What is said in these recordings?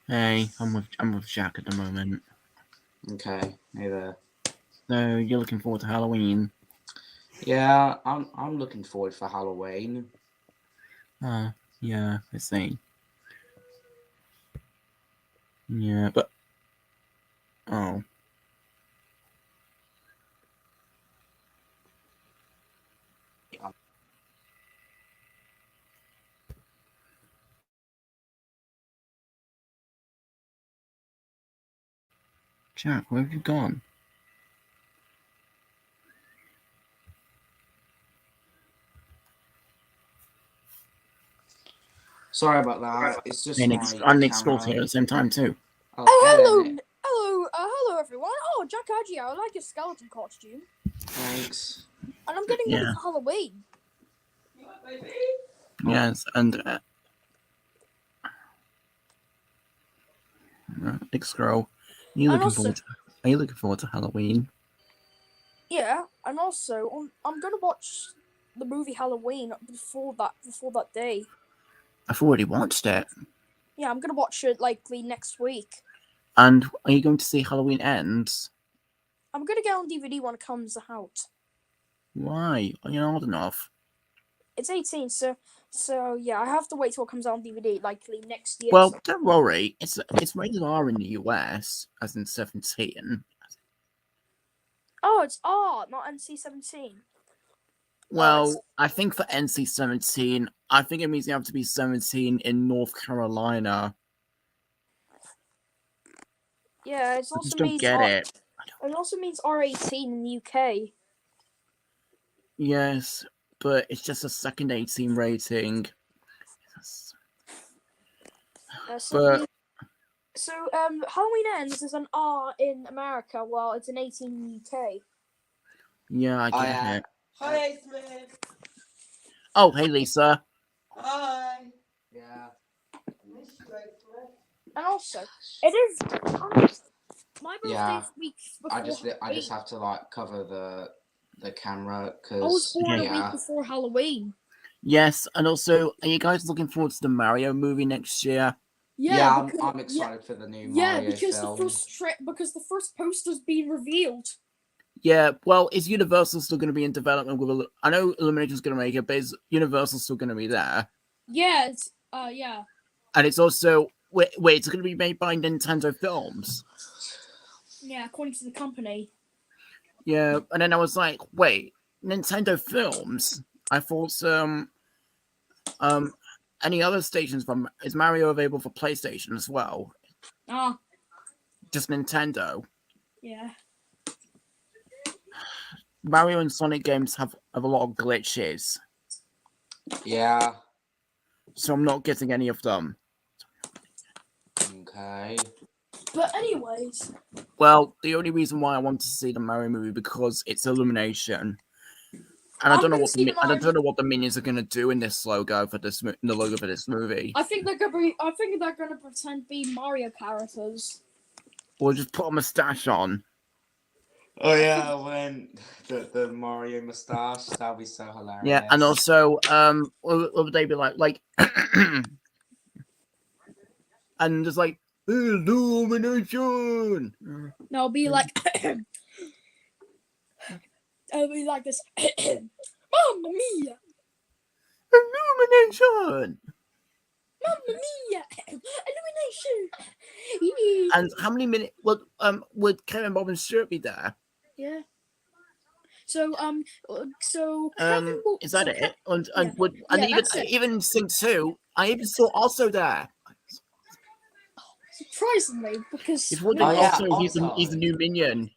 Hey, I'm with Jack at the moment. Okay, hey there. So you're looking forward to Halloween? Yeah, I'm looking forward for Halloween. Yeah, I see. Yeah, but oh, Um, Jack, where have you gone? Sorry about that. It's just And Nick's, my and Nick's here camera. at the same time too. Oh, Oh, hey there, hello, Nick. hello, everyone. Oh, Jack Aggio, I like your skeleton costume, Thanks. and I'm getting ready Yeah. for Halloween. Yes, and Nick's girl. And also, Are you looking forward to Halloween? yeah, and also, I'm gonna watch the movie Halloween before that day. I've already watched it. Yeah, I'm gonna watch it likely next week. And are you going to see Halloween Ends? I'm gonna get on DVD when it comes out. Why? Are you not old enough? It's 18, so yeah, I have to wait till it comes out on DVD, likely next year. Well, So. don't worry. It's rated R in the US, as in 17. Oh, it's R, not NC-17. Well, I think for NC-17, I think it means you have to be 17 in North Carolina. Yeah, I just don't get it. It also means R18 in the UK. Yes, but it's just a second 18 rating. But Halloween Ends is an R in America, while it's an 18 in the UK. yeah, I get it. Hi, Smith. Oh, hey, Lisa. Hi. Yeah. And also, it is my birthday Yeah. is weeks before I just Halloween. have to like cover the camera I was because born a yeah. week before Halloween. Yes, and also, are you guys looking forward to the Mario movie next year? Yeah, I'm excited for the new Mario film. Because the first poster's been revealed. Yeah, well, is Universal still going to be in development with? I know Illumination's going to make it, but is Universal still going to be there? Yeah, yeah. And it's also wait, it's going to be made by Nintendo Films. Yeah, according to the company. Yeah, and then I was like, wait, Nintendo Films? I thought any other stations from is Mario available for PlayStation as well? Ah. Just Nintendo. Yeah. Mario and Sonic games have a lot of glitches. Yeah. So I'm not getting any of them. Okay. But anyways. Well, the only reason why I want to see the Mario movie because it's Illumination. And I don't know what the minions are gonna do in this logo for this the logo for this movie. I think they're gonna pretend to be Mario characters. Or just put a mustache on. Oh yeah, when the Mario mustache, that'd be so hilarious. Yeah, and also, what would they be like? And just like Illumination. No, it'll be like it'll be like this. Mamma mia! Illumination. Mamma mia! Illumination. And how many minutes? Would Kevin, Bob, and Stuart be there? Yeah. So is that it? And yeah. would even Sync 2? I even saw also there. Surprisingly, because he's the new minion.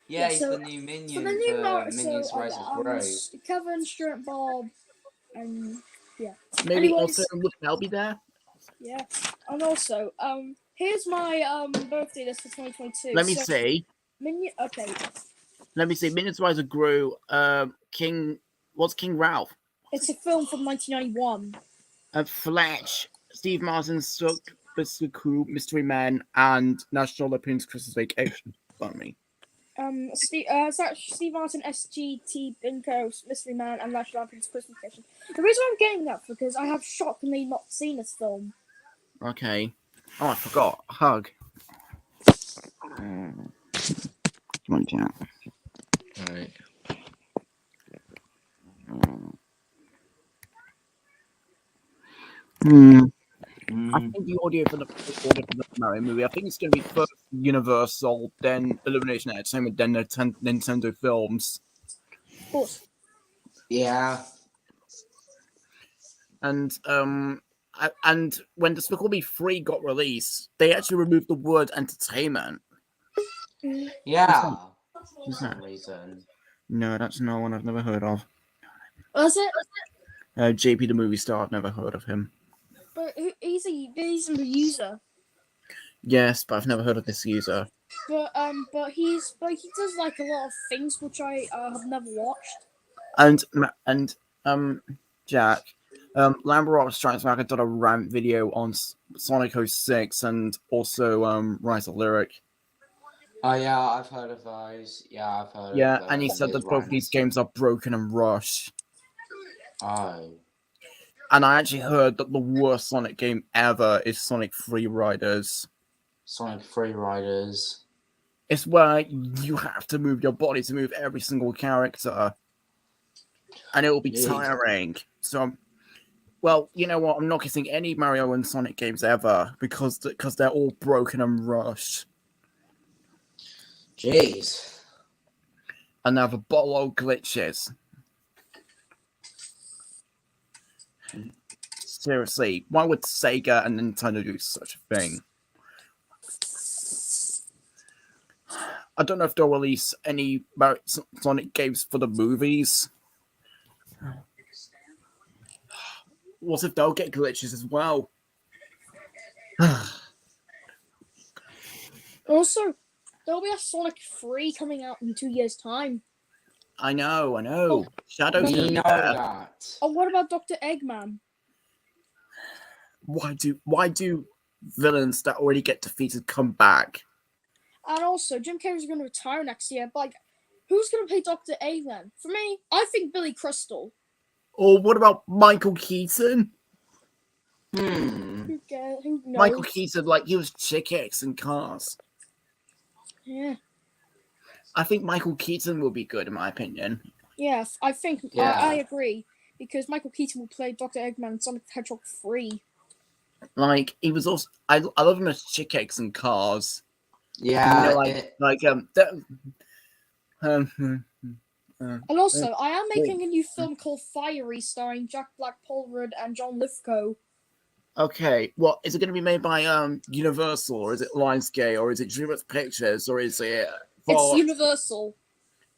Yeah, he's the new minion. The new Minions Rise of Gru. Kevin, Stuart, Bob, and yeah. Maybe also would Mel be there? Yeah, and also here's my birthday list for 2022. Let me see. Okay. Let me see. Minions Rise of Gru. What's King Ralph? It's a film from 1991. Fletch, Steve Martin, Stuck, Biscuit Mystery Man, and National Lampoon's Christmas Vacation. Pardon me. It's actually Steve Martin, SGT, Bingo, Mystery Man, and National Lampoon's Christmas Vacation. The reason I'm getting that because I have shockingly not seen this film. Okay. Oh, I forgot. Hug. Come on, Jack. Right. I think the audio for the Mario movie, I think it's going to be first Universal, then Illumination Entertainment, then Nintendo Films. Of course. Yeah. And when Despicable Me 3 got released, they actually removed the word entertainment. Yeah. For Who's some that? reason. No, that's no one I've never heard of. Was it? JP the movie star, I've never heard of him. But he's a user. Yes, but I've never heard of this user. But he does like a lot of things which I have never watched. And Jack, Lambert Strikes Back had done a rant video on Sonic 06 and also Rise of Lyric. Oh yeah, I've heard of those. Yeah, I've heard Yeah, of and he said his that both of these rants. games are broken and rushed. Oh. And I actually heard that the worst Sonic game ever is Sonic Free Riders. Sonic Free Riders. It's where you have to move your body to move every single character. And it will be tiring. So, well, you know what? I'm not kissing any Mario and Sonic games ever because they're all broken and rushed. Jeez. And they have a bottle of glitches. Seriously, why would Sega and Nintendo do such a thing? I don't know if they'll release any Sonic games for the movies. What if they'll get glitches as well? Also, there'll be a Sonic 3 coming out in 2 years' time. I know. Shadow's We gonna be know there. that. Oh, what about Dr. Eggman? Why do villains that already get defeated come back? And also, Jim Carrey's going to retire next year. But, like, who's going to play Dr. Eggman? For me, I think Billy Crystal. Or what about Michael Keaton? Who knows? Michael Keaton, like, he was Chick X in Cars. Yeah. I think Michael Keaton will be good, in my opinion. Yeah, I think Yeah. I agree. Because Michael Keaton will play Dr. Eggman in Sonic the Hedgehog 3. Like, he was also... I love him as Chick X in Cars. Yeah. And also, I am making a new film called Fiery, starring Jack Black, Paul Rudd, and John Lithgow. Okay, well, is it going to be made by Universal, or is it Lionsgate, or is it DreamWorks Pictures, or is it... It's Universal.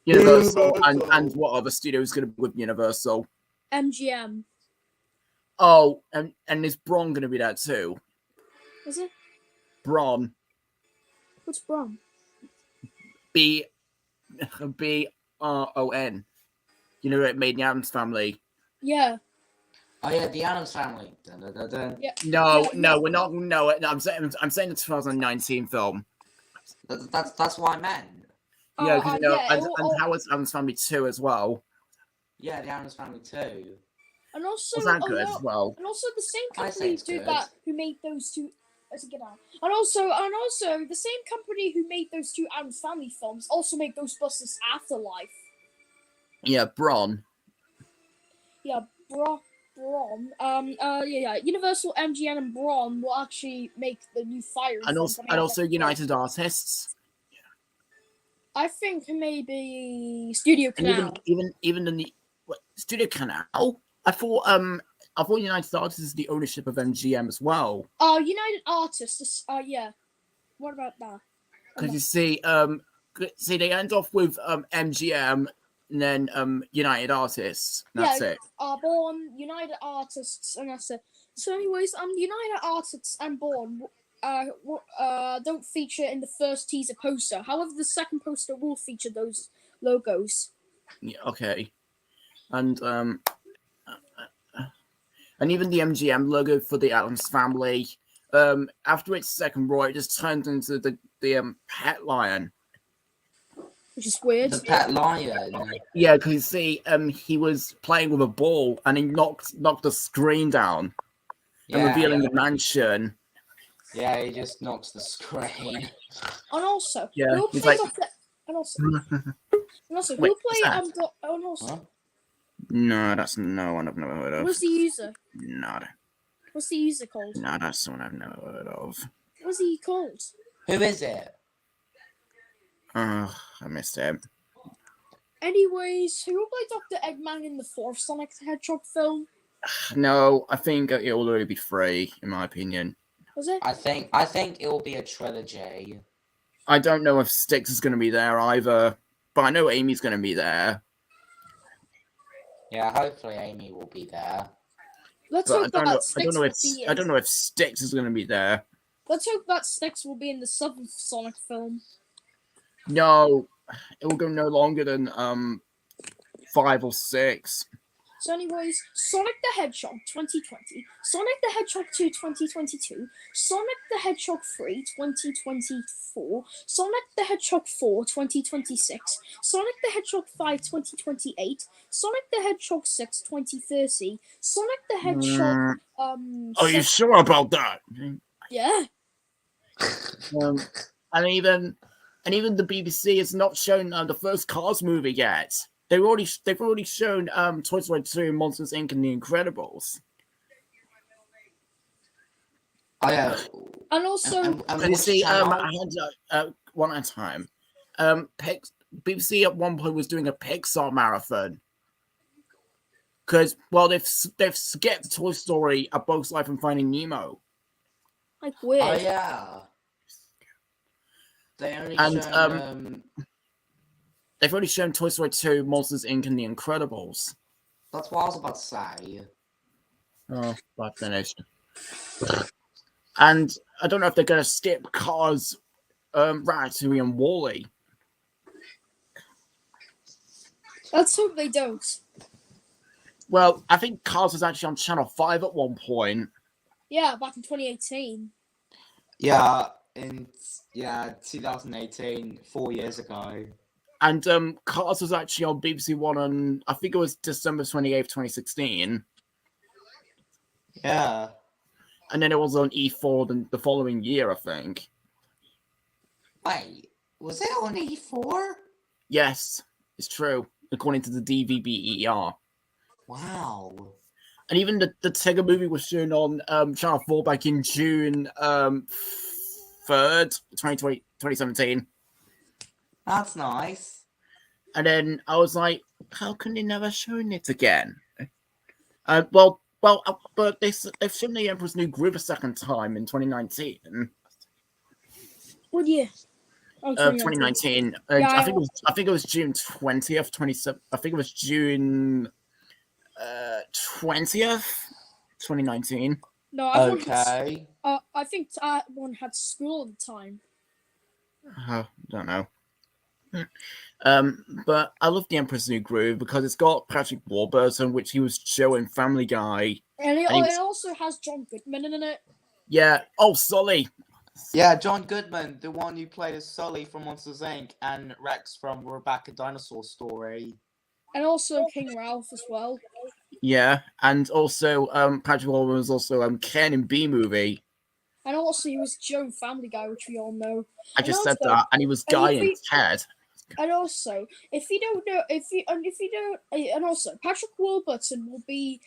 Universal, and what other studio is going to be with Universal? MGM. Oh, and is Bron going to be there too? Is it? Bron. What's Brom? B-R-O-N. You know, it made the Addams Family. Yeah. Oh yeah, the Addams Family. Dun, dun, dun, dun. Yeah. No, we're not. No, I'm saying the 2019 film. That's what I meant. Yeah, because yeah, Howard's Addams Family 2 as well. Yeah, the Addams Family too. And also, Was that good as well? And also, the same I company think it's good. who made those two. Let's get out. And also, the same company who made those two Addams Family films also made Ghostbusters Afterlife. Yeah, Bron. Yeah, Brom. Universal, MGM, and Brom will actually make the new Fire. And also United Artists. I think maybe Studio Canal. And even in the Studio Canal. I thought United Artists is the ownership of MGM as well. United Artists. Yeah. What about that? Because you see, they end off with MGM and then United Artists. That's it. Born, United Artists, and that's it. So, anyways, United Artists and Born don't feature in the first teaser poster. However, the second poster will feature those logos. Yeah, okay. And even the MGM logo for the Addams Family, after its second roar, it just turned into the pet lion. Which is weird. The pet lion. Yeah, because you see, he was playing with a ball and he knocked the screen down and revealing the mansion. Yeah, he just knocks the screen. And also, Yeah, who he's plays like- Doctor? And also, Wait, who what's play that? And also, Huh? No, that's no one I've never heard of. what's the user? No, What's the user called? no, that's someone I've never heard of. What's he called? Who is it? Oh, I missed him. Anyways, who will play Dr. Eggman in the fourth Sonic the Hedgehog film? No, I think it will already be free, in my opinion. Was it? I think it will be a trilogy. I don't know if Styx is going to be there either, but I know Amy's going to be there. Yeah, hopefully Amy will be there. Let's But hope that I Styx don't know will if be I in. don't know if Styx is going to be there. Let's hope that Styx will be in the seventh Sonic film. No, it will go no longer than 5 or 6. So, anyways, Sonic the Hedgehog 2020, Sonic the Hedgehog 2 2022, Sonic the Hedgehog 3 2024, Sonic the Hedgehog 4 2026, Sonic the Hedgehog 5 2028, Sonic the Hedgehog 6 2030, Sonic the Hedgehog Are you 7 sure about that? yeah. And even the BBC has not shown the first Cars movie yet. They've already shown Toy Story 2, Monsters Inc. and The Incredibles. Oh yeah. And also, But you which see, channel? I had one at a time. BBC at one point was doing a Pixar marathon because they've skipped Toy Story, A Bug's Life, and Finding Nemo. like, weird. Oh yeah. They only And, shown, They've already shown Toy Story 2, Monsters Inc. and The Incredibles. that's what I was about to say. Oh, I finished. And I don't know if they're going to skip Cars, Ratatouille, and Wall-E. Let's hope they don't. Well, I think Cars was actually on Channel 5 at one point. Yeah, back in 2018. Yeah, in 2018, 4 years ago. And Cars was actually on BBC One on, I think it was December 28th, 2016. Yeah. And then it was on E4 the following year, I think. Wait, was it on E4? Yes, it's true, according to the DVBER. Wow. And even the Tigger movie was shown on Channel 4 back in June 3rd, 2017. That's nice. And then I was like, how can they never shown it again? But they've shown The Emperor's New Groove a second time in 2019. What year? Oh, 2019. Yeah, I think it was June 20th, 27. I think it was June 20th, 2019. No, I Okay. I think one had school at the time. Don't know. But I love The Emperor's New Groove because it's got Patrick Warburton, which he was showing Family Guy. And it, And he was- it also has John Goodman in it. Yeah. Oh, Sully. Yeah, John Goodman, the one who played as Sully from Monsters Inc. and Rex from Rebecca Dinosaur Story. And also King Ralph as well. Yeah, and also Patrick Warburton was also Ken in B Movie. And also he was Joe in Family Guy, which we all know. I just said also- that, and he was Guy in Ted. And also, if you don't know, and also Patrick Warburton will be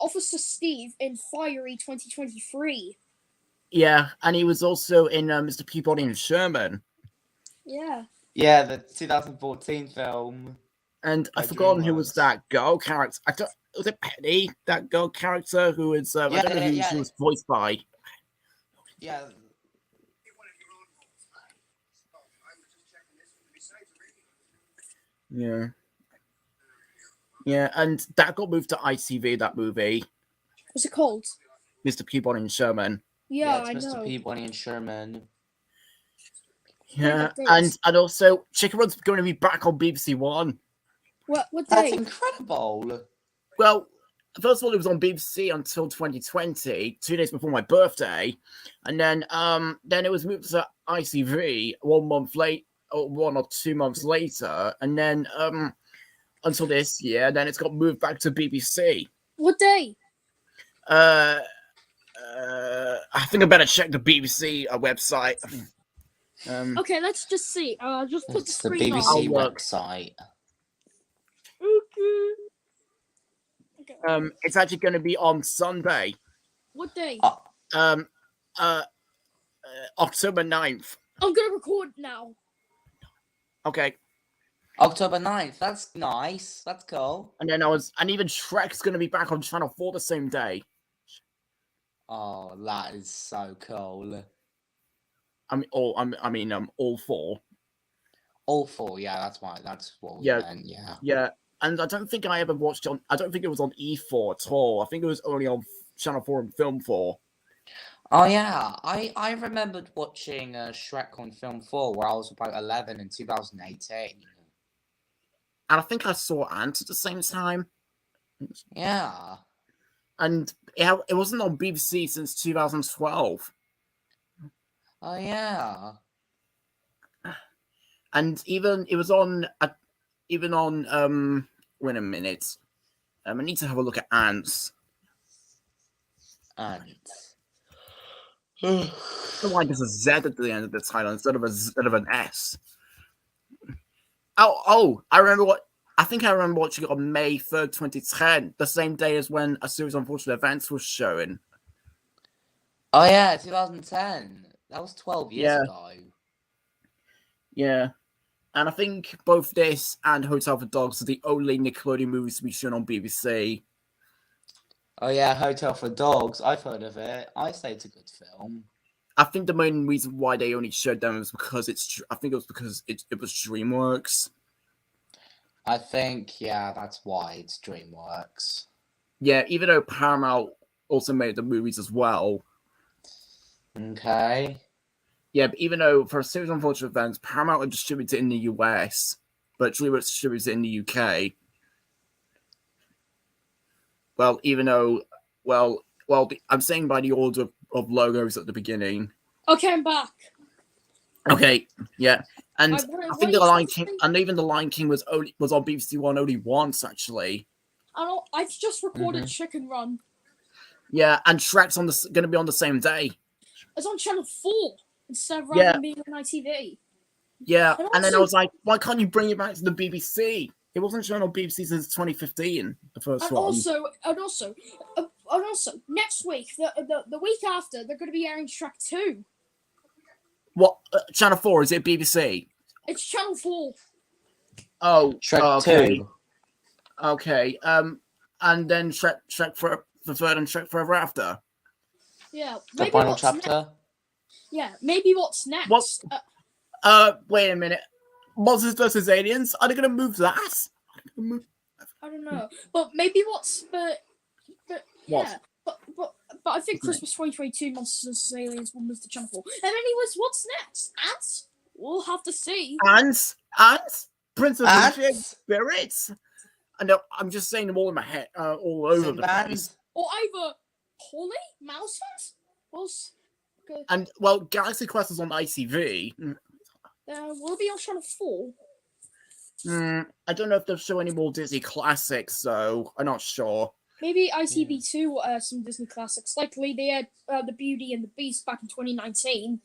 Officer Steve in Fiery 2023. Yeah, and he was also in Mr. Peabody and Sherman. Yeah. Yeah, the 2014 film. And I've By forgotten who was DreamWorks. that girl character. Was it Penny? That girl character who was I don't know who she was voiced by. Yeah. Yeah. Yeah, and that got moved to ITV, that movie, What's it called? Mr. Peabody and Sherman. Yeah, it's I Mr. know. Peabody and Sherman. Yeah, that is. and also Chicken Run's going to be back on BBC One. What That's day? incredible. Well, first of all, it was on BBC until 2020, 2 days before my birthday, and then it was moved to ITV 1 month late, or 1 or 2 months later, and then until this year, then it's got moved back to BBC. What day? I think I better check the BBC website. Okay, let's just see. Just put the It's the screen on. BBC I'll look. website. Okay. It's actually going to be on Sunday. What day? Oh, October 9th. I'm gonna record now. Okay. October 9th. That's nice. That's cool. And then and even Shrek's going to be back on Channel 4 the same day. Oh, that is so cool. All four. All four, yeah, that's why. That's what we Yeah. meant, yeah. Yeah. And I don't think I ever watched I don't think it was on E4 at all. I think it was only on Channel 4 and Film 4. Oh, yeah. I remembered watching Shrek on Film 4 where I was about 11 in 2018. And I think I saw Ant at the same time. Yeah. And it wasn't on BBC since 2012. Oh, yeah. And even it was on wait a minute. I need to have a look at Ants. And I don't know why there's a Z at the end of the title instead of an S. Oh, I think I remember watching it on May 3rd, 2010, the same day as when A Series of Unfortunate Events was showing. oh, yeah, 2010. That was 12 years Yeah. ago. Yeah. And I think both this and Hotel for Dogs are the only Nickelodeon movies to be shown on BBC. Oh, yeah, Hotel for Dogs. I've heard of it. I say it's a good film. I think the main reason why they only showed them was because it was DreamWorks. I think, yeah, that's why it's DreamWorks. Yeah, even though Paramount also made the movies as well. Okay. Yeah, but even though for A Series of Unfortunate Events, Paramount would distribute it in the US, but DreamWorks distributes it in the UK. Well, even though, I'm saying by the order of logos at the beginning. Okay, I'm back. Okay, yeah, and I I think the Lion King, and even the Lion King was on BBC One only once actually. I've just recorded Chicken Run. Yeah, and Shrek's going to be on the same day. It's on Channel 4 instead of Yeah. rather being on ITV. Yeah, and then I also- was like, why can't you bring it back to the BBC? It wasn't shown on BBC since 2015, the first And one. also, next week, the week after, they're going to be airing Shrek 2. What? Channel 4, is it BBC? It's Channel 4. Oh, Shrek okay. 2. Okay, and then Shrek for the third and Shrek Forever After. Yeah. The Maybe final what's chapter. Yeah, maybe what's next? What? Wait a minute. Monsters vs. Aliens? Are they going to move that? I don't know. But maybe but What? yeah. But I think Christmas 2022 Monsters vs. Aliens will move to Channel 4. And anyways, what's next? Ants? We'll have to see. Ants? Princess and Ship, Ants. Spirits? I know, I'm just saying them all in my head, all over the Sinbad. place. Or either Polly? Mouse Hunt? Was good. And, well, Galaxy Quest is on ITV. Will it be on Channel 4? I don't know if they'll show any more Disney classics, so I'm not sure. Maybe ITV2 will air some Disney classics. Likely they had The Beauty and the Beast back in 2019.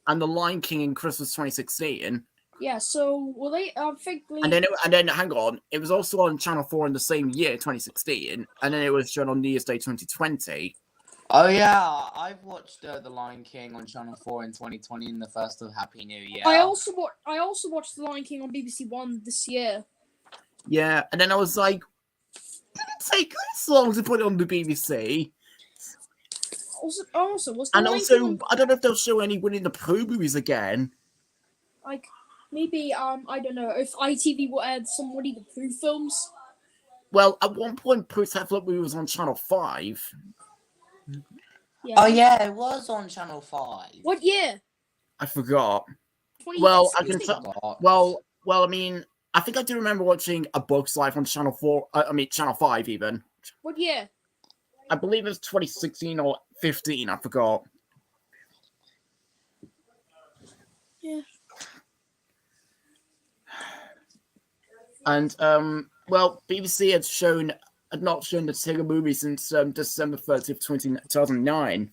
And The Lion King in Christmas 2016. Yeah, so will they? I think. And then hang on, it was also on Channel 4 in the same year, 2016, and then it was shown on New Year's Day 2020. Oh yeah, I've watched The Lion King on Channel 4 in 2020 in the first of Happy New Year. I also watched The Lion King on BBC One this year. Yeah, and then I was like, did it take this long to put it on the BBC? Also, was the And Lion also, King I don't know if they'll show any Winnie the Pooh movies again. like maybe I don't know if ITV will add some Winnie the Pooh films. Well, at one point, Pooh's Half-Blood movie was on Channel 5. Yeah. Oh yeah, it was on Channel 5. What year? I forgot. 2016. Well, I can tell. What? Well, I mean, I think I do remember watching A Bug's Life on Channel 4. Channel 5 even. What year? I believe it was 2016 or 15. I forgot. Yeah. And well, BBC had shown had not shown the Tigger movie since December 30th, 2009.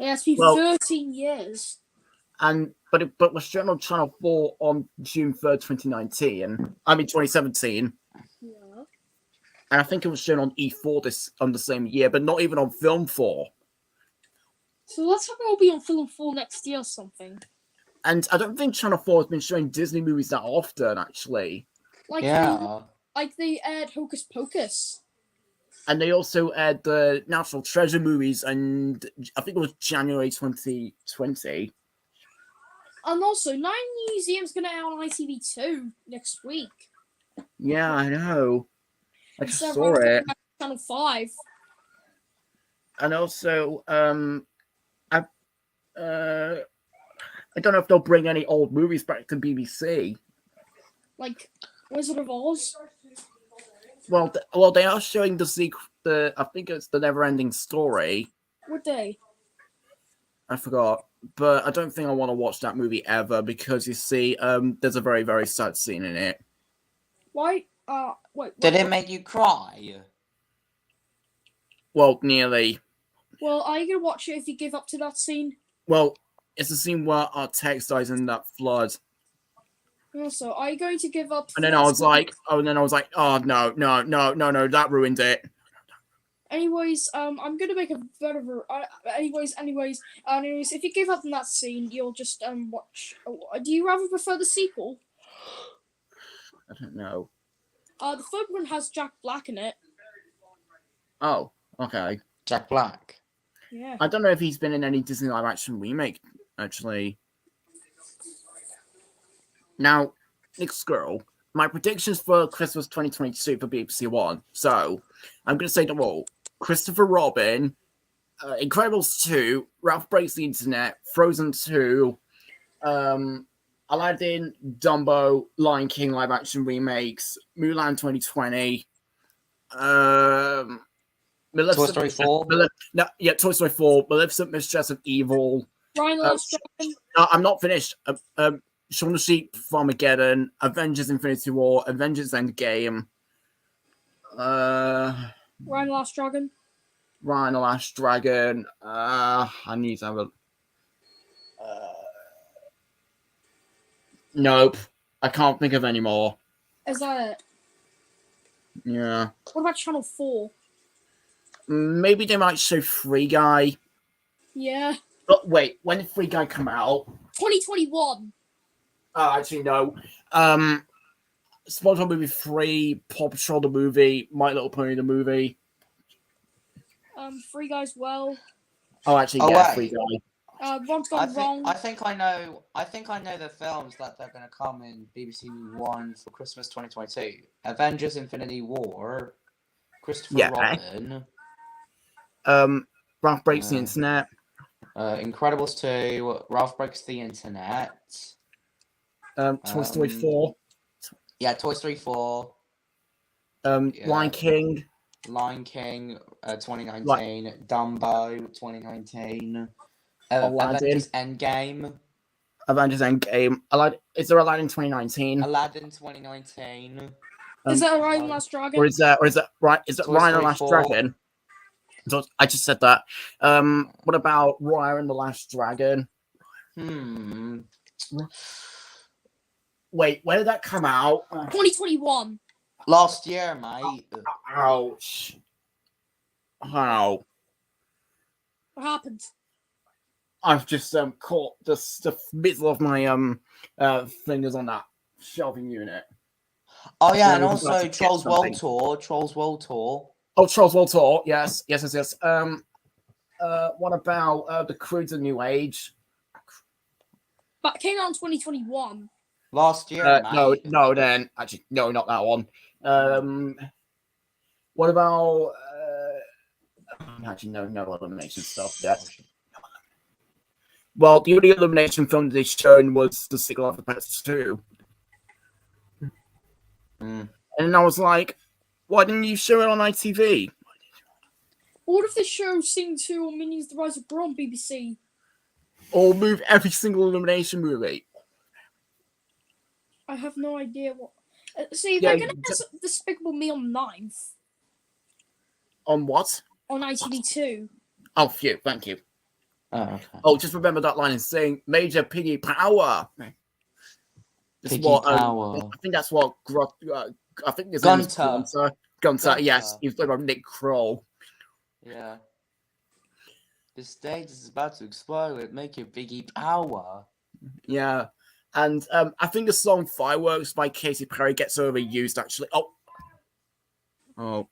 It has been Well- 13 years. But it was shown on Channel 4 on June 3rd, 2017. Yeah. And I think it was shown on E4 on the same year, but not even on Film 4. So let's hope it'll be on Film 4 next year or something. And I don't think Channel 4 has been showing Disney movies that often, actually. Like they aired Hocus Pocus. And they also aired the National Treasure movies, and I think it was January 2020. And also, Nine Museum's going to air on ITV2 next week. Yeah, I know. I just Instead saw of it. Channel 5. And also, I don't know if they'll bring any old movies back to BBC. Like Wizard of Oz. Well, they are showing the sequel. I think it's the Never-Ending Story. Would they? I forgot, but I don't think I want to watch that movie ever because you see, there's a very, very sad scene in it. Why? Wait. Did it make you cry? Well, nearly. Well, are you going to watch it if you give up to that scene? Well, it's the scene where our text dies in that flood. Also, are you going to give up? And then I was like, oh, no, that ruined it. Anyways, I'm gonna make a better. Anyways, if you give up on that scene, you'll just watch. Do you rather prefer the sequel? I don't know. The third one has Jack Black in it. Oh, okay. Jack Black. Yeah. I don't know if he's been in any Disney live action remake, actually. Now, next girl, my predictions for Christmas 2022 for BBC One. So, I'm going to say them all. Christopher Robin, Incredibles 2, Ralph Breaks the Internet, Frozen 2, Aladdin, Dumbo, Lion King live action remakes, Mulan 2020, Toy Story 4. Toy Story 4, Maleficent, Mistress of Evil. Ryan the Last Dragon. No, I'm not finished. Shaun the Sheep, Farmageddon, Avengers Infinity War, Avengers Endgame, Ryan the Last Dragon. Ryan the Last Dragon. I need to have a. Nope, I can't think of any more. Is that it? Yeah, What about Channel 4? maybe they might show Free Guy. Yeah. But wait, when did Free Guy come out? 2021. Actually, no. SpongeBob movie 3, Paw Patrol the movie, My Little Pony the movie. Free Guy's well. Oh, actually, Oh, yeah, wait. Free Guy. One's gone wrong. I think I know the films that they're going to come in BBC One for Christmas 2022. Avengers Infinity War, Christopher Yeah. Robin, Ralph Breaks the Internet. Incredibles 2, Ralph Breaks the Internet. Toy Story 4. Yeah, Toy Story 4. Lion King. Lion King 2019. Dumbo 2019. Aladdin. Avengers Endgame. Avengers Endgame. Is there Aladdin 2019? Aladdin 2019. Is that Ryan the Last Dragon? Or is that right? Is it Toy Ryan the Story Last 4. Dragon? So I just said that. What about Raya and the Last Dragon? Wait, when did that come out? 2021. Last year, mate. Ouch. How? What happened? I've just caught the middle of my fingers on that shelving unit. Oh yeah, Yeah, and we also forgot to get Trolls World something. Tour. Oh, Charles World Tour. Yes. What about the Crew to New Age? But it came out in 2021. Last year, mate. No, then actually, no, not that one. What about? Actually, no elimination stuff yet. Well, the only elimination film they shown was the sequel of the Pets 2. And I was like, why didn't you show it on ITV? What if they show Scene 2 or Minions The Rise of Gru on BBC? Or move every single elimination movie? I have no idea what. See, Yeah, they're gonna have Despicable Me on 9th on what? on ITV2. Oh, phew, thank you. Oh, okay. Oh, just remember that line is saying Major Piggy Power. That's Piggy what, Power. I think that's what I think his name is Gunter. Gunter, yes. Gunter. He's played by Nick Kroll. Yeah. The stage is about to explode. Make your Piggy Power. Yeah. And I think the song Fireworks by Katy Perry gets overused, actually. Oh. I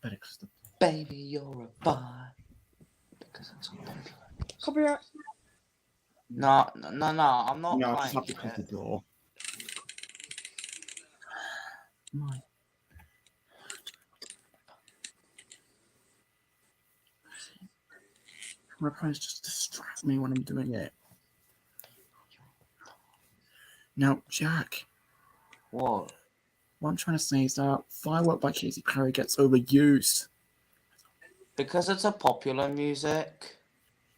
better close Baby, you're a boy. Because it's a popular. Copyright. No, I'm not No, I just have playing to close the it. door. My. Replies just distract me when I'm doing it. Now, Jack, What? what I'm trying to say is that Firework by Katy Perry gets overused. Because it's a popular music.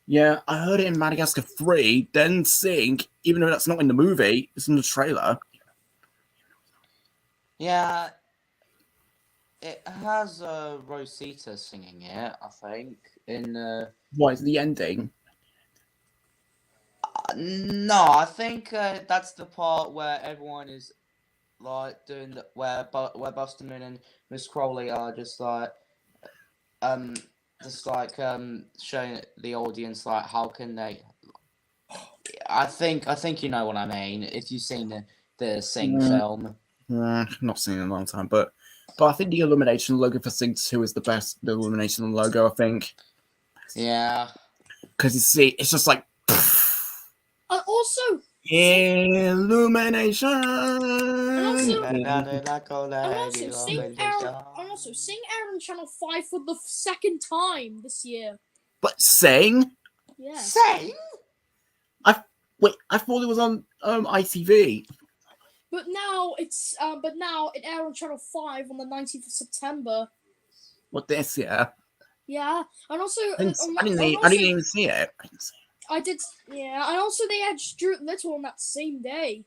Yeah, I heard it in Madagascar 3, then sing, even though that's not in the movie, it's in the trailer. Yeah. It has Rosita singing it, I think. What is the ending? No, I think that's the part where everyone is like doing where Buster Moon and Miss Crowley are just like showing the audience like how can they. I think you know what I mean if you've seen the Sing film. Not seen it in a long time, but I think the Illumination logo for Sing 2 is the best Illumination logo, I think. Yeah. Because you see, it's just like. Also, Illumination. Sing Aaron Channel 5 for the second time this year. But Sing? Yeah. Sing? I thought it was on ITV. But now it aired on Channel 5 on the 19th of September. What, this year? Yeah, and also I didn't even see it. I did, yeah, and also they had Stuart Little on that same day.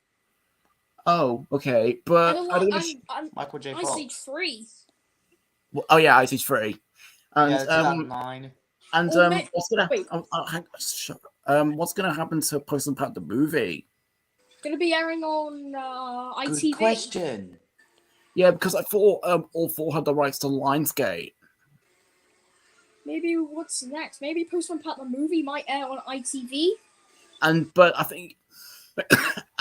Oh, okay, but Michael J. Ice Fox. Age 3. Oh yeah, Ice Age 3. And Yeah, 2009. and what's gonna happen to Post and Pat the movie? Gonna be airing on ITV. Good question. Yeah, because I thought all four had the rights to Lionsgate. Maybe what's next? Maybe Postman Pat the movie might air on ITV. But I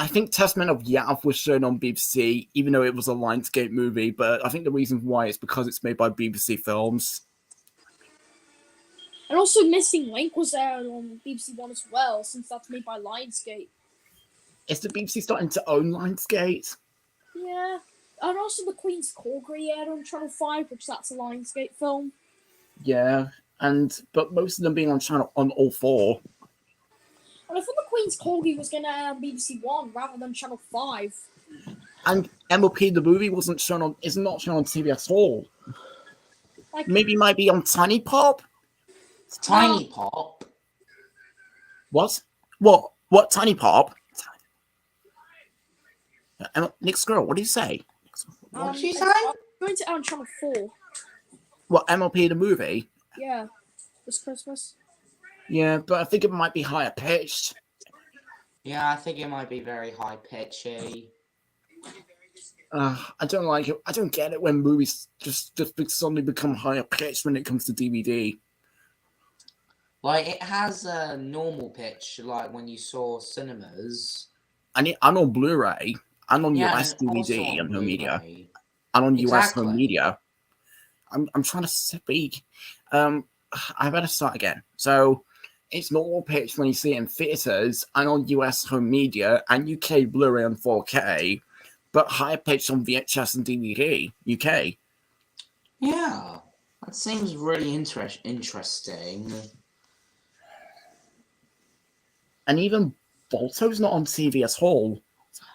think Testament of Yav was shown on BBC, even though it was a Lionsgate movie. But I think the reason why is because it's made by BBC Films. And also Missing Link was aired on BBC One as well, since that's made by Lionsgate. Is the BBC starting to own Lionsgate? Yeah. And also The Queen's Corgi aired on Channel 5, which that's a Lionsgate film. Yeah, but most of them being on all four. And I thought The Queen's Corgi was gonna air on BBC One rather than Channel 5. And MLP the movie is not shown on TV at all. Maybe it might be on Tiny Pop. Tiny Pop. What? What? Tiny Pop? Nick Squirrel, what do you say? What did she say? Going to air on Channel 4. What, MLP the movie? Yeah, this Christmas. Yeah, but I think it might be higher pitched. Yeah, I think it might be very high pitchy. I don't like it. I don't get it when movies just suddenly become higher pitched when it comes to DVD. Like, it has a normal pitch, like when you saw cinemas. And on Blu-ray, and on US and DVD on and home media. Blu-ray. And on US home media. I'm trying to speak. I better start again. So it's normal pitch when you see it in theaters and on US home media and UK Blu-ray and 4K, but higher pitch on VHS and DVD UK. Yeah, that seems really interesting. And even Balto's not on TV at all.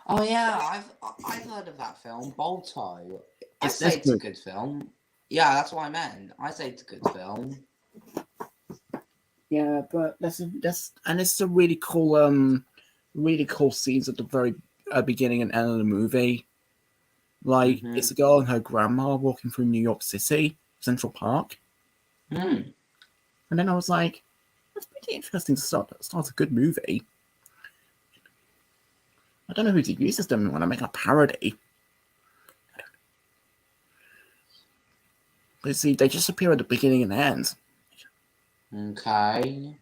Oh yeah, I've heard of that film, Balto. I say it's a good film. Yeah, that's what I meant. I say it's a good film. Yeah, but it's a really cool scenes at the very beginning and end of the movie. Like, Mhm. it's a girl and her grandma walking through New York City, Central Park. Hmm. And then I was like, that's pretty interesting to start a good movie. I don't know who to use this them when I make a parody. But see, they just appear at the beginning and end. Okay.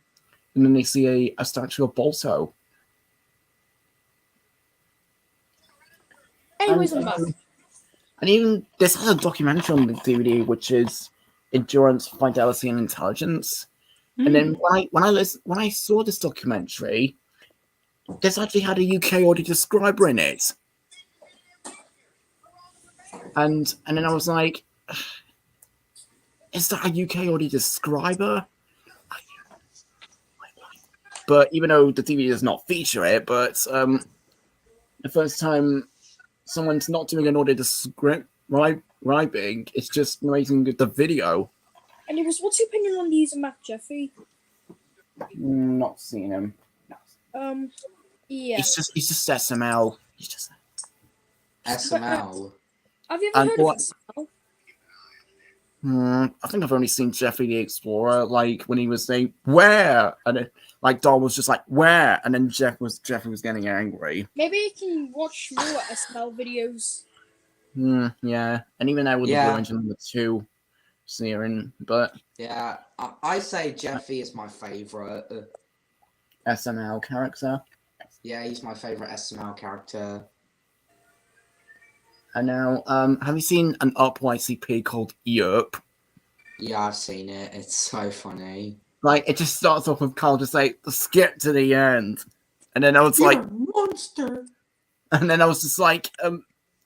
And then they see a statue of Balto. Anyways, And, I'm back. and even this has a documentary on the DVD, which is Endurance, Fidelity, and Intelligence. And then when I saw this documentary, this actually had a UK audio describer in it. And then I was like, is that a UK audio describer? But even though the DVD does not feature it, but the first time someone's not doing an audio describing, it's just narrating the video. Anyways, what's your opinion on the user Mac, Jeffrey? Not seeing him. Yeah. He's just SML. He's just SML. Have you ever And heard what- of SML? I think I've only seen Jeffrey the Explorer, like when he was saying "where," and then, like Don was just like "where," and then Jeffrey was getting angry. Maybe you can watch more SML videos. Yeah, and even now with Yeah. the Blue Engine number 2 searing, but Yeah, I say Jeffy is my favorite. SML character. Yeah, he's my favorite SML character. And now, have you seen an up YCP called Yerp? Yeah, I've seen it. It's so funny. Like it just starts off with Carl just like skip to the end, and then I was like, You're a monster. and then I was just like,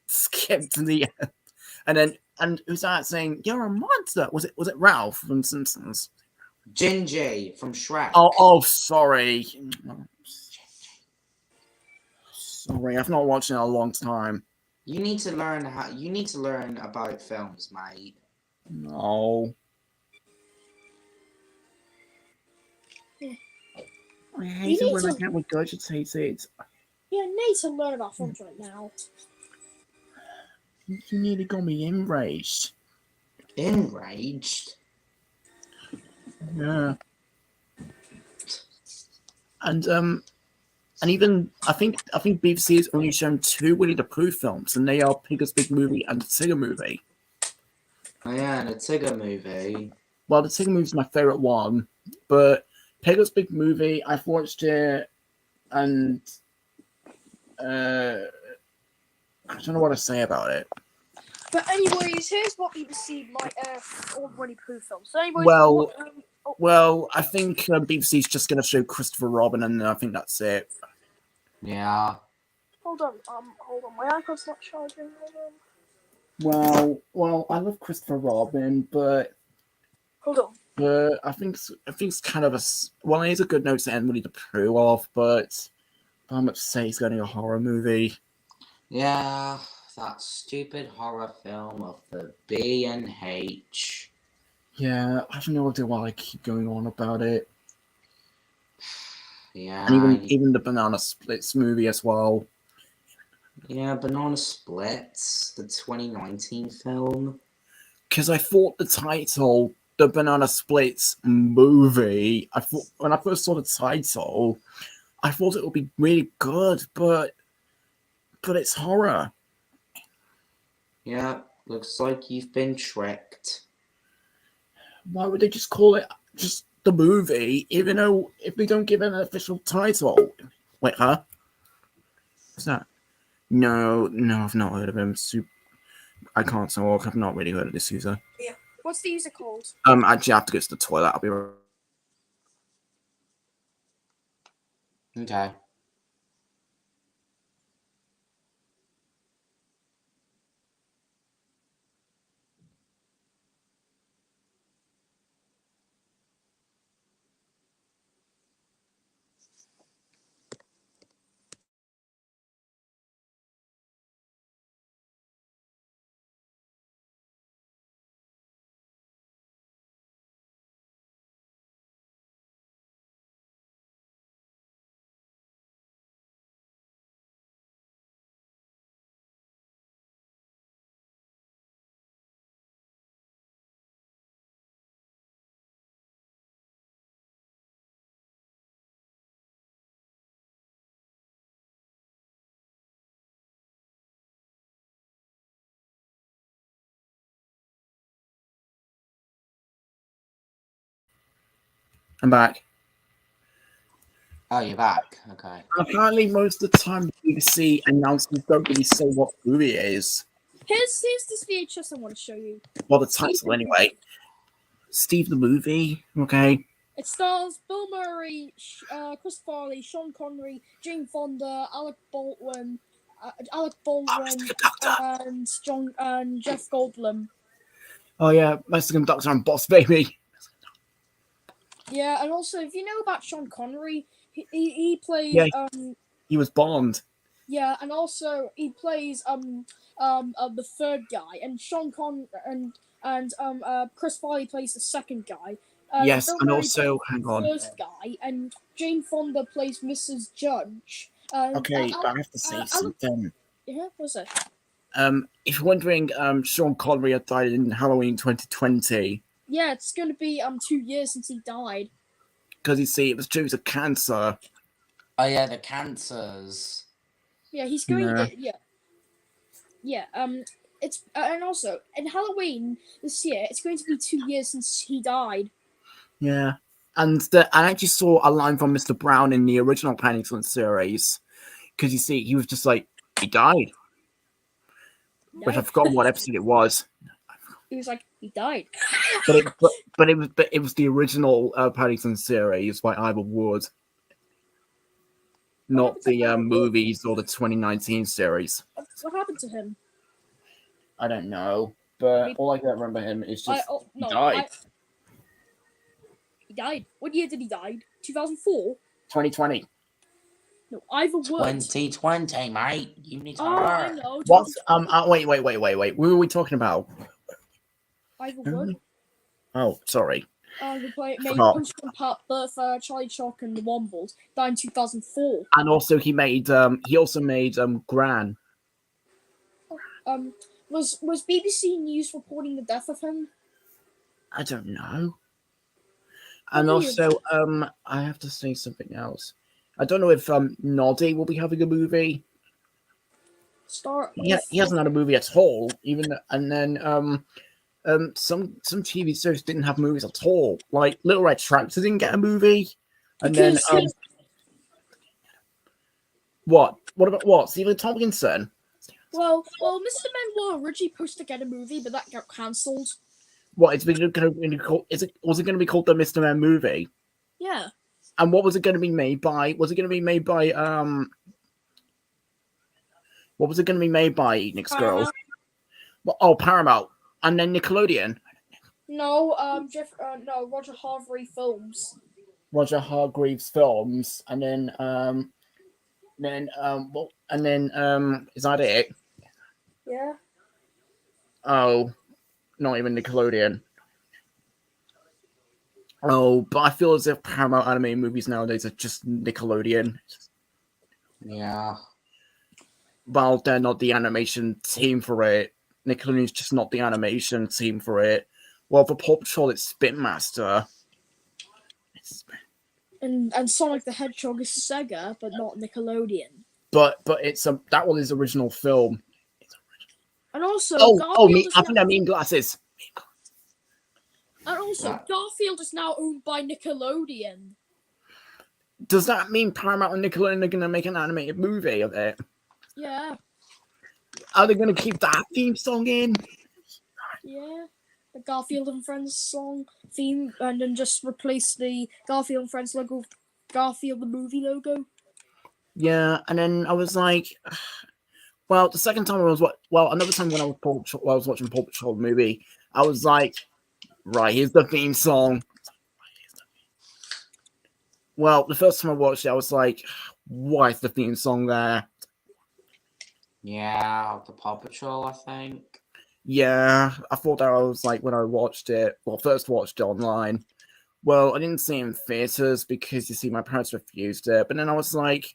skip to the end, and who's that saying you're a monster? Was it Ralph from Simpsons? Gingy from Shrek. Oh, sorry. Sorry, I've not watched it in a long time. You need to learn about films, mate. No. I hate You it when I need to- get regurgitated. Yeah, I need to learn about films right now. You nearly got me enraged. Enraged. Yeah. And even I think BBC has only shown 2 Winnie the Pooh films, and they are Pigga's Big Movie and the Tigger Movie. Oh yeah, and a Tigger movie. Well, the Tigger Movie is my favorite one, but Pigga's Big Movie, I've watched it, and I don't know what to say about it. But anyways, here's what BBC might old Winnie Pooh films. So anyways, Well, Well, I think BBC's just going to show Christopher Robin, and I think that's it. Yeah. hold on, my iPod's not charging. Hold on. Well, I love Christopher Robin, but Hold on. I think it's kind of it is a good note to end Winnie the Pooh off, but how much to say it's going to be a horror movie? Yeah, that stupid horror film of the B&H. Yeah, I don't know why I keep going on about it. Yeah. And even the Banana Splits movie as well. Yeah, Banana Splits, the 2019 film. Because I thought the title, the Banana Splits movie, when I first saw the title, I thought it would be really good, but it's horror. Yeah, looks like you've been tricked. Why would they just call it just the movie, even though if they don't give it an official title? Wait, huh? What's that? No, I've not heard of him. I can't talk. I've not really heard of this user. Yeah. What's the user called? Actually, I have to go to the toilet. I'll be right. Okay. I'm back. Oh, you're back. Okay. Apparently, most of the time, the BBC announcements don't really say what movie it is. Here's this VHS I want to show you. Well, the title, anyway. Steve the Movie, okay? It stars Bill Murray, Chris Farley, Sean Connery, Jane Fonda, Alec Baldwin, and Jeff Goldblum. Oh, yeah, Mexican Doctor and Boss Baby. Yeah, and also, if you know about Sean Connery, he plays Yeah. He was Bond. Yeah, and also he plays the third guy, and Chris Farley plays the second guy. Yes, Bill and Murray also, plays hang the on. first guy, and Jane Fonda plays Mrs. Judge. Okay, but I have to say something. Yeah, what's it? If you're wondering, Sean Connery had died in Halloween 2020. Yeah, it's going to be 2 years since he died. Because you see, it was due to cancer. Oh yeah, the cancers. Yeah, he's going. Yeah. Yeah. It's and also in Halloween this year, it's going to be 2 years since he died. Yeah, and I actually saw a line from Mr. Brown in the original Paddington series. Because you see, he was just like, he died. Which I forgot what episode it was. He was like, he died. But it was the original Paddington series by Ivor Wood. Not the movies or the 2019 series. What happened to him? I don't know, but all I can remember him is just he died. He died. What year did he die? 2004? 2020. No, Ivor Wood. 2020, mate. You need to I work. know. What? Wait. Who are we talking about? Ivor Wood. Oh, sorry. Who made Forgot. Punch and Pat, Bertha, Charlie Chalk, and the Wombles. Died in 2004. And also he also made Gran. Was BBC News reporting the death of him? I don't know. And also, I have to say something else. I don't know if Noddy will be having a movie. He hasn't had a movie at all. And then some TV shows didn't have movies at all. Like Little Red Tractor didn't get a movie. And then what? What about what? Stephen Tompkinson? Well, Mr. Men were originally supposed to get a movie, but that got cancelled. What? Was it going to be called the Mr. Men movie? Yeah. And what was it going to be made by? Was it going to be made by What was it going to be made by, Nick's Girls? Well, Paramount. And then Nickelodeon. No, Roger Hargreaves Films. Roger Hargreaves Films. And then is that it? Yeah. Oh, not even Nickelodeon. Oh, but I feel as if Paramount animated movies nowadays are just Nickelodeon. Yeah. Well, they're not the animation team for it. Nickelodeon's just not the animation team for it. Well, for Paw Patrol, it's Spin Master. And Sonic the Hedgehog is Sega, but not Nickelodeon. But it's that one is original film. And also, I think I mean glasses. And also, Garfield is now owned by Nickelodeon. Does that mean Paramount and Nickelodeon are going to make an animated movie of it? Yeah. Are they going to keep that theme song in? Yeah. The Garfield and Friends song theme, and then just replace the Garfield and Friends logo with Garfield the movie logo. Yeah, and then I was like, well, the second time another time when I was watching Paw Patrol movie, I was like, right, here's the theme song. Well, the first time I watched it, I was like, why is the theme song there? Yeah, the Paw Patrol, I think. Yeah, I thought that I was like when I watched it. Well, first watched it online. Well, I didn't see it in theaters because you see, my parents refused it. But then I was like,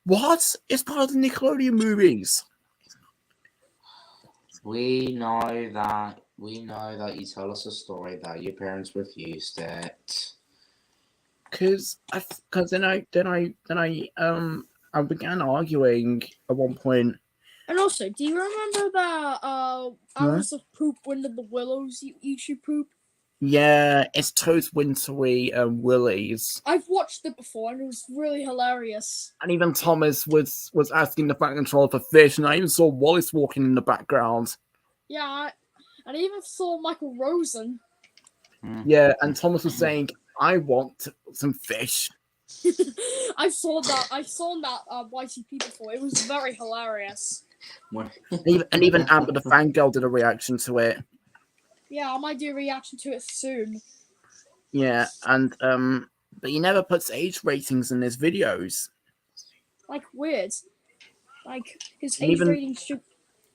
what? It's part of the Nickelodeon movies. We know that you tell us a story that your parents refused it. Because then I began arguing at one point. And also, do you remember that Hours of Poop Wind in the Willows YouTube poop? Yeah, it's Toad's Wintry and Willy's. I've watched it before and it was really hilarious. And even Thomas was asking the Fat Controller for fish, and I even saw Wallace walking in the background. Yeah, and I even saw Michael Rosen. Yeah, and Thomas was saying, I want some fish. I saw that YTP before. It was very hilarious. And even Amber the Fangirl did a reaction to it. Yeah, I might do a reaction to it soon. Yeah, and but he never puts age ratings in his videos. Like weird. Like his And age even- rating should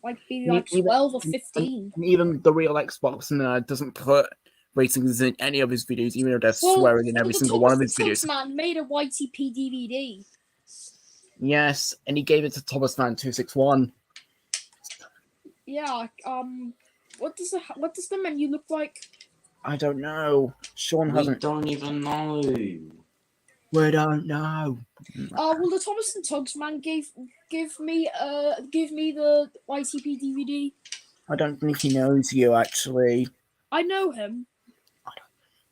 like be like even- 12 or 15. And even the real Xbox doesn't put ratings in any of his videos, even though they're swearing in every the single one of Thomas his the videos. Tank Man made a YTP DVD. Yes, and he gave it to Thomas Fan 261. Yeah. What does the menu look like? I don't know. Sean We hasn't. don't even know. We don't know. Well, the Thomas and Tugs man give me the YTP DVD. I don't think he knows you actually. I know him.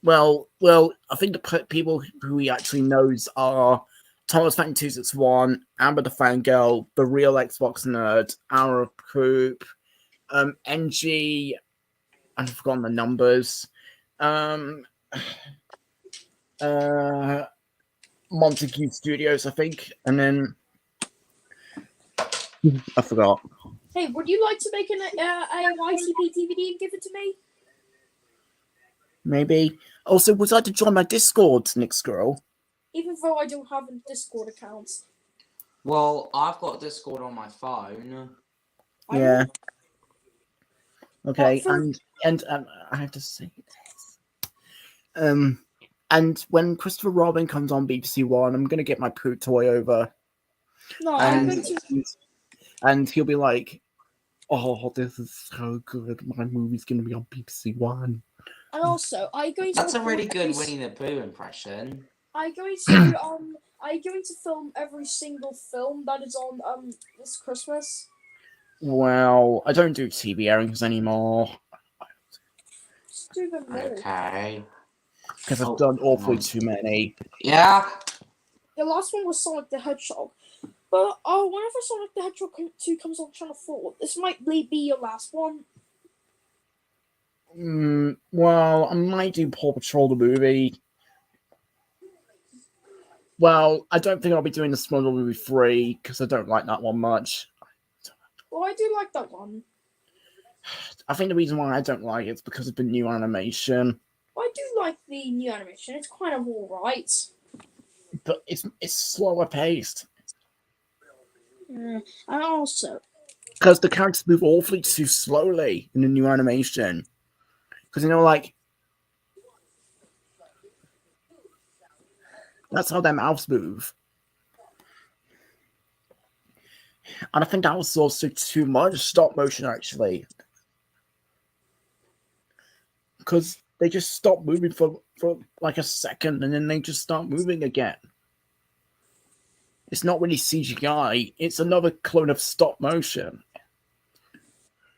Well, I think the people who he actually knows are Thomas Fan 261, Amber the Fangirl, the real Xbox Nerd, Arrow Poop, NG. I've forgotten the numbers. Montague Studios, I think, and then I forgot. Hey, would you like to make a YTP DVD and give it to me? Maybe. Also, would you like to join my Discord, Nick Squirrel? Even though I don't have a Discord account. Well, I've got Discord on my phone. I Yeah. Okay, for- and I have to say this. And when Christopher Robin comes on BBC One, I'm gonna get my Pooh toy over, No, I'm and going to. and he'll be like, "Oh, this is so good! My movie's gonna be on BBC One." And also, I'm going to. That's a really record good Winnie the Pooh impression. I'm going to film every single film that is on this Christmas. Well, I don't do TV airings anymore Stupid me. Okay. because I've Oh, done awfully no. too many. Yeah. The last one was Sonic the Hedgehog. But whenever Sonic the Hedgehog 2 comes on Channel 4, this might be your last one. Well, I might do Paw Patrol the movie. Well, I don't think I'll be doing the SpongeBob movie 3 because I don't like that one much. Well, I do like that one. I think the reason why I don't like it is because of the new animation. I do like the new animation. It's kind of alright. But it's slower paced. And also, Because the characters move awfully too slowly in the new animation. Because, like, that's how their mouths move. And I think that was also too much stop motion, actually. Because they just stop moving for like a second and then they just start moving again. It's not really CGI, it's another clone of stop motion.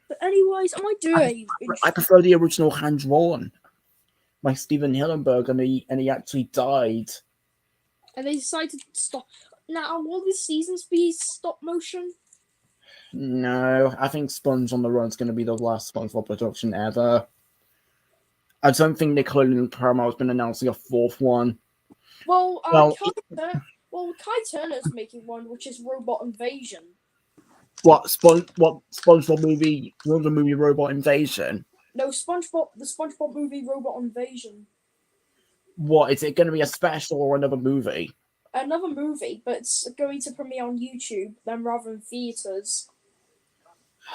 but anyways, I prefer the original hand drawn by Steven Hillenburg, and he actually died. and they decided to stop. Now, will the seasons be stop motion? No, I think Sponge on the Run is going to be the last SpongeBob production ever. I don't think Nickelodeon and Paramount has been announcing a fourth one. Well, Well, Kai Turner's making one, which is Robot Invasion. What SpongeBob movie? The movie Robot Invasion? No, the SpongeBob movie Robot Invasion. What is it going to be, a special or another movie? Another movie, but it's going to premiere on YouTube then rather than theaters.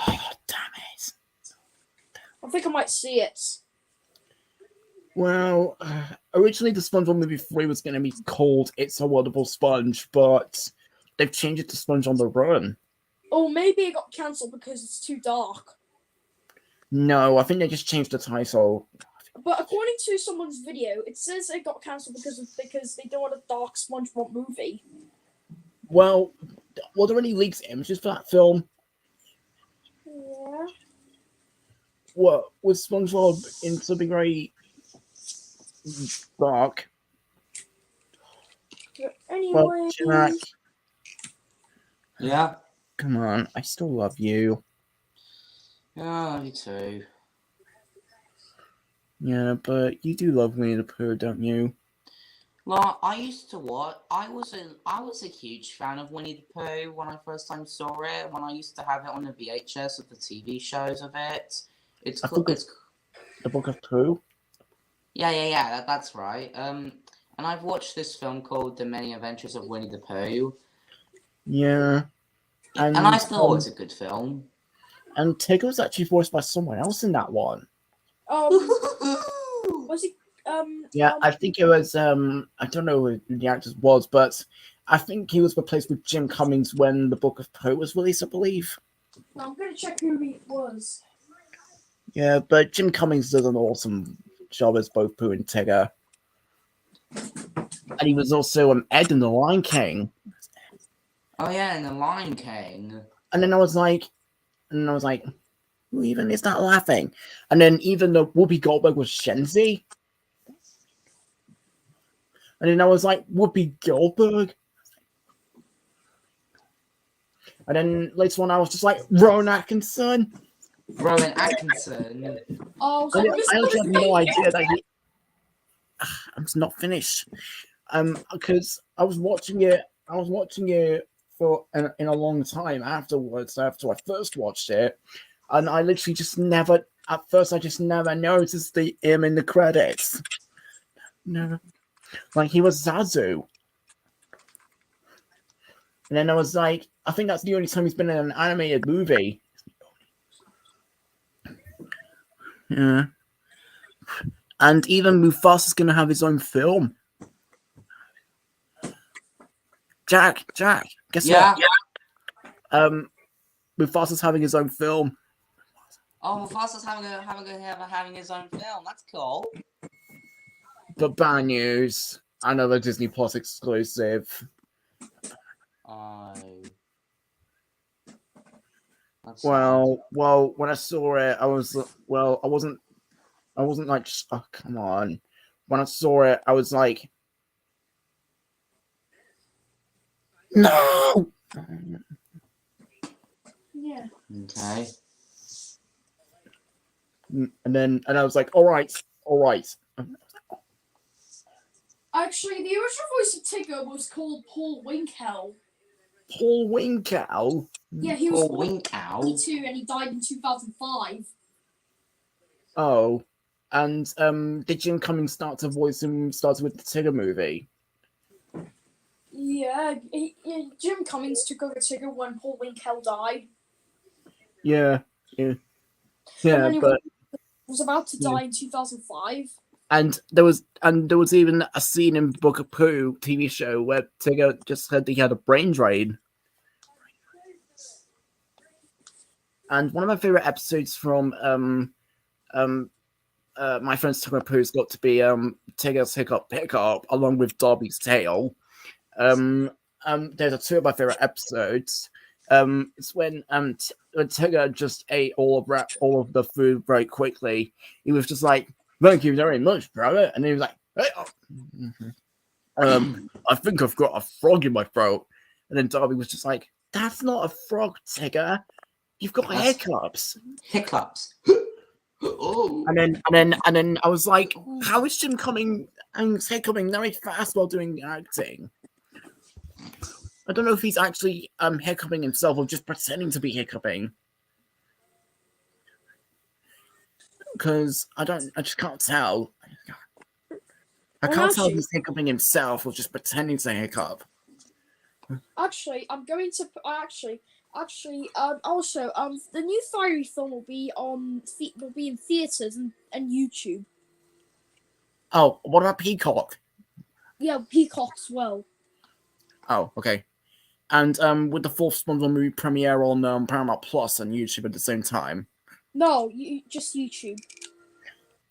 Oh, damn it! I think I might see it. Well, originally the SpongeBob movie 3 was going to be called It's a Wonderful Sponge, but they've changed it to Sponge on the Run. Oh, maybe it got cancelled because it's too dark. No, I think they just changed the title. But according to someone's video, it says it got cancelled because they don't want a dark SpongeBob movie. Well, were there any leaked images for that film? Yeah. What was SpongeBob in something very Bark. But Well, anyway, Jack, Yeah. come on. I still love you. Yeah, me too. Yeah, but you do love Winnie the Pooh, don't you? Well, I used to watch. I was a huge fan of Winnie the Pooh when I first time saw it. When I used to have it on the VHS of the TV shows of it. It's I think it's the Book of Pooh. yeah. That's right. And I've watched this film called The Many Adventures of Winnie the Pooh, Yeah. and I thought it was a good film. And Tigger was actually voiced by someone else in that one. was it Yeah, I think it was I don't know who the actor was, but I think he was replaced with Jim Cummings when the Book of Pooh was released, I believe. I'm gonna check who it was. Yeah, but Jim Cummings does an awesome job as both Pooh and Tigger. And he was also Ed in The Lion King. Oh yeah, and The Lion King. And then I was like, who even is that laughing? And then even the Whoopi Goldberg was Shenzi. And then I was like, Whoopi Goldberg? And then later on, I was just like, Rowan Atkinson. Rowan Atkinson. Oh, I honestly have no idea that he. I'm not finished. Because I was watching it for in a long time afterwards. After I first watched it, and I literally just never. At first, I just never noticed him in the credits. Never. Like he was Zazu. And then I was like, I think that's the only time he's been in an animated movie. Yeah. And even Mufasa's going to have his own film. Jack, guess what? Yeah. Mufasa's having his own film. Oh, Mufasa's having his own film. That's cool. But bad news. Another Disney Plus exclusive. Oh. Well, when I saw it, I wasn't like, oh, come on. When I saw it, I was like, no! Yeah. Okay. And I was like, all right. Actually, the original voice of Tigger was called Paul Winkel. Paul Winkel? Yeah, he was Paul born in Winkel. 1992 and he died in 2005. Oh. And did Jim Cummings start to voice him started with the Tigger movie? Yeah, Jim Cummings took over Tigger when Paul Winkel died. Yeah, And then but he was about to die in 2005. and there was even a scene in Book of Pooh TV show where Tigger just said he had a brain drain. And one of my favorite episodes from My Friend's Tigger Pooh's got to be Tigger's Hiccup Pickup along with Darby's Tale. There's two of my favorite episodes. It's when Tigger just ate all of the food very quickly. He was just like, "Thank you very much, brother," and he was like, "Hey, I think I've got a frog in my throat." And then Darby was just like, "That's not a frog, Tigger. You've got hiccups." Hiccups. Oh. And then I was like, "How is Jim Cummings hiccuping very fast while doing acting?" I don't know if he's actually hiccuping himself or just pretending to be hiccuping. Because I just can't tell. I can't tell if he's hiccuping himself or just pretending to hiccup. Actually, I'm going to also the new Fiery film will be in theaters and YouTube. Oh, what about Peacock? Yeah, Peacock as well. Oh, okay. And with the fourth SpongeBob movie premiere on Paramount Plus and YouTube at the same time. No, just YouTube.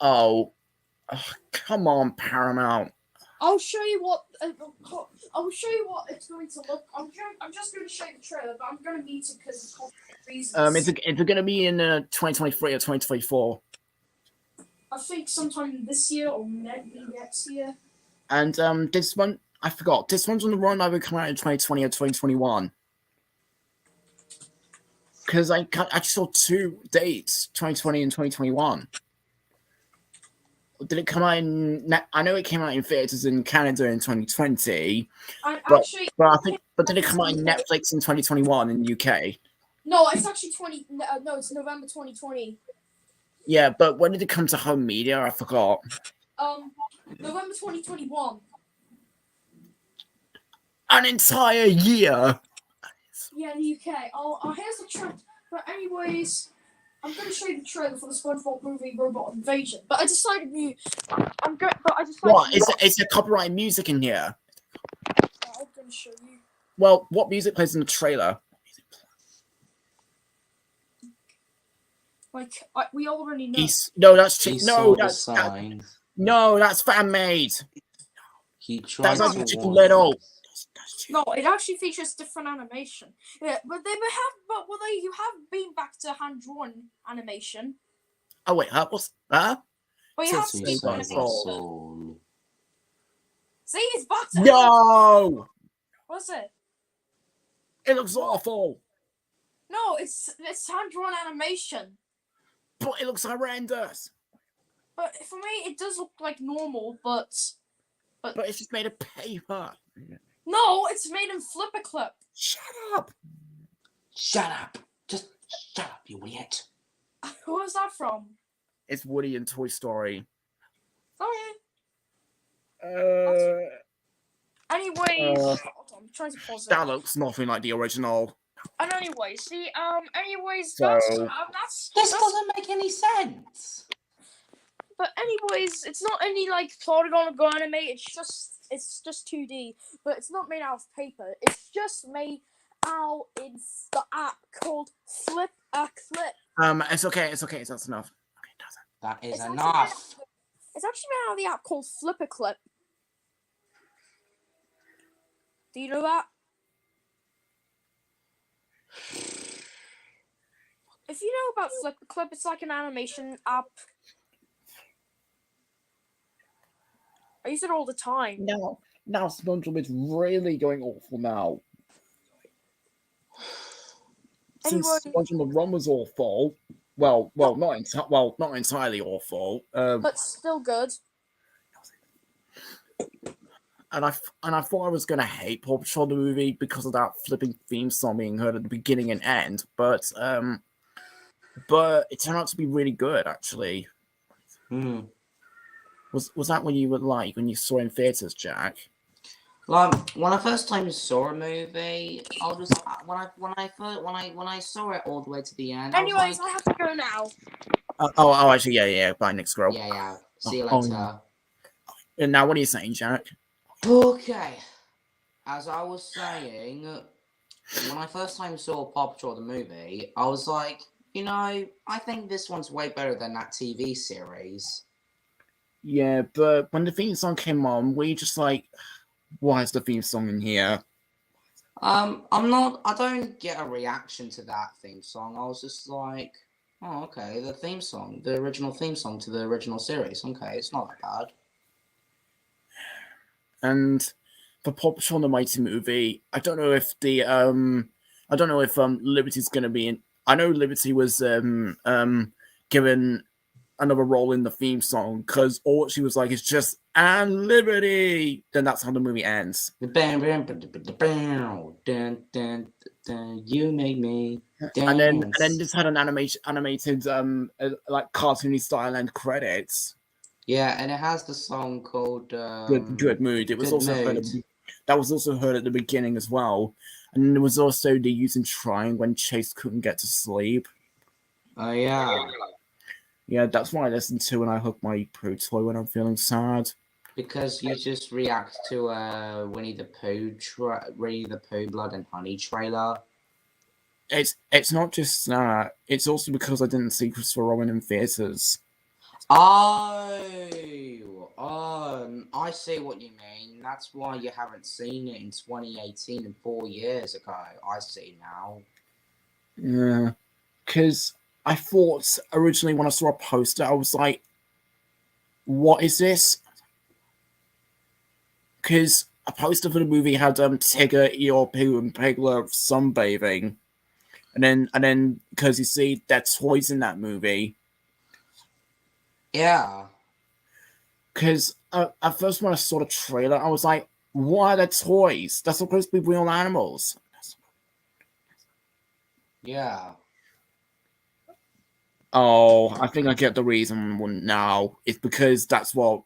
Oh, come on, Paramount. I'll show you what. I'll show you what it's going to look. I'm just going to show you the trailer, but I'm going to mute it because of copyright reasons. Is it going to be in 2023 or 2024? I think sometime this year or maybe next year. And this one, I forgot. This one's on the run either come out in 2020 or 2021. Because I saw 2 dates, 2020 and 2021. Did it come out in? I know it came out in theaters in Canada in 2020, And but actually, but did it come out in Netflix in 2021 in the UK? no, it's actually no, it's November 2020. Yeah, but when did it come to home media? I forgot. November 2021. An entire year. Yeah, in the UK. Here's the trailer. But anyways, I'm going to show you the trailer for the SpongeBob movie Robot Invasion. But I decided What is there copyright music in here? I'm going to show you. Well, what music plays in the trailer? Like we already know. No, that's He no, saw the that's signs. no, that's fan made. He tried That's to like Chicken warn Little. us. No, it actually features different animation. Yeah, but you have been back to hand drawn animation. Oh wait, what's that? But you have Two to Save sides my of soul. soul. see it's back to No, What's it? it looks awful, No, it's hand drawn animation. but it looks horrendous. But for me, it does look like normal. But But it's just made of paper. no, it's made in Flipper Clip. Shut up. Shut up! Just shut up, you idiot! Who was that from? It's Woody in Toy Story. Oh yeah. Anyways, hold on, I'm trying to pause it. That looks nothing like the original. And anyways, So- that's This doesn't make any sense. But anyways, it's not any like polygon or anime. It's just 2D, but it's not made out of paper. It's just made out in the app called Flip a Clip. It's okay. That's enough. Okay, does it? That is It's enough. It's actually made out of the app called Flip a Clip. Do you know that? If you know about Flip a Clip, it's like an animation app. I use it all the time. Now SpongeBob is really going awful now. Since Anyway- SpongeBob Run was awful, not entirely awful. But still good. And I thought I was gonna hate Paw Patrol the movie because of that flipping theme song being heard at the beginning and end, but it turned out to be really good actually. Was that what you would like when you saw it in theaters, Jack? Like when I first time saw a movie, I was when I saw it all the way to the end. Anyways, I I have to go now. Actually, yeah. Bye, Nick Scroll. yeah. See you Oh, later. And now, what are you saying, Jack? Okay. As I was saying, when I first time saw Paw Patrol the movie, I was like, I think this one's way better than that TV series. Yeah, but when the theme song came on, we just like, why is the theme song in here? I don't get a reaction to that theme song. I was just like, oh, okay, the original theme song to the original series. Okay, it's not that bad. And for Paw Patrol the Mighty movie, I don't know if Liberty's gonna be in. I know Liberty was given another role in the theme song because all she was like is just "and Liberty." Then that's how the movie ends. You make me dance. And then just had an animated like cartoony style end credits. Yeah, and it has the song called Good Mood. It was Good also heard Mood. that was also heard at the beginning as well. And there was also the using trying when Chase couldn't get to sleep. Oh yeah. Yeah, that's what I listen to when I hook my Pooh toy when I'm feeling sad. Because you just react to Winnie the Pooh Blood and Honey trailer. It's not just that. It's also because I didn't see Christopher Robin in theaters. Oh, I see what you mean. That's why you haven't seen it in 2018 and 4 years ago. I see now. Yeah, because I thought originally when I saw a poster, I was like, what is this? Because a poster for the movie had Tigger, Eeyore, Pooh, and Piglet sunbathing, and then because you see they're toys in that movie. Yeah. Because at first when I saw the trailer, I was like, "What are the toys? That's supposed to be real animals." Yeah. Oh, I think I get the reason now. It's because that's what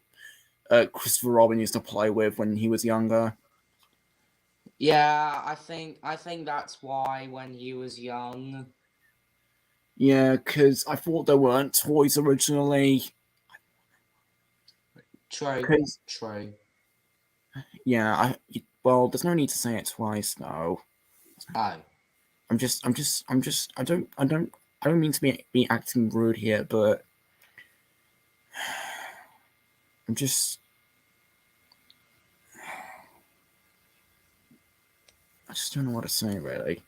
Christopher Robin used to play with when he was younger. Yeah, I think that's why when he was young. Yeah, because I thought there weren't toys originally. True. 'Cause- True. Yeah, well, there's no need to say it twice, though. Oh. I don't mean to be acting rude here, but I'm just. I just don't know what to say, really.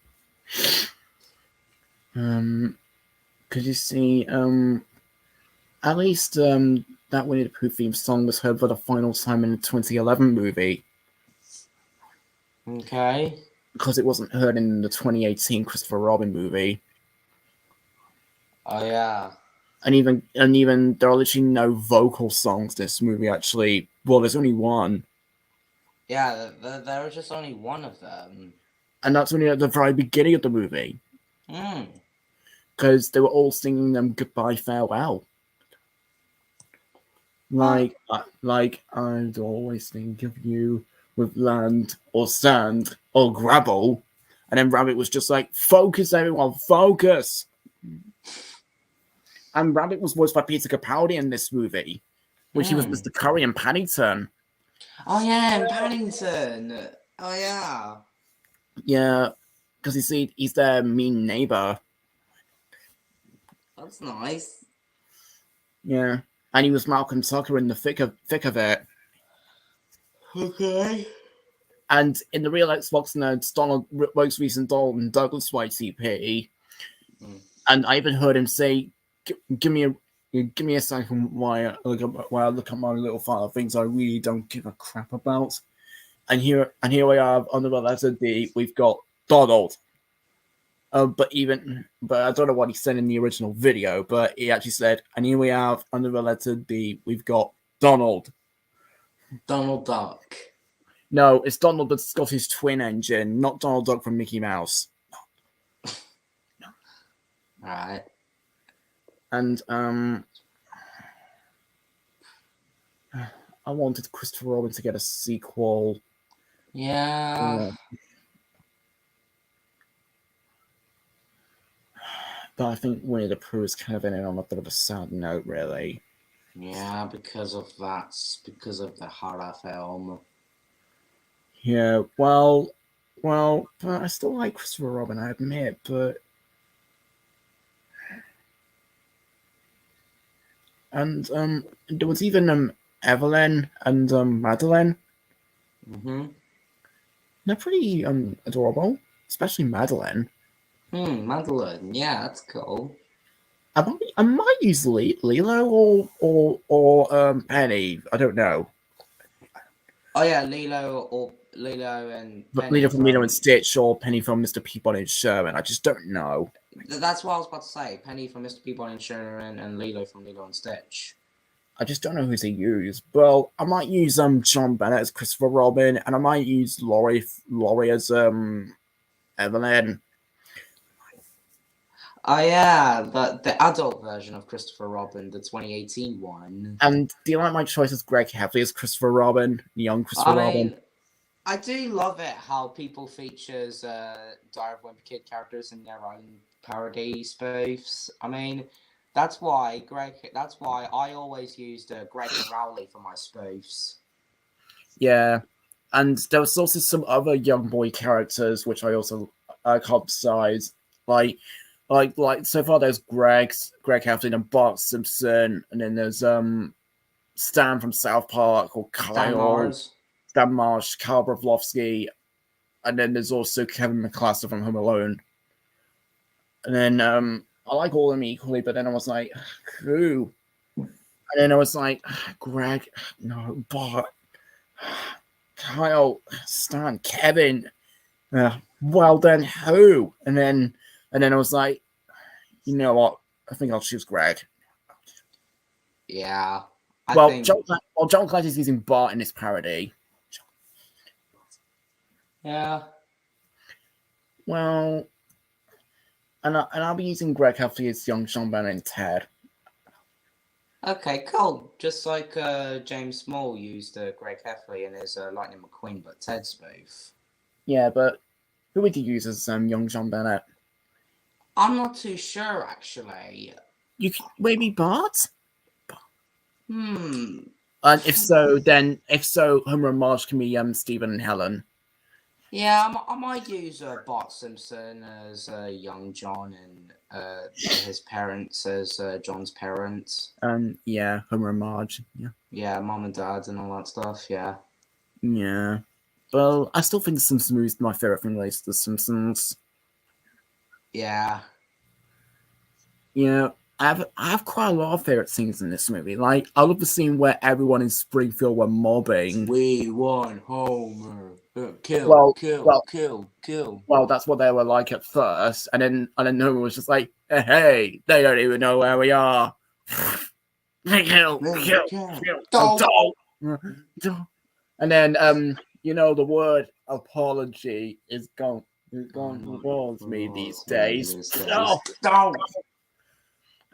Because you see, at least that Winnie the Pooh theme song was heard for the final time in the 2011 movie. Okay. Because it wasn't heard in the 2018 Christopher Robin movie. Oh yeah. And even there are literally no vocal songs this movie actually. Well, there's only one. Yeah, there was just only one of them. And that's only at the very beginning of the movie. Because they were all singing them goodbye farewell. Like I'd always think of you with land or sand or gravel. And then Rabbit was just like, focus everyone, focus. And Rabbit was voiced by Peter Capaldi in this movie, which he was Mr. Curry in Paddington. Oh yeah, in Paddington. Oh yeah. Yeah, because you see, he's their mean neighbor. That's nice. Yeah, and he was Malcolm Tucker in the thick of it. Okay. And in the real Xbox Nerds, Donald most recent Donald Douglas YTP, and I even heard him say, "Give me a second while I look at my little file of things I really don't give a crap about." And here we have under the letter D, we've got Donald. But I don't know what he said in the original video, but he actually said, and here we have under the letter D, we've got Donald. Donald Duck. No, it's Donald the Scottish twin engine, not Donald Duck from Mickey Mouse. No. Alright. And I wanted Christopher Robin to get a sequel. Yeah. But I think Winnie the Pooh is kind of in it on a bit of a sad note, really. Yeah, because of the horror film. Yeah, well, but I still like Christopher Robin, I admit, but... And there was even Evelyn and Madeline. They're pretty adorable, especially Madeline. Madeline, yeah, that's cool. I might use Lilo or Penny. I don't know. Oh yeah, Lilo and Penny Lilo from Lilo and Stitch or Penny from Mr. Peabody and Sherman. I just don't know. That's what I was about to say. Penny from Mr. Peabody and Sherman and Lilo from Lilo and Stitch. I just don't know who to use. Well, I might use John Bennett as Christopher Robin, and I might use Laurie as Evelyn. Oh yeah, the adult version of Christopher Robin, the 2018 one. And do you like my choice as Greg Heffley as Christopher Robin, young Christopher Robin? I do love it how people features Diary of Wimpy Kid characters in their own parody spoofs. I mean, that's why I always used Greg and Rowley for my spoofs. Yeah, and there was also some other young boy characters which I also can't decide. Like so far there's Greg Heffley and Bart Simpson, and then there's Stan from South Park or Kyle. Stan Marsh, Kyle Broflovsky, and then there's also Kevin McCluster from Home Alone. And then I like all of them equally, but then I was like, who? And then I was like, Greg, no, Bart, Kyle, Stan, Kevin. Well then, who? And then I was like, you know what? I think I'll choose Greg. Yeah. John Clancy's using Bart in his parody. Yeah. Well, and I'll be using Greg Heffley as young Sean Bannon and Ted. Okay, cool. Just like James Small used Greg Heffley in his Lightning McQueen, but Ted spoof. Yeah, but who would you use as young Sean Bennett? I'm not too sure, actually. You could, maybe Bart? Hmm. And if so, Homer and Marge can be Stephen and Helen. Yeah, I might use Bart Simpson as young John and his parents as John's parents. Yeah, Homer and Marge. Yeah. Yeah, mom and dad and all that stuff. Yeah. Yeah. Well, I still think The Simpsons is my favorite thing related to The Simpsons. Yeah. Yeah, I have quite a lot of favorite scenes in this movie. Like, I love the scene where everyone in Springfield were mobbing. We want Homer. Kill. Well, that's what they were like at first, and then Homer was just like, "Hey, they don't even know where we are." kill. Don't. And then the word apology is gone towards me these days. No.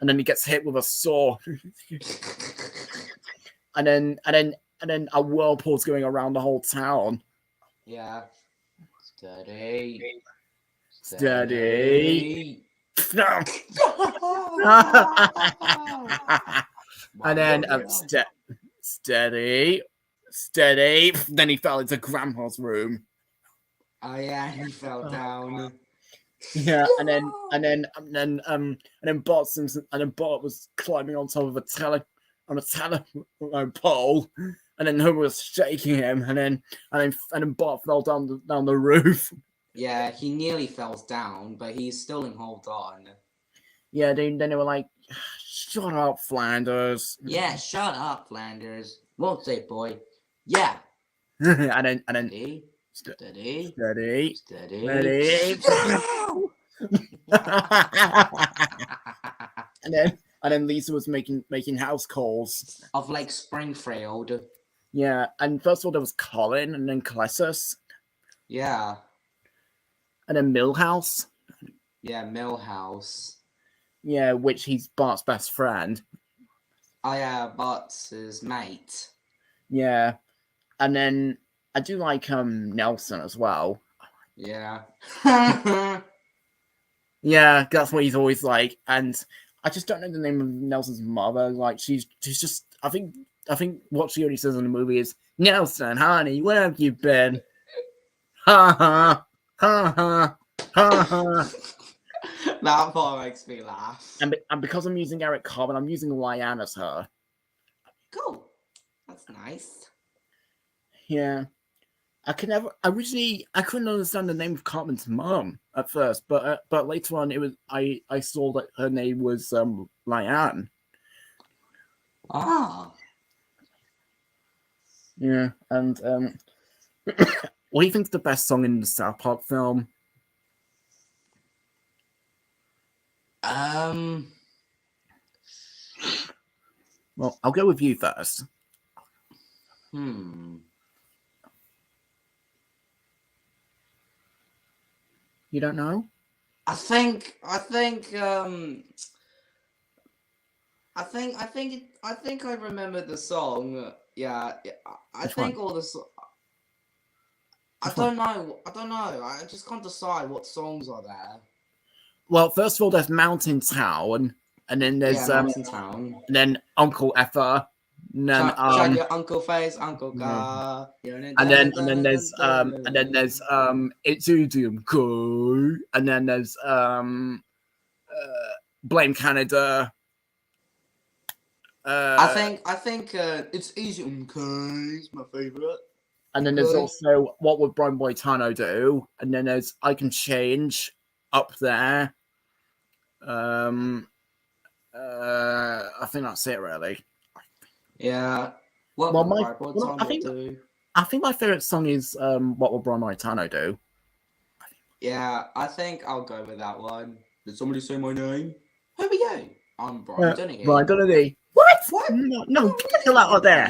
And then he gets hit with a saw. and then a whirlpool's going around the whole town. Yeah. Steady. No. And then steady. Then he fell into Grandpa's room. Oh yeah, he fell down. Yeah, and then Bart Simpson, and then Bart was climbing on top of a telephone pole, and then Homer was shaking him, and then Bart fell down the roof. Yeah, he nearly fell down, but he's still in hold on. Yeah, then they were like, "Shut up, Flanders." Yeah, shut up, Flanders. Won't say, boy. Yeah. and then Steady. and then Lisa was making house calls of Lake Springfield. Yeah, and first of all there was Colin, and then Clessus. Yeah. And then Millhouse. Yeah, Millhouse. Yeah, which he's Bart's best friend. Oh yeah, Bart's his mate. Yeah. And then I do like Nelson as well. Yeah. Yeah, that's what he's always like. And I just don't know the name of Nelson's mother. Like she's just I think what she only says in the movie is, "Nelson, honey, where have you been?" Ha ha ha ha ha ha. That part makes me laugh. And because I'm using Eric Carmen, I'm using Lyanne as her. Cool. That's nice. Yeah. I couldn't understand the name of Cartman's mom at first, but later on I saw that her name was Lyanne. Ah. Yeah, and what do you think's the best song in the South Park film? Well, I'll go with you first. You don't know? I think I remember the song. Yeah, I think all the. I don't know. I just can't decide what songs are there. Well, first of all, there's Mountain Town, and then there's Mountain Town, and then Uncle Effa, and then Shag your Uncle Face, Uncle Gar, and then there's It's Idiom Cool, and then there's Blame Canada. I think It's Idiom Cool is my favorite. And then there's also What Would Brian Boitano Do, and then there's I Can Change up there. I think that's it really. Yeah. Well, Welcome, my Barbara. What's well, on to do? I think my favorite song is "What Will Brian Montano Do." Yeah, I think I'll go with that one. Did somebody say my name? Here we go. I'm Brian Dunnigan. Brian Donaghy. What? What? No, get the hell out of there.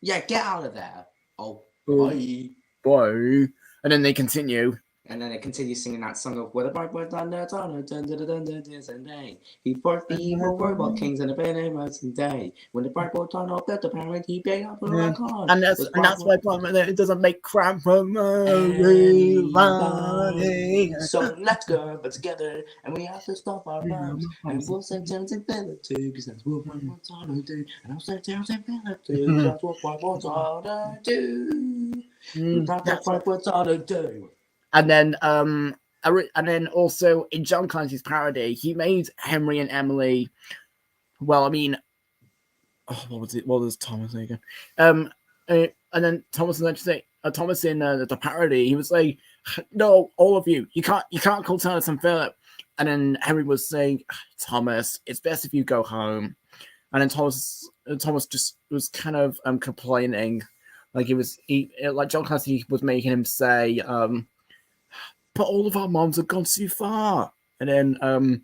Yeah, get out of there. Oh, Oh. bye. Bye. And then they continue. And then they continue singing that song of "What about he fought the evil robot kings and the Bandicam and day. When the bright boy turned off the parent, he paid up for a con. And that's why it doesn't make crap from everybody. So let's go but together, and we have to stop our rhymes. And we'll say Towns and Philip too, because that's what my Montano do. And I'll say Towns and Philip too, because that's what my Montano do. That's what Montano do. And then also in John Clancy's parody, he made Henry and Emily. Well, I mean, what was it? What was Thomas say again? And then Thomas in the parody, he was like, "No, all of you, you can't call Thomas and Philip." And then Henry was saying, "Thomas, it's best if you go home." And then Thomas just was kind of complaining, like like John Clancy was making him say, "But all of our moms have gone too far." And I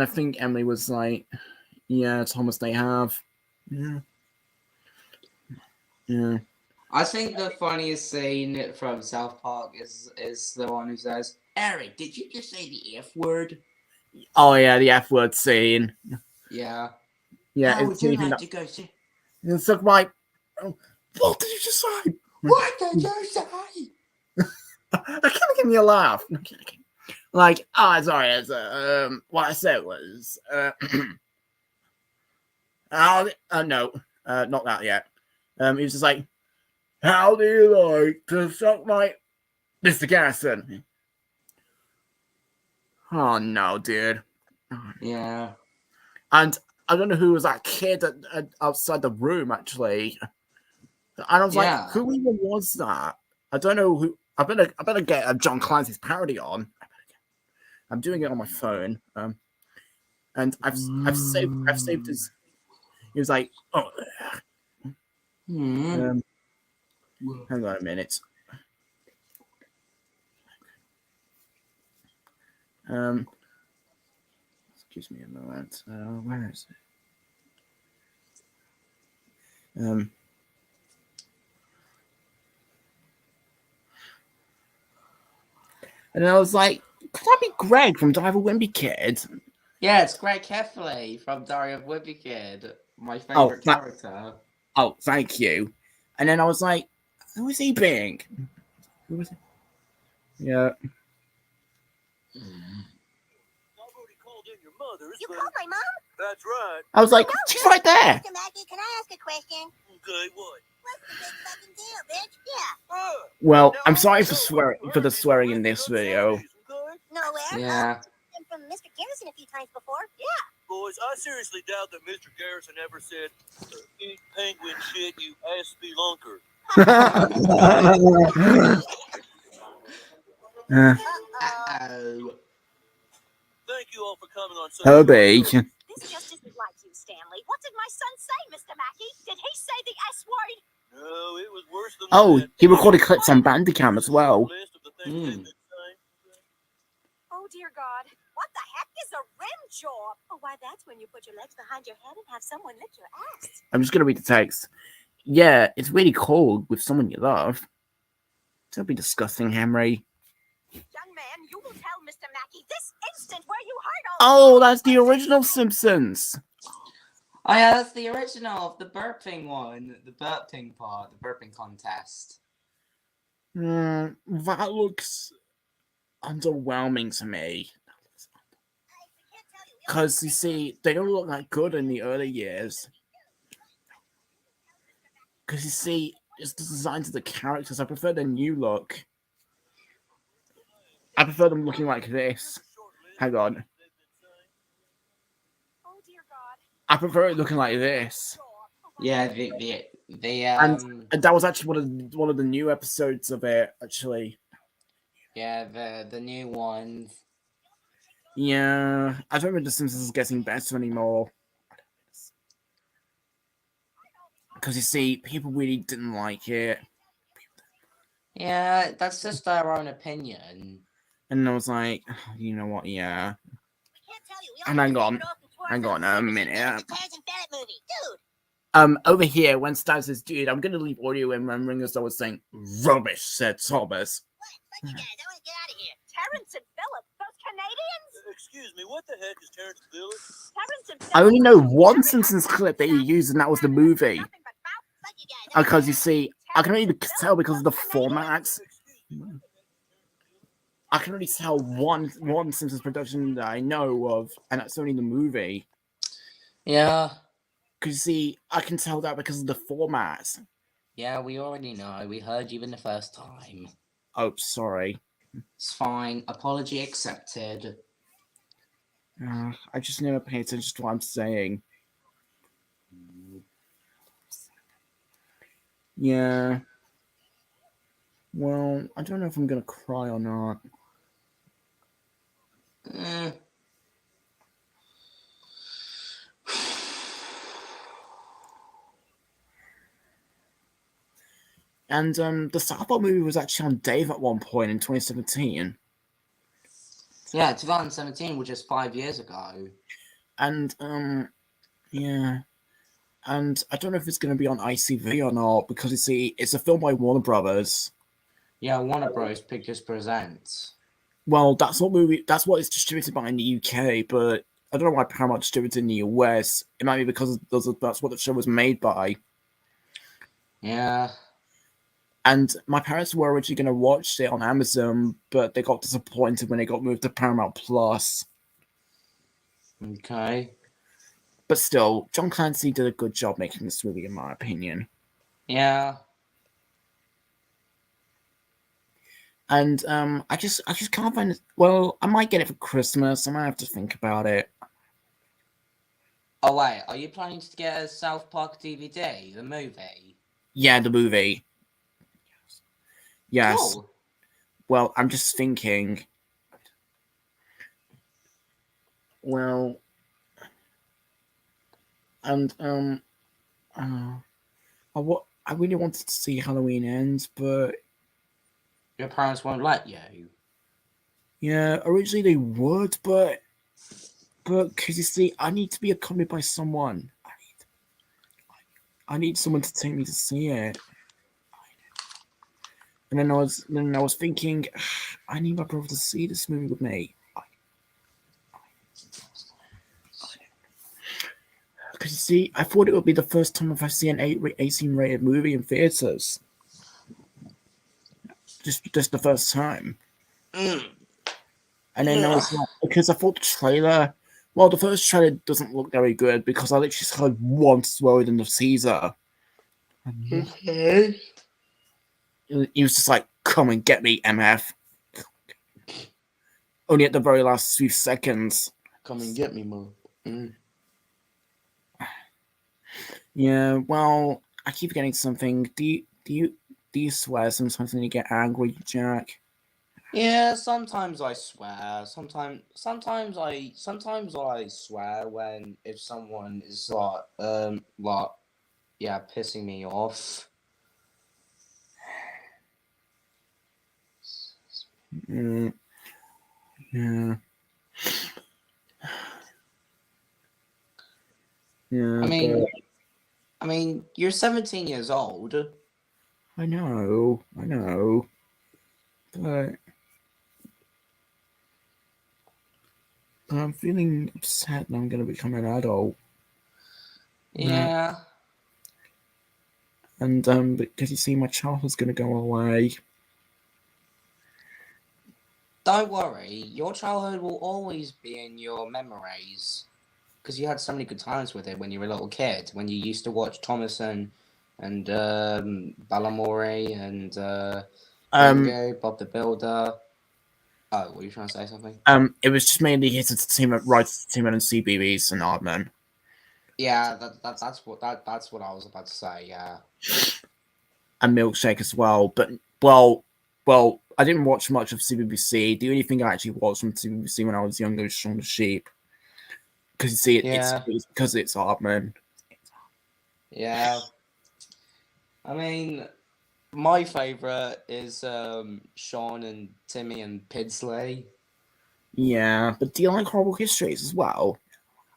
think Emily was like, "Yeah, Thomas, they have." Yeah. I think the funniest scene from South Park is the one who says, "Eric, did you just say the F word?" Oh yeah, the F word scene. Yeah. Yeah. How would you like to go see? It's like, what did you just say? What did you say? I can't give me a laugh. Like, sorry, what I said was, no, not that yet. He was just like, "How do you like to suck my Mr. Garrison?" Oh no, dude. Yeah. And I don't know who was that kid outside the room actually. And I was like, who even was that? I don't know who. I better get John Clancy's parody on. I'm doing it on my phone. And I've saved his. He was like, "Oh, hang on a minute. Excuse me a moment. Where is it? And I was like, could that be Greg from Dive a Wimpy Kid? Yeah, it's Greg Heffley from Diary of Wimpy Kid, my favorite character. Oh, thank you. And then I was like, who is he being? Who is he? Yeah. You called my mom? That's right. I was like, she's right there. Mr. Maggie, can I ask a question? Okay, what? What's the big fucking deal, bitch? Yeah. Well, I'm sorry for the swearing in this video. Nowhere. Yeah. From Mr. Garrison a few times before. Yeah. Boys, I seriously doubt that Mr. Garrison ever said, "Eat penguin shit, you ass spelunker." Uh-oh. Thank you all for coming on such Herbie. This just isn't like you, Stanley. What did my son say, Mr. Mackey? Did he say the S word? No, it was worse than that. He recorded clips on Bandicam as well. Oh, dear God. What the heck is a rim job? Oh, why, that's when you put your legs behind your head and have someone lick your ass. I'm just going to read the text. Yeah, it's really cold with someone you love. Don't be disgusting, Henry. Young man, you will tell Mr. Mackey this instant where you heard all. Oh, that's the original Simpsons. Oh yeah, that's the original of the burping one. The burping part, the burping contest. That looks underwhelming to me. Because, you see, they don't look that good in the early years. Because, you see, it's the designs of the characters. I prefer the new look. I prefer them looking like this. Hang on. Oh, dear God. I prefer it looking like this. Yeah, And that was actually one of the new episodes of it, actually. Yeah, the new ones. Yeah, I don't think The Simpsons is getting better anymore. Because you see, people really didn't like it. Yeah, that's just their own opinion. And I was like, oh, you know what, yeah. Can't tell you. And hang on a minute. It's a Tarzan Bennett movie, dude. Over here, when Stan says, dude, I'm gonna leave audio in when Ringo Starr was saying, rubbish, said Thomas. Fuck you guys, I want to get out of here. Terrence and Phillip, those Canadians? Excuse me, what the heck is Terrence and Phillip? Terrence and Phillip. I only know one Simpsons clip that he used, and that was the movie. Fuck you guys. Because you see, I can only tell because of the format. I can only tell one Simpsons production that I know of, and that's only the movie. Yeah. Because you see, I can tell that because of the format. Yeah, we already know. We heard you in the first time. Oh, sorry. It's fine. Apology accepted. I just never pay attention to what I'm saying. Yeah. Well, I don't know if I'm gonna cry or not. And the South Park movie was actually on Dave at one point in 2017. Yeah, 2017, which is 5 years ago. And yeah. And I don't know if it's going to be on ICV or not, because you see, it's a film by Warner Brothers. Yeah, Warner Bros. Pictures Presents. Well, that's what it's distributed by in the UK, but I don't know why Paramount distributed in the US. It might be because that's what the show was made by. Yeah. And my parents were originally going to watch it on Amazon, but they got disappointed when it got moved to Paramount Plus. Okay. But still, John Clancy did a good job making this movie, in my opinion. Yeah. And I just can't find it. Well, I might get it for Christmas. I might have to think about it. Oh wait, are you planning to get a South Park DVD, the movie? Yeah, the movie. Yes. Cool. Well, I'm just thinking. Well, and I really wanted to see Halloween Ends, but Your parents won't let you. yeah, originally they would, but because you see, I need to be accompanied by someone. I need someone to take me to see it. And then I was thinking, I need my brother to see this movie with me. Because you see, I thought it would be the first time I've seen an 18 rated movie in theaters. Just the first time. And then I was like, because I thought the trailer, well, the first trailer doesn't look very good because I literally heard once word in the teaser. Okay. He was just like, come and get me, MF. Only at the very last few seconds. Come and get me, Mom. Yeah, well, I keep getting something. Do you swear sometimes when you get angry, Jack? Yeah, sometimes I swear. Sometimes I swear when if someone is pissing me off. Yeah. Yeah. I mean, you're 17 years old. I know. But I'm feeling upset that I'm going to become an adult. Yeah. And because you see, my childhood's going to go away. Don't worry, your childhood will always be in your memories. Because you had so many good times with it when you were a little kid. When you used to watch Thomas and Balamori and Aggio, Bob the Builder. Oh, were you trying to say something? It was just mainly his entertainment rights, entertainment and CBBS and Aardman. Yeah, that's what I was about to say. Yeah, and Milkshake as well. But well, I didn't watch much of CBBC. The only thing I actually watched from CBBC when I was younger was Shaun the Sheep. Because you see, it's because it's Aardman. Yeah. I mean, my favourite is Sean and Timmy and Pidsley. Yeah, but do you like horrible histories as well?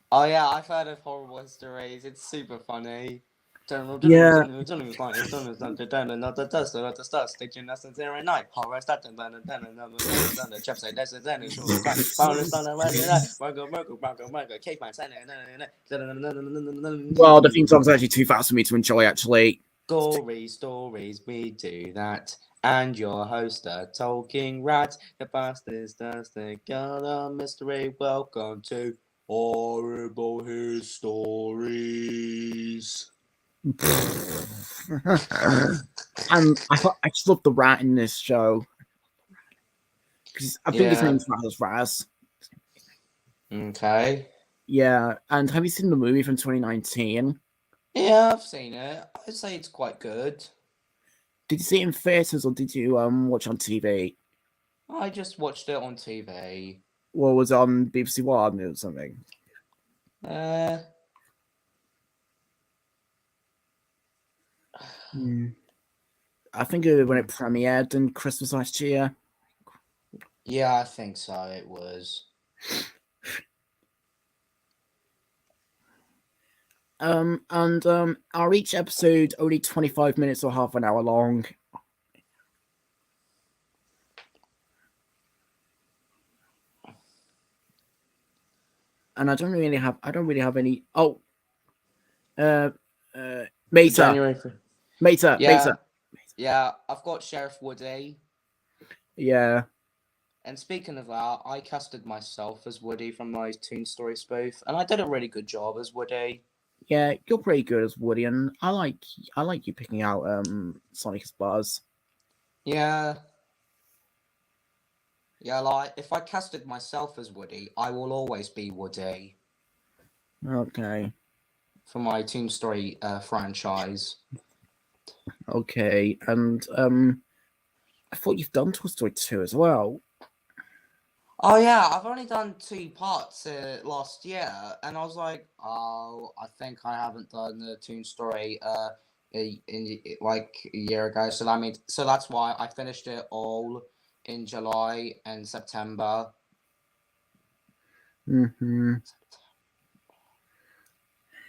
Oh yeah, I've heard of Horrible Histories. It's super funny. Yeah. Well, the theme song's actually too fast for me to enjoy, actually. Stories, we do that. And your host, a talking rat. The fastest does the girl mystery. Welcome to Horrible Histories. And I just love the rat in this show. Because I think his name's Raz. Okay. Yeah, and have you seen the movie from 2019? Yeah, I've seen it. I'd say it's quite good. Did you see it in theaters or did you watch on TV? I just watched it on TV. Or was it on BBC One or something? Uh, I think it was when it premiered in Christmas last year. yeah, I think so. It was. Are each episode only 25 minutes or half an hour long? And I don't really have any. Oh, Meta. Yeah, I've got Sheriff Woody. Yeah. And speaking of that, I casted myself as Woody from my Toon Story spoof, and I did a really good job as Woody. Yeah, you're pretty good as Woody, and I like you picking out Sonic as Buzz. Yeah. Yeah, like if I casted myself as Woody, I will always be Woody. Okay. For my Toon Story franchise. Okay, and I thought you've done Toy Story 2 as well. Oh yeah, I've only done 2 parts last year, and I was like, oh, I think I haven't done the Toon Story like a year ago. So that's why I finished it all in July and September.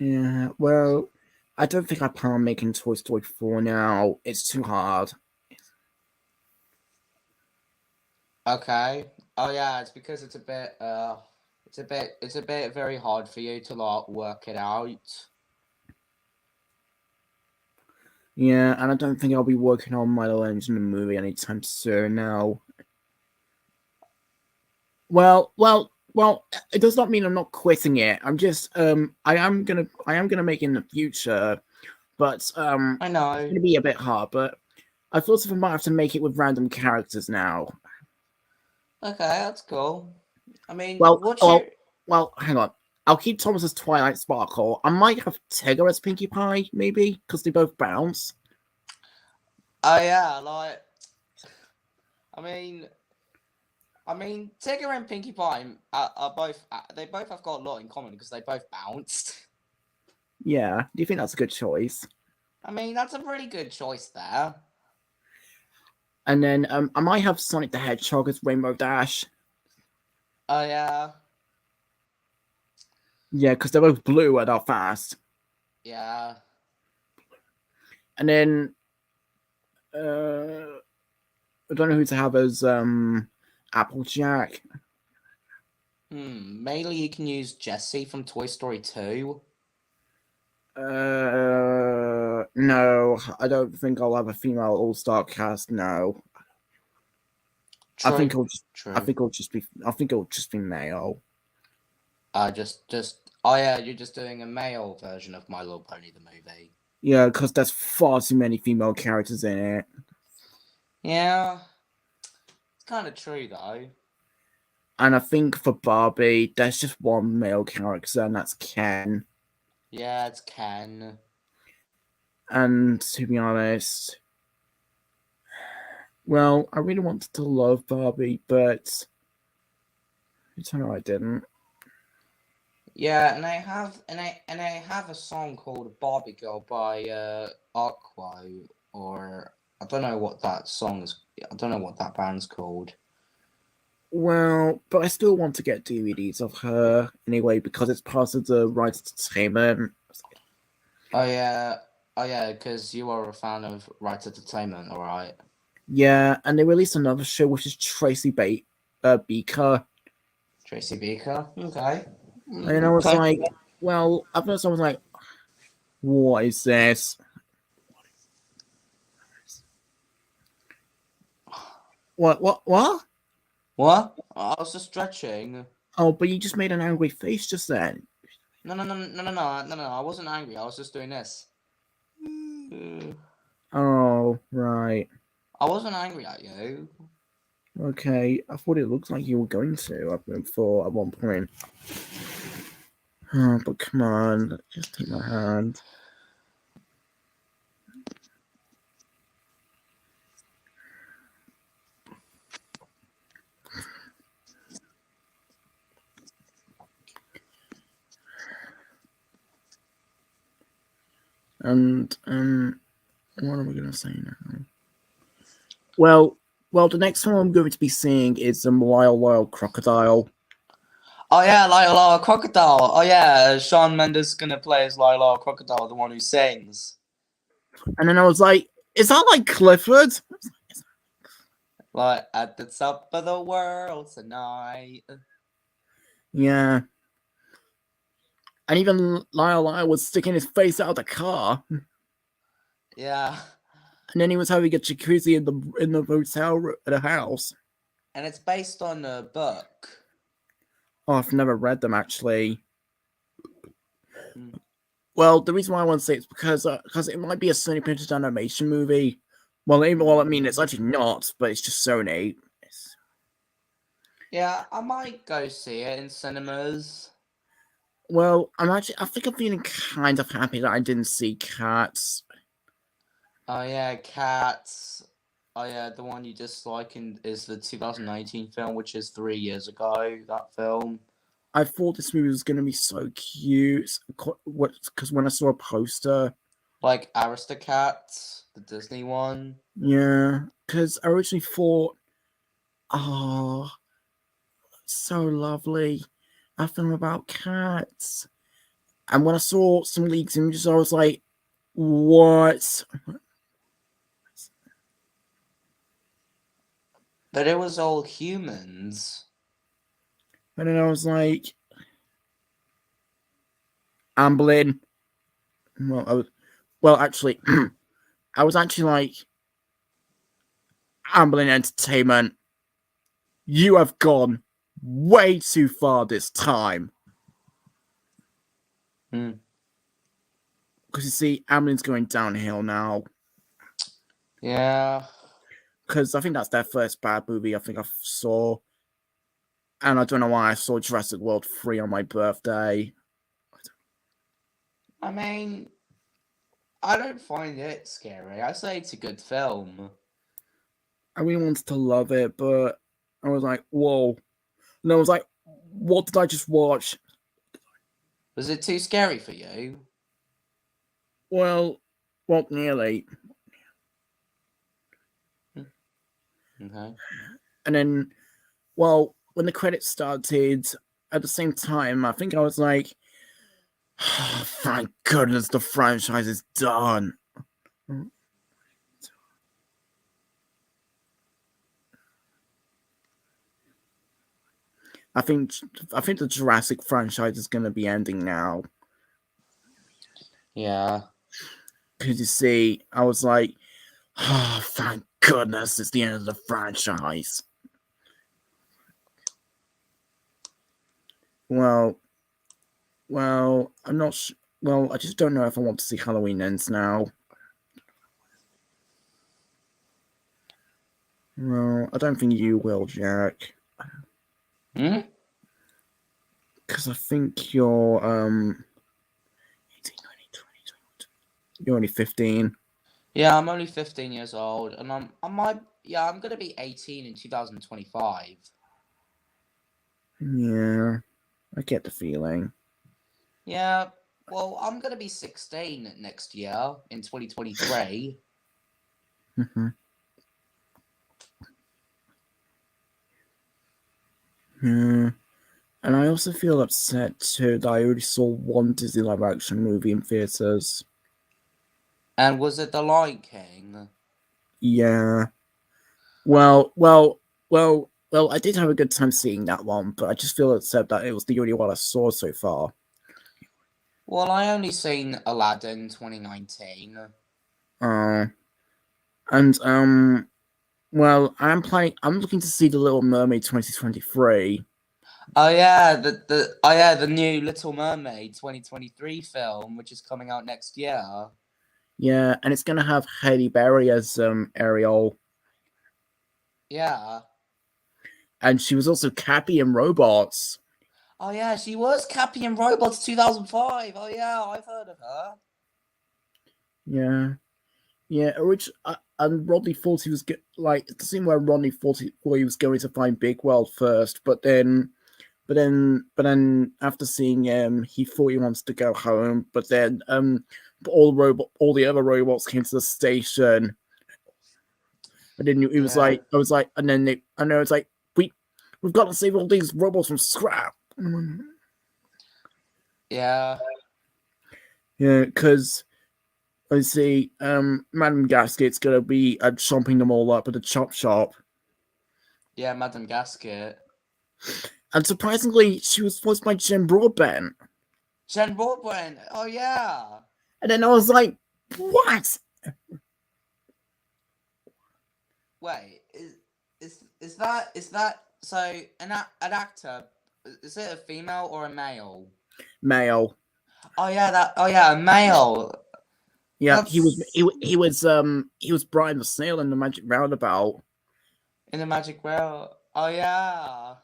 Yeah, well, I don't think I plan on making Toy Story 4 now. It's too hard. Okay. Oh yeah, it's because it's a bit very hard for you to like work it out. Yeah, and I don't think I'll be working on Milo Engine the movie anytime soon now. Well, it does not mean I'm not quitting it. I'm just I am gonna make it in the future, but I know. it's gonna be a bit hard, but I thought if I might have to make it with random characters now. Okay, that's cool. I mean, well, hang on. I'll keep Thomas as Twilight Sparkle. I might have Tigger as Pinkie Pie, maybe, because they both bounce. Oh yeah, like I mean, Tigger and Pinkie Pie are both. They both have got a lot in common because they both bounced. Yeah, do you think that's a good choice? I mean, that's a pretty good choice there. And then I might have Sonic the Hedgehog as Rainbow Dash. Oh yeah. Yeah, because they're both blue and are fast. Yeah. And then I don't know who to have as Applejack. Mainly you can use Jessie from Toy Story 2. No, I don't think I'll have a female all-star cast. No, True. I think it'll just be male. Oh yeah, you're just doing a male version of My Little Pony the movie. Yeah, because there's far too many female characters in it. Yeah, it's kind of true though. And I think for Barbie, there's just one male character, and that's Ken. Yeah, it's Ken. And to be honest, well, I really wanted to love Barbie, but I don't know, I didn't. Yeah, and I have a song called Barbie Girl by Aqua, or I don't know what that song is. I don't know what that band's called. Well, but I still want to get DVDs of her anyway because it's part of the right entertainment. Oh yeah, because you are a fan of Right Entertainment, all right? Yeah, and they released another show which is Beaker. Tracy Beaker. Okay. And I was Okay. like, well, at first I was like, what is this? What? What? I was just stretching. Oh, but you just made an angry face just then. No. I wasn't angry. I was just doing this. Oh, right. I wasn't angry at you. Okay, I thought it looked like you were going to. I thought at one point. Oh, but come on, just take my hand. And what are we gonna say now? Well, the next one I'm going to be seeing is Lyle Crocodile. Oh yeah, Lyle Crocodile. Oh yeah, Shawn Mendes is gonna play as Lyle Crocodile, the one who sings. And then I was like, is that like Clifford? Like at the top of the world tonight. Yeah. And even Lyle was sticking his face out of the car. Yeah. And then he was having a jacuzzi in the hotel at the house. And it's based on a book. Oh, I've never read them actually. Mm. Well, the reason why I want to say it's because it might be a Sony printed animation movie. Well, I mean, it's actually not, but it's just Sony. Yeah, I might go see it in cinemas. Well, I think I'm feeling kind of happy that I didn't see Cats. Oh yeah, Cats. Oh yeah, the one you dislike is the 2019 film, which is 3 years ago. That film. I thought this movie was going to be so cute. Because when I saw a poster, like Aristocats, the Disney one. Yeah, because I originally thought, oh, so lovely, a film about cats. And when I saw some leaked images, I was like, what? But it was all humans. And then I was like, Amblin. Well, actually, I was actually like, Amblin Entertainment, you have gone way too far this time. Hmm. Because you see, Amblin's going downhill now. Yeah. Because I think that's their first bad movie I think I saw. And I don't know why I saw Jurassic World 3 on my birthday. I mean, I don't find it scary. I say it's a good film. I really wanted to love it, but I was like, whoa. And I was like, what did I just watch? Was it too scary for you? Well, nearly. Okay. And then, well, when the credits started, at the same time, I think I was like, oh, thank goodness the franchise is done. I think the Jurassic franchise is going to be ending now. Yeah. Because you see, I was like, oh, thank goodness it's the end of the franchise. Well, I'm not. Well, I just don't know if I want to see Halloween Ends now. Well, I don't think you will, Jack. Hmm? Because I think you're 18, 19, 20, 21. You're only 15. Yeah, I'm only 15 years old, and I'm gonna be 18 in 2025. Yeah, I get the feeling. Yeah, well, I'm gonna be 16 next year in 2023. Mm-hmm. Yeah. And I also feel upset too that I only saw one Disney live action movie in theaters. And was it The Lion King? Yeah. Well, I did have a good time seeing that one, but I just feel upset that it was the only one I saw so far. Well, I only seen Aladdin 2019. And well, I'm looking to see The Little Mermaid 2023. Oh yeah, the new Little Mermaid 2023 film, which is coming out next year. Yeah, and it's gonna have Halle Berry as Ariel. Yeah. And she was also Cappy in Robots. Oh yeah, she was Cappy in Robots 2005. Oh yeah, I've heard of her. Yeah, and Rodney thought he was like the scene where Rodney thought he was going to find Big World first, but then after seeing he thought he wants to go home, but then all the other robots came to the station, and then it was like I was like, and then it's like we've got to save all these robots from scrap. Yeah. Yeah, because I see Madame Gasket's gonna be chomping them all up at the chop shop. Yeah, Madame Gasket. And surprisingly, she was voiced by Jen Broadbent. Jen Broadbent. Oh yeah. And then I was like, what? Wait, is that so an actor? Is it a female or a male? Male. Oh yeah, a male. Yeah, he was Brian the Snail in the Magic Roundabout. In the Magic World. Oh yeah.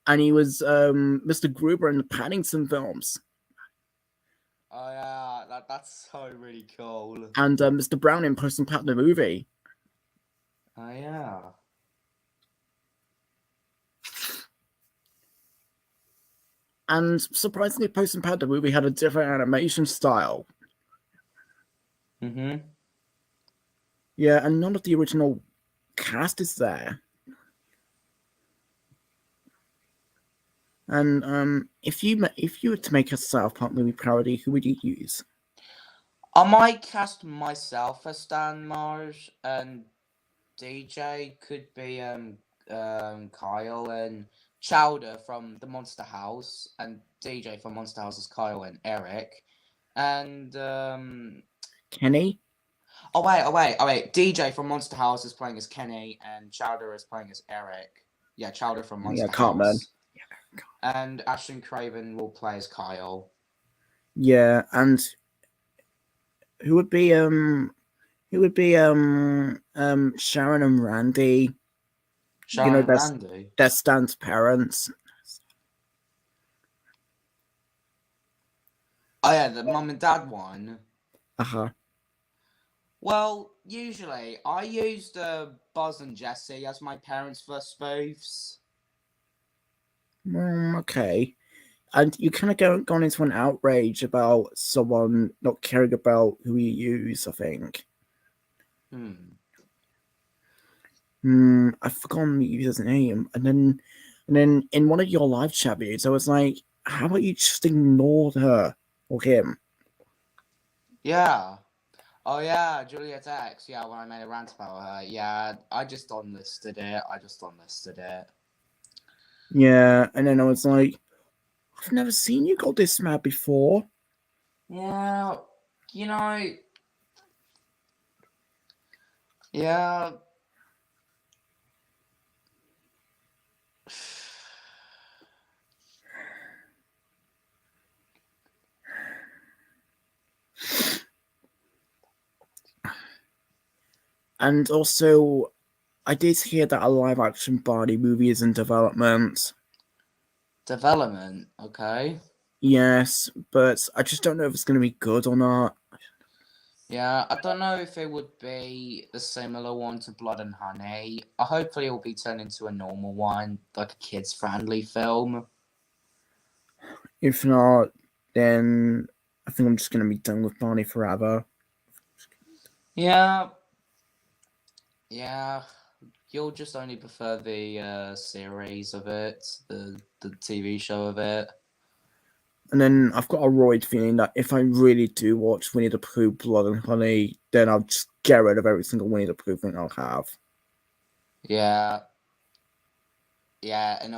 And he was Mr. Gruber in the Paddington films. Oh yeah, that's so really cool. And Mr. Brown in Puss and Pat the movie. Oh yeah. And surprisingly, Puss and Pat the movie had a different animation style. Mm-hmm. Yeah, and none of the original cast is there. And if you were to make a South Park movie parody, who would you use? I might cast myself as Stan Marsh, and DJ could be Kyle, and Chowder from the Monster House, and DJ from Monster House is Kyle and Eric, and Kenny? Oh wait! DJ from Monster House is playing as Kenny, and Chowder is playing as Eric. Yeah, Chowder from Monster House. Cartman. And Ashton Craven will play as Kyle. Yeah, and who would be Sharon and Randy? Sharon and Randy. They're Stan's parents. Oh yeah, the mum and dad one. Uh-huh. Well, usually I used Buzz and Jessie as my parents' first spoofs. Okay. And you kind of gone into an outrage about someone not caring about who you use, I think. I've forgotten the user's name. And then in one of your live chat videos, I was like, how about you just ignored her or him? Yeah. Oh yeah, Juliet X. Yeah, when I made a rant about her. Yeah, I just unlisted it. Yeah, and then I was like, I've never seen you go this mad before. Yeah, you know. Yeah. And also, I did hear that a live-action Barbie movie is in development. Development, okay. Yes, but I just don't know if it's going to be good or not. Yeah, I don't know if it would be a similar one to Blood and Honey. Hopefully it will be turned into a normal one, like a kids-friendly film. If not, then I think I'm just gonna be done with Barney forever. Yeah. Yeah. You'll just only prefer the series of it, the TV show of it. And then I've got a roid feeling that if I really do watch Winnie the Pooh, Blood and Honey, then I'll just get rid of every single Winnie the Pooh thing I'll have. Yeah. Yeah, and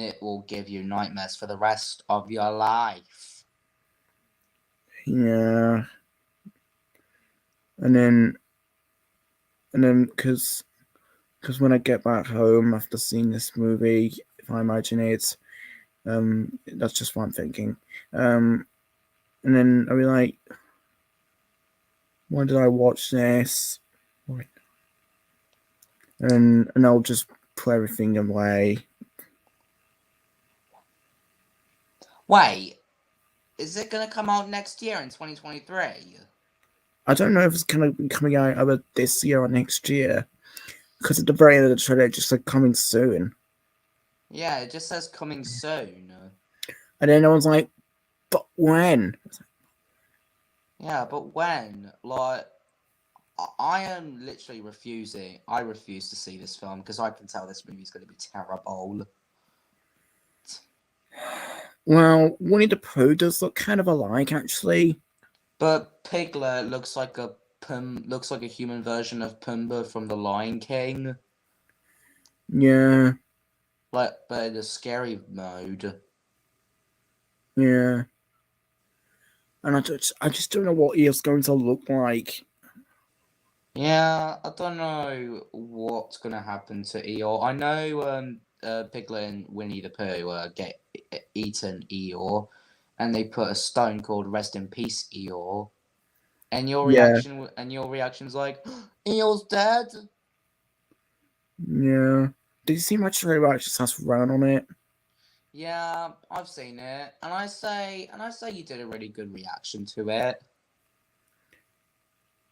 it will give you nightmares for the rest of your life. Yeah. And then because when I get back home after seeing this movie, if I imagine it, that's just what I'm thinking. And then I'll be like, why did I watch this? And I'll just put everything away. Wait, is it gonna come out next year in 2023? I don't know if it's gonna be coming out either this year or next year, because at the very end of the trailer, it just said coming soon. Yeah, it just says coming soon. And then I was like, but when? Yeah, but when? Like, I am literally refusing. I refuse to see this film because I can tell this movie's going to be terrible. Well, Winnie the Pooh does look kind of alike, actually. But Piglet looks like a human version of Pumbaa from The Lion King. Yeah. Like, but in a scary mode. Yeah. And I just don't know what he's going to look like. Yeah, I don't know what's going to happen to Eeyore. I know Piglet and Winnie the Pooh get eaten Eeyore, and they put a stone called "Rest in Peace, Eeyore." And your reaction's like, Eeyore's dead. Yeah. Did you see my trailer actually has Ron on it? Yeah, I've seen it, and I say you did a really good reaction to it.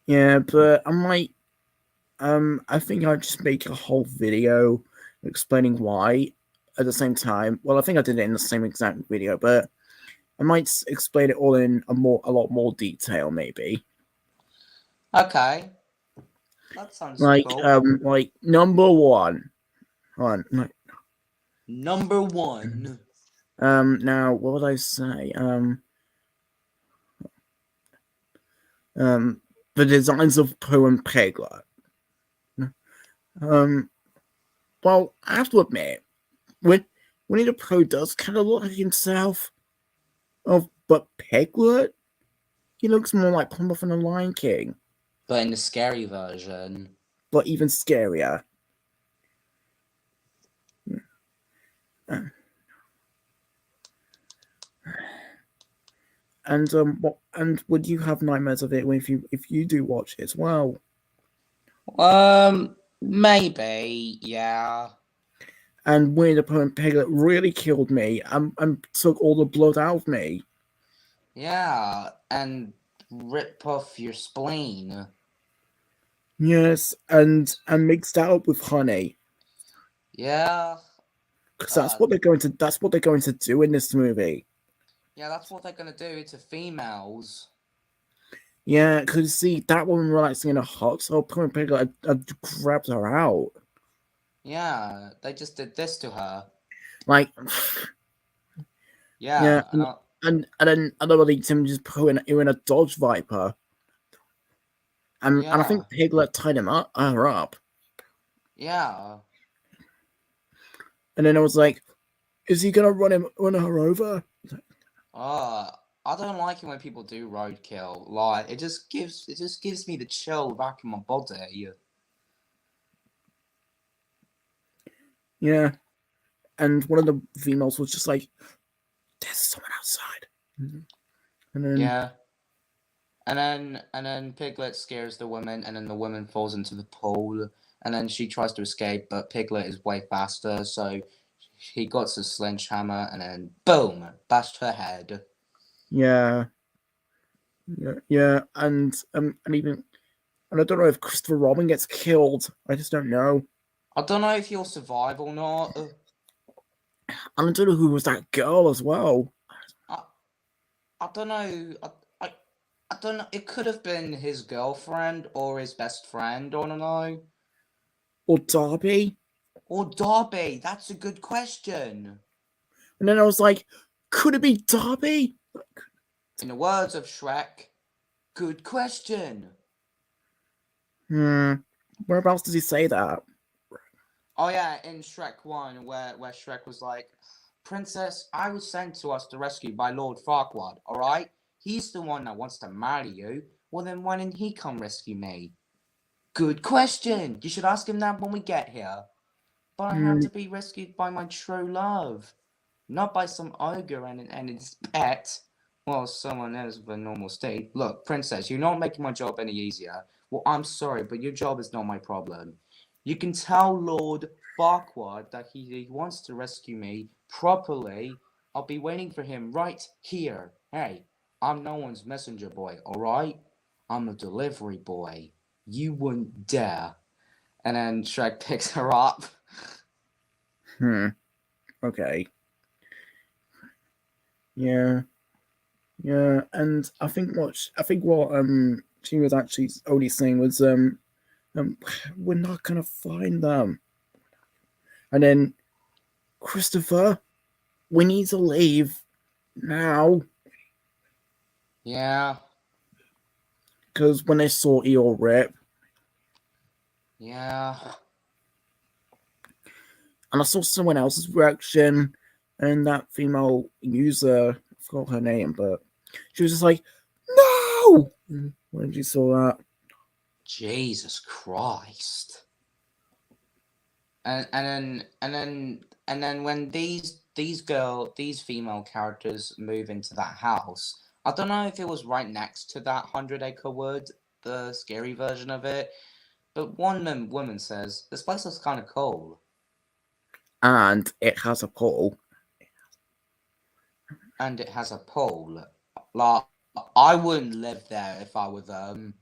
Yeah, but I might. I think I'll just make a whole video explaining why. At the same time, well, I think I did it in the same exact video, but I might explain it all in a lot more detail, maybe. Okay, that sounds Like, cool. like number one. Number one. Now what would I say? The designs of Pooh and Piglet. Well, I have to admit, Winnie the Pooh does kind of look like himself. Oh, but Piglet, he looks more like Pumbaa from the Lion King, But in the scary version. but even scarier. And would you have nightmares of it if you do watch it as well? Maybe, yeah. And Winnie the Pooh and Piglet really killed me and took all the blood out of me. Yeah, and rip off your spleen. Yes, and mixed that up with honey. Yeah. Because that's what they're going to do in this movie. Yeah, that's what they're gonna do to females. Yeah, because see, that woman relaxing in a hot tub, Pooh and Piglet had grabbed her out. Yeah, they just did this to her. Like, yeah, and then another lead Tim just put in a Dodge Viper. And I think Piglet tied her up. Yeah. And then I was like, is he gonna run her over? I don't like it when people do roadkill. Like, it just gives me the chill back in my body. Yeah. And one of the females was just like, there's someone outside. And then And then Piglet scares the woman, and then the woman falls into the pool, and then she tries to escape, but Piglet is way faster, so he got a sledgehammer, and then boom, bashed her head. Yeah. And I don't know if Christopher Robin gets killed. I just don't know. I don't know if he'll survive or not. And I don't know who was that girl as well. I don't know. I don't know. It could have been his girlfriend or his best friend. I don't know. Or Darby? Or Darby. That's a good question. And then I was like, could it be Darby? In the words of Shrek, good question. Whereabouts does he say that? Oh yeah, in Shrek 1, where Shrek was like, Princess, I was sent to us to rescue by Lord Farquaad, alright? He's the one that wants to marry you. Well then why didn't he come rescue me? Good question. You should ask him that when we get here. But I have to be rescued by my true love. Not by some ogre and his pet. Well, someone else with a normal state. Look, Princess, you're not making my job any easier. Well, I'm sorry, but your job is not my problem. You can tell Lord Farquaad that he wants to rescue me properly. I'll be waiting for him right here. Hey, I'm no one's messenger boy, alright? I'm a delivery boy. You wouldn't dare. And then Shrek picks her up. Okay. Yeah. Yeah, and I think what she was actually only saying was we're not gonna find them. And then Christopher, we need to leave now. Yeah. Because when they saw Eeyore rip, Yeah. and I saw someone else's reaction, and that female user, I forgot her name, but she was just like, no! When she saw that. Jesus Christ. And then when these female characters move into that house, I don't know if it was right next to that 100-acre wood, the scary version of it, but one woman says, this place looks kind of cool. And it has a pool. And it has a pool. Like, I wouldn't live there if I were them.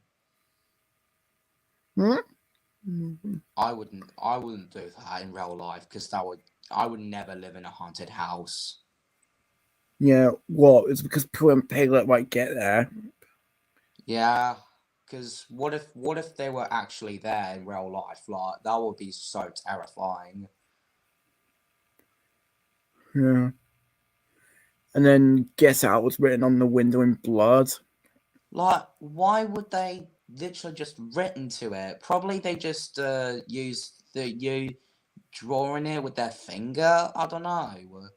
I wouldn't do that in real life because I would never live in a haunted house. Yeah, what? It's because Pooh and Piglet might get there. Yeah, because what if they were actually there in real life? Like, that would be so terrifying. Yeah. And then Get Out was written on the window in blood. Like, why would they literally just written to it? Probably they just used you drawing it with their finger. I don't know.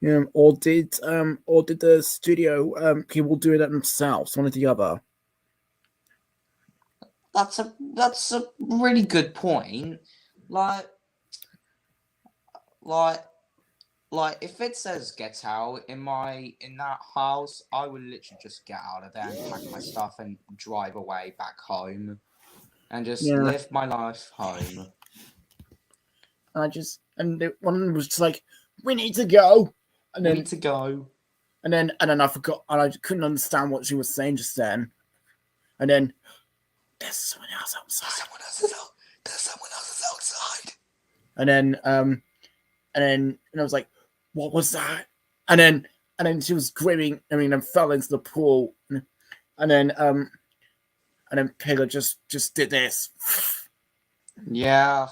Yeah, or did the studio people do it themselves? One or the other. That's a really good point. Like if it says get out in that house, I would literally just get out of there and pack my stuff and drive away back home and just live my life home. One was just like, we need to go. And then we need to go. And then I forgot, and I couldn't understand what she was saying just then. And then there's someone else outside. There's someone else outside. And then I was like, what was that? And then she was screaming, and fell into the pool. And then Piglet just did this. Yeah.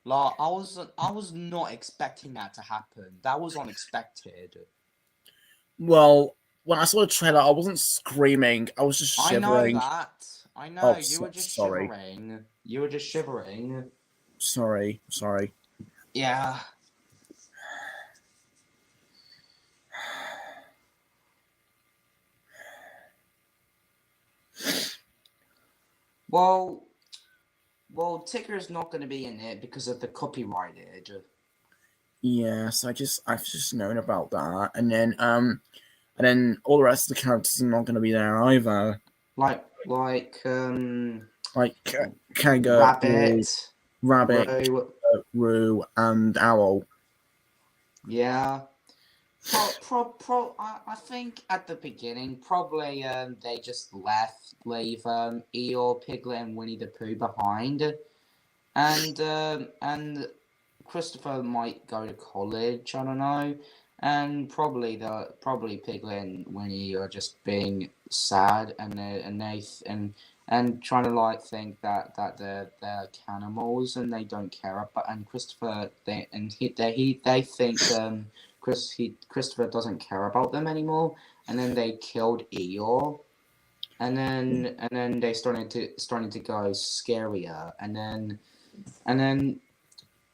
Like, I was not expecting that to happen. That was unexpected. Well, when I saw the trailer, I wasn't screaming. I was just shivering. I know that. I know. You were just shivering. You were just shivering. Sorry. Yeah. Well, Ticker's not going to be in it because of the copyrighted. Yes, I've just known about that, and then all the rest of the characters are not going to be there either. Like Kangaroo, Rabbit, Roo, and Owl. Yeah. I think at the beginning, probably they just leave Eeyore, Piglet, and Winnie the Pooh behind, and Christopher might go to college. I don't know, And probably Piglet and Winnie are just being sad, and trying to like think that they're cannibals and they don't care about. And Christopher they think Christopher doesn't care about them anymore. And then they killed Eeyore, and then they starting to go scarier, and then.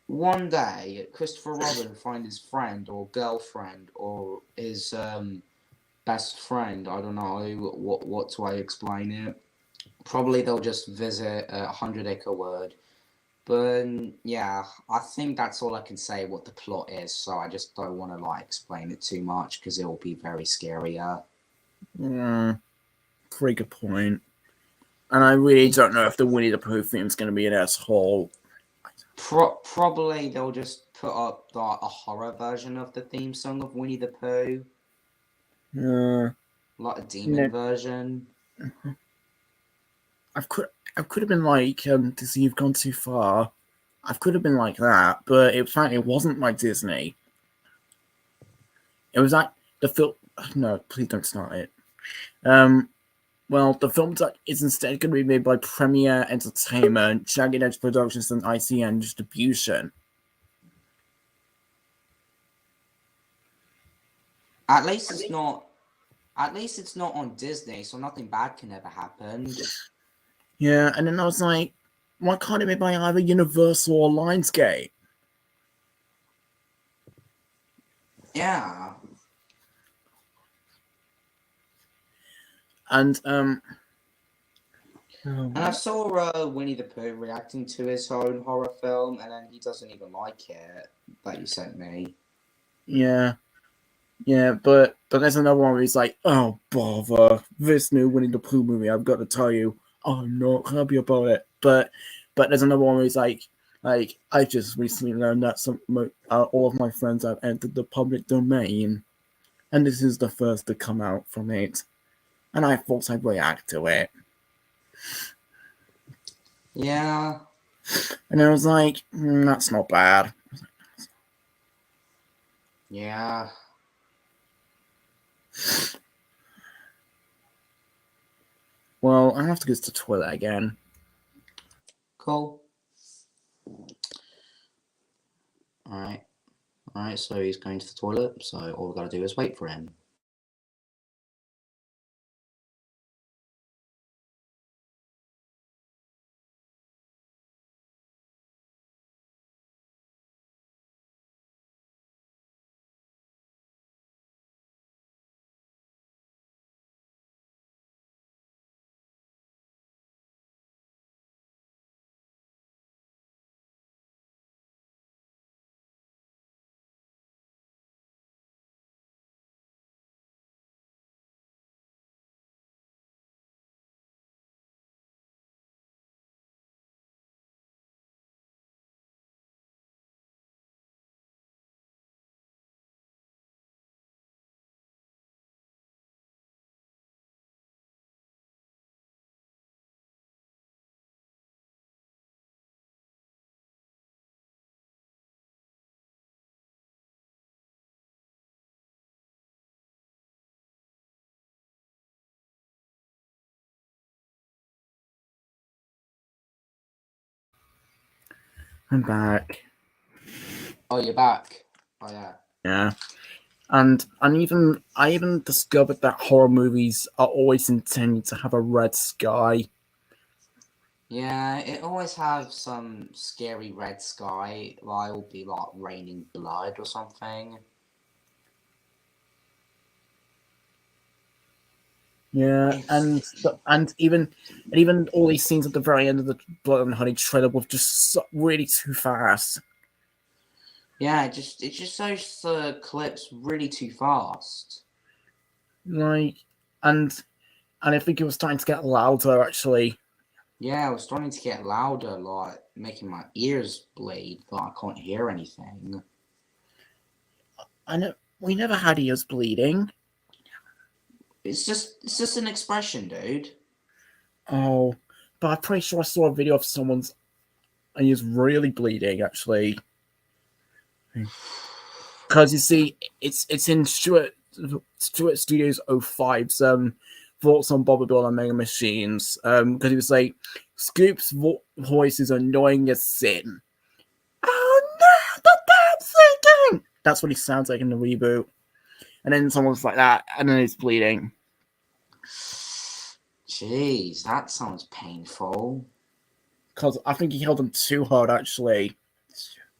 One day, Christopher Robin find his friend or girlfriend or his best friend. I don't know what do I explain it. Probably they'll just visit a 100-acre wood. But yeah, I think that's all I can say what the plot is. So I just don't want to like explain it too much because it will be very scarier. Pretty good point. And I really don't know if the Winnie the Pooh theme is going to be an asshole. Probably they'll just put up like a horror version of the theme song of Winnie the Pooh. Like a demon version. I could have been like, Disney, you've gone too far. I could have been like that, but in fact, it wasn't like Disney. It was like the film. No, please don't start it. Well, the film is instead going to be made by Premier Entertainment, Jagged Edge Productions, and ICN Distribution. At least it's not on Disney, so nothing bad can ever happen. Yeah, and then I was like, why can't it be by either Universal or Lionsgate? Yeah. And And I saw Winnie the Pooh reacting to his own horror film, and then he doesn't even like it that you sent me. Yeah, but there's another one where he's like, oh bother, this new Winnie the Pooh movie, I've got to tell you, I'm not happy about it. But there's another one where he's like I just recently learned that all of my friends have entered the public domain, and this is the first to come out from it, and I thought I'd react to it. Yeah. And I was like, that's not bad. Yeah. Well, I have to go to the toilet again. Cool. Alright, so he's going to the toilet, so all we've got to do is wait for him. I'm back. Oh, you're back. Oh, yeah. Yeah. And I even discovered that horror movies are always intended to have a red sky. Yeah, it always have some scary red sky, like it'll be like raining blood or something. Yeah, and even all these scenes at the very end of the Blood and Honey trailer were just really too fast. Yeah, it just shows the clips really too fast. Like, and I think it was starting to get louder actually. Yeah, it was starting to get louder, like making my ears bleed, but I can't hear anything. I know we never had ears bleeding. It's just an expression, dude. Oh, but I'm pretty sure I saw a video of someone's ears really bleeding actually. Because you see, it's in Stuart Studios 05's thoughts on Bob Bill and Mega Machines. Because he was like, Scoop's voice is annoying as sin. Oh no, the dad's singing! That's what he sounds like in the reboot. And then someone's like that, and then he's bleeding. Jeez, that sounds painful. Because I think he held him too hard, actually.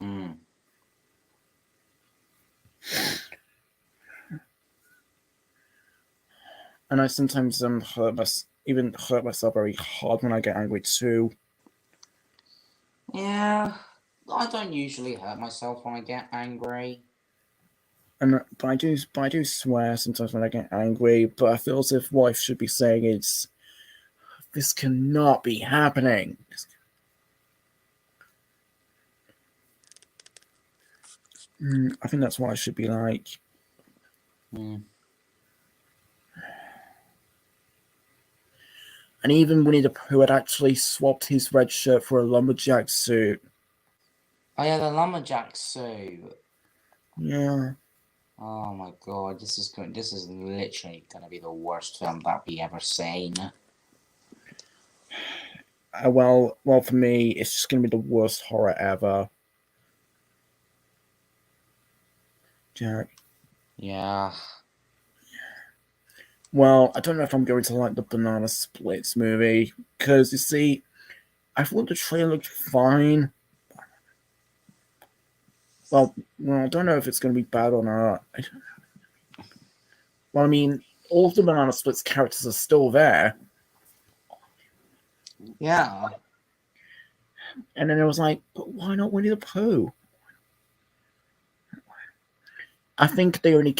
Mm. And I sometimes hurt myself very hard when I get angry too. Yeah, I don't usually hurt myself when I get angry. But I do swear sometimes when I get angry. But I feel as if what I should be saying is, this cannot be happening. I think that's what I should be like. Mm. And even Winnie the Pooh had actually swapped his red shirt for a lumberjack suit. Oh yeah, the lumberjack suit. Yeah. Oh my god, this is literally gonna be the worst film that we ever seen. Well, for me, it's just gonna be the worst horror ever. Jack. Yeah. Well, I don't know if I'm going to like the Banana Splits movie, because you see, I thought the trailer looked fine. Well, I don't know if it's going to be bad or not. Well, I mean, all of the Banana Splits characters are still there. Yeah. And then it was like, but why not Winnie the Pooh? I think they only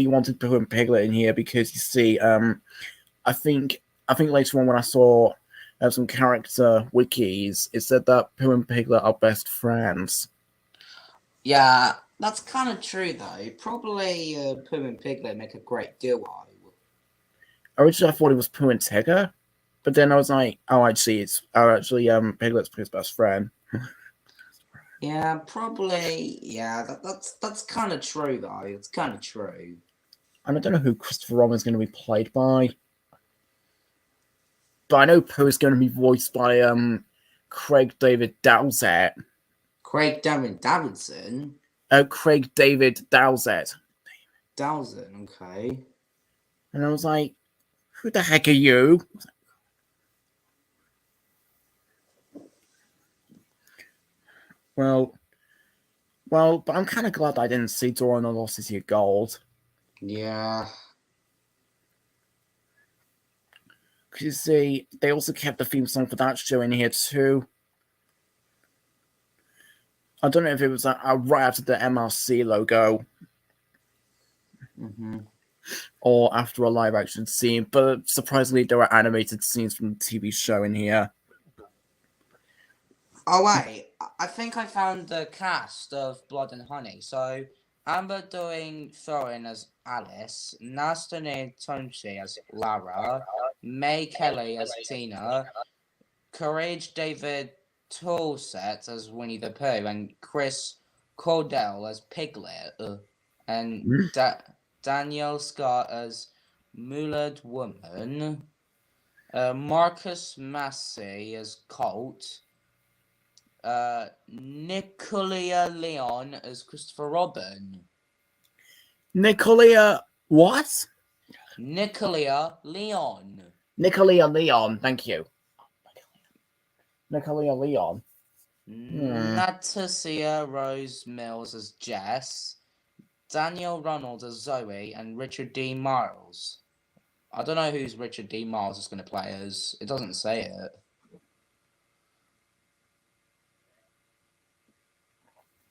wanted Pooh and Piglet in here because you see, I think later on when I saw some character wikis, it said that Pooh and Piglet are best friends. Yeah, that's kind of true though. Probably Pooh and Piglet make a great duo. Originally, I thought it was Pooh and Tigger, but then I was like, Piglet's Pooh's best friend. Yeah, probably. Yeah, that's kind of true though. It's kind of true. And I don't know who Christopher Robin's going to be played by, but I know Pooh is going to be voiced by Craig David Dowsett. Craig Davidson. Craig David Dowsett. Dowson, okay. And I was like, who the heck are you? Well, but I'm kind of glad I didn't see Dora and the Lost City of Gold. Yeah. Because you see, they also kept the theme song for that show in here too. I don't know if it was right after the MRC logo. Mm-hmm. Or after a live action scene, but surprisingly, there were animated scenes from the TV show in here. Oh wait, I think I found the cast of Blood and Honey. So Amber doing Thorin as Alice, Nastane Tonchi as Lara, May Kelly as Tina, Courage David Toolset as Winnie the Pooh, and Chris Cordell as Piglet, and Danielle Scott as Muled Woman, Marcus Massey as Colt, Nicolia Leon as Christopher Robin. Nicolia what? Nicolia Leon. Nicolia Leon, thank you. Nicolia Leon. Natasha Rose Mills as Jess, Daniel Ronald as Zoe, and Richard D. Miles. I don't know who's Richard D. Miles is going to play as. It doesn't say it.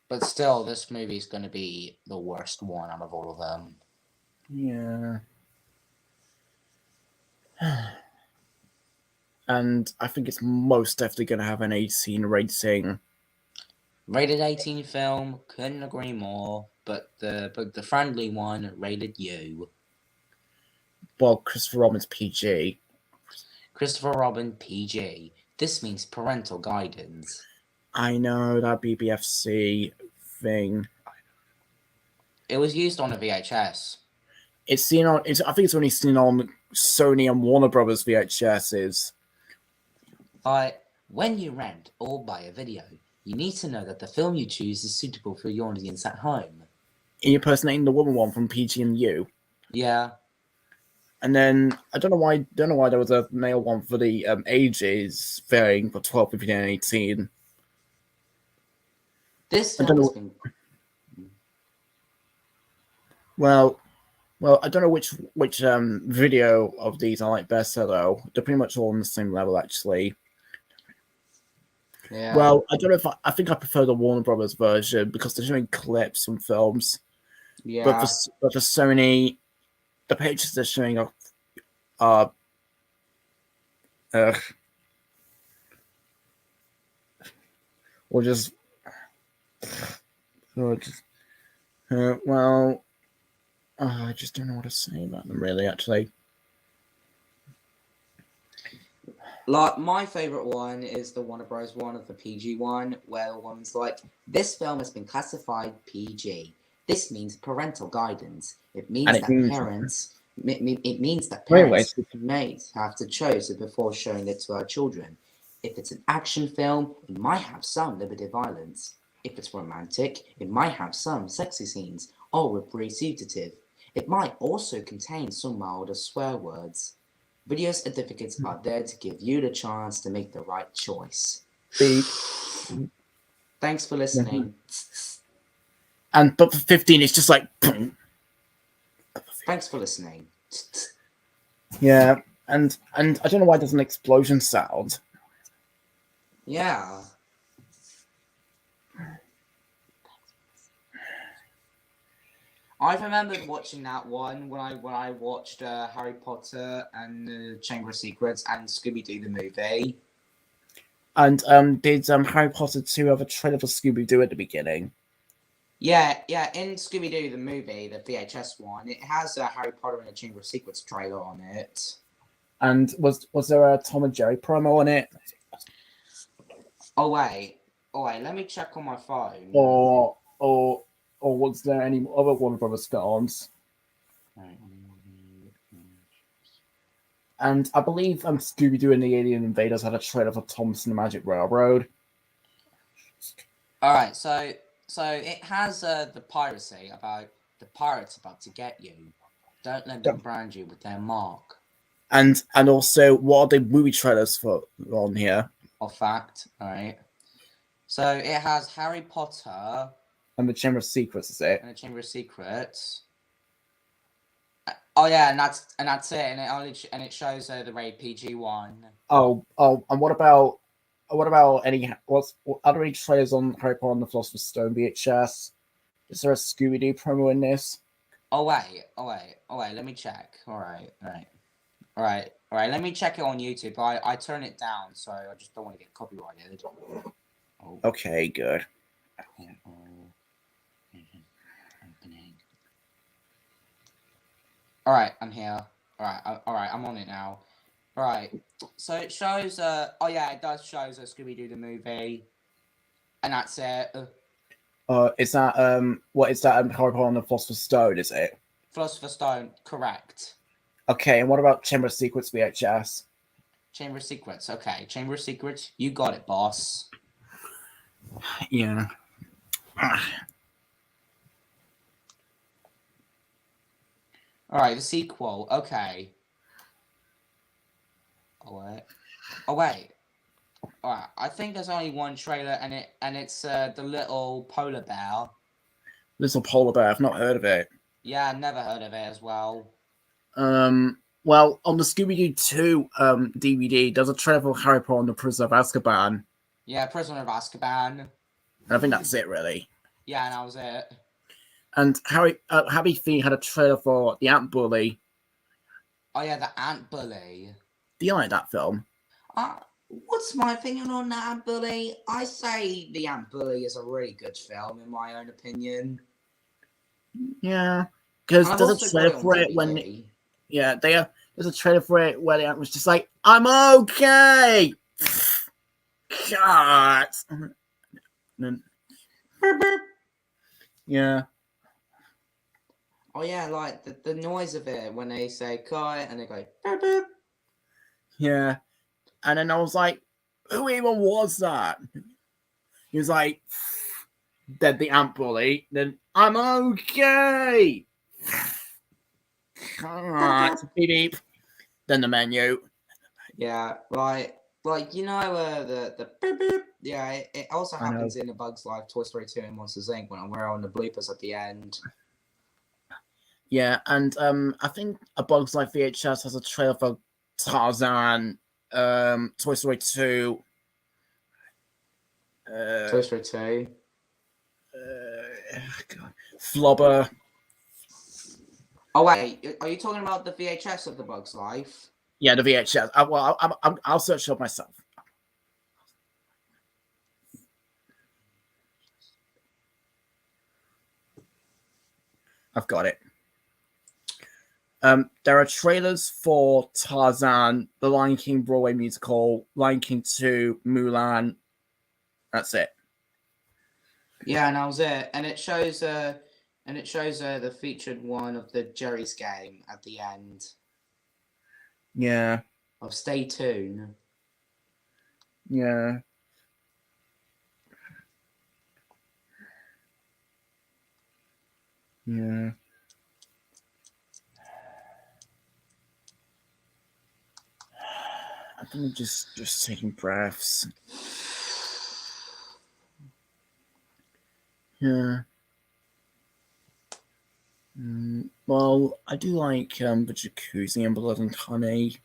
But still, this movie's going to be the worst one out of all of them. Yeah. And I think it's most definitely going to have an 18 rating. Rated 18 film, couldn't agree more. But the friendly one rated U. Well, Christopher Robin's PG. Christopher Robin PG. This means parental guidance. I know, that BBFC thing. It was used on a VHS. It's seen on. I think it's only seen on Sony and Warner Brothers VHSs. But when you rent or buy a video, you need to know that the film you choose is suitable for your audience at home. Impersonating the woman one from PG&U. Yeah. And then I don't know why there was a male one for the ages varying for 12, 15, and 18. This I film don't has know. been. Well, I don't know which video of these I like better though. They're pretty much all on the same level actually. Yeah. Well, I don't know if I think I prefer the Warner Brothers version because they're showing clips and films. Yeah. But for Sony, the pages they're showing are or just well, I just don't know what to say about them really. Actually, like my favorite one is the Warner Bros. One of the PG one, where the woman's like, "This film has been classified PG. This means parental guidance. It means that parents." It means that parents may have to choose it before showing it to our children. If it's an action film, it might have some limited violence. If it's romantic, it might have some sexy scenes or representative. It might also contain some milder swear words. Video certificates are there to give you the chance to make the right choice. Thanks for listening. But for 15, it's just like. Thanks for listening. Yeah, and I don't know why there's an explosion sound. Yeah. I remembered watching that one when I watched Harry Potter and the Chamber of Secrets and Scooby-Doo the movie. And did Harry Potter 2 have a trailer for Scooby-Doo at the beginning? Yeah, in Scooby-Doo the movie, the VHS one, it has a Harry Potter and the Chamber of Secrets trailer on it. And was there a Tom and Jerry promo on it? Oh wait, let me check on my phone. Or was there any other Warner Brothers films? And I believe Scooby-Doo and the Alien Invaders had a trailer for Thomas and the Magic Railroad. Alright, so it has the piracy about the pirates about to get you. Don't let them brand you with their mark. And also, what are the movie trailers for on here? Of fact, alright. So it has Harry Potter and the Chamber of Secrets, is it? And the Chamber of Secrets. Oh yeah, and that's it. And it shows the rated PG one. Oh, and what about are there any trailers on Harry Potter and the Philosopher's Stone VHS? Is there a Scooby-Doo promo in this? Oh wait. Let me check. All right. Let me check it on YouTube. I turn it down, so I just don't want to get copyrighted. Oh. Okay, good. All right, I'm here. All right, I'm on it now. All right, so it shows. Oh yeah, it does show Scooby-Doo the movie, and that's it. Is that what is that Harry Potter and the Philosopher's Stone? Is it? Philosopher's Stone, correct. Okay, and what about Chamber of Secrets VHS? Chamber of Secrets, okay. Chamber of Secrets, you got it, boss. Yeah. All right, the sequel. Okay. Oh wait. All right. I think there's only one trailer, and it's the little polar bear. Little polar bear. I've not heard of it. Yeah, I never heard of it as well. Well, on the Scooby-Doo 2 DVD, there's a trailer for Harry Potter and the Prisoner of Azkaban. Yeah, Prisoner of Azkaban. And I think that's it, really. Yeah, and that was it. And Happy Feet had a trailer for The Ant Bully. Oh yeah, the Ant Bully. Do you like that film? What's my opinion on the Ant Bully? I say The Ant Bully is a really good film, in my own opinion. Yeah, because there's a trailer for it when... Yeah, there's a trailer for it where the ant was just like, I'm okay! God! Yeah. Oh yeah, like the noise of it when they say cut and they go boop, boop. Yeah. And then I was like, who even was that? He was like, dead the ant bully. Then I'm okay. Beep beep. Then the menu. Yeah, like the boop, boop. Yeah, it also I know. happens in the Bugs Life, Toy Story 2, and Monsters Inc. when we're on the bloopers at the end. Yeah, and I think A Bug's Life VHS has a trailer for Tarzan, Toy Story 2. Toy Story 2. God. Flubber. Oh wait, are you talking about the VHS of the Bugs Life? Yeah, the VHS. I'll search it up myself. I've got it. There are trailers for Tarzan, The Lion King Broadway musical, Lion King 2, Mulan. That's it. Yeah, and that was it. And it shows the featured one of the Jerry's game at the end. Yeah. Of Stay Tuned. Yeah. Yeah. I think I'm just taking breaths. Yeah. Well, I do like the jacuzzi and Blood and Honey.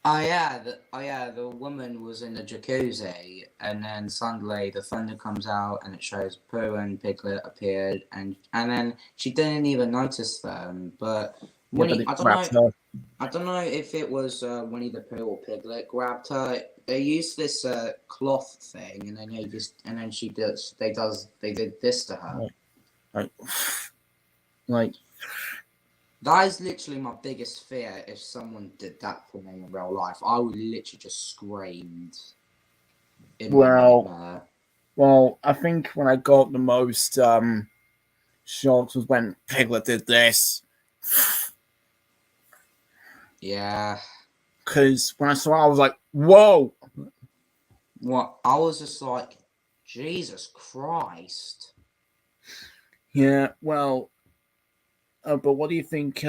Oh yeah, the woman was in the jacuzzi, and then suddenly the thunder comes out, and it shows Pooh and Piglet appeared, and then she didn't even notice them. But Winnie, I don't know if it was Winnie the Pooh or Piglet grabbed her. They used this cloth thing, and then they did this to her. Like that is literally my biggest fear. If someone did that for me in real life, I would literally just screamed. Well, I think when I got the most shocked was when Piglet did this. Yeah. Because when I saw it, I was like, whoa! What? I was just like, Jesus Christ. Yeah, well, but what do you think?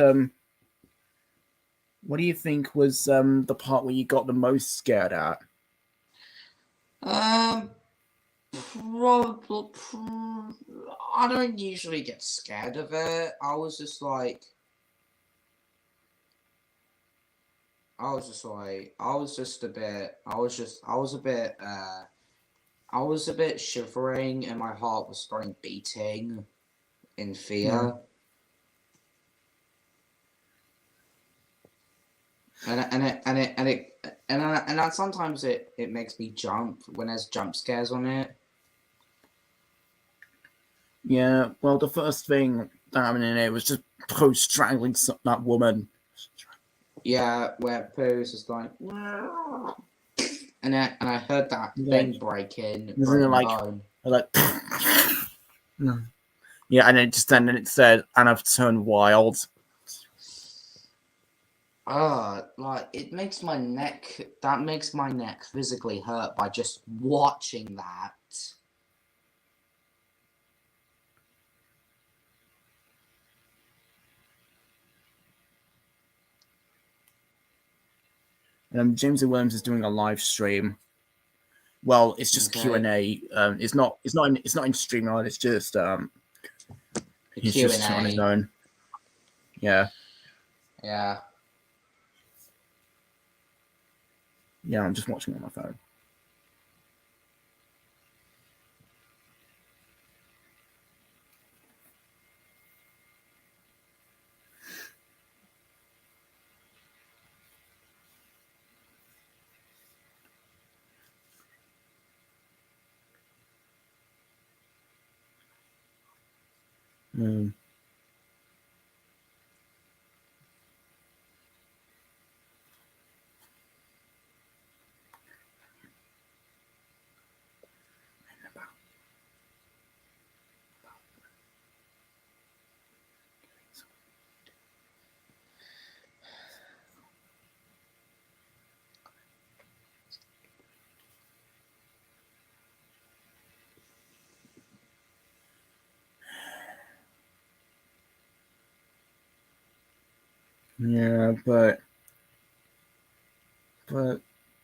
What do you think was the part where you got the most scared at? Probably. I don't usually get scared of it. I was just a bit shivering, and my heart was starting beating in fear. And sometimes it makes me jump when there's jump scares on it. Yeah, well, the first thing that happened in it was just Poe strangling that woman. Yeah, where Pooh's just like, and I heard that thing breaking bone. Yeah, and then it said, and I've turned wild. Like it makes my neck. That makes my neck physically hurt by just watching that. James A. Williams is doing a live stream. Well, it's just Q&A. It's not in StreamYard. It's just he's Q&A. just on his own. Yeah. Yeah. Yeah, I'm just watching on my phone. Mm. Yeah, but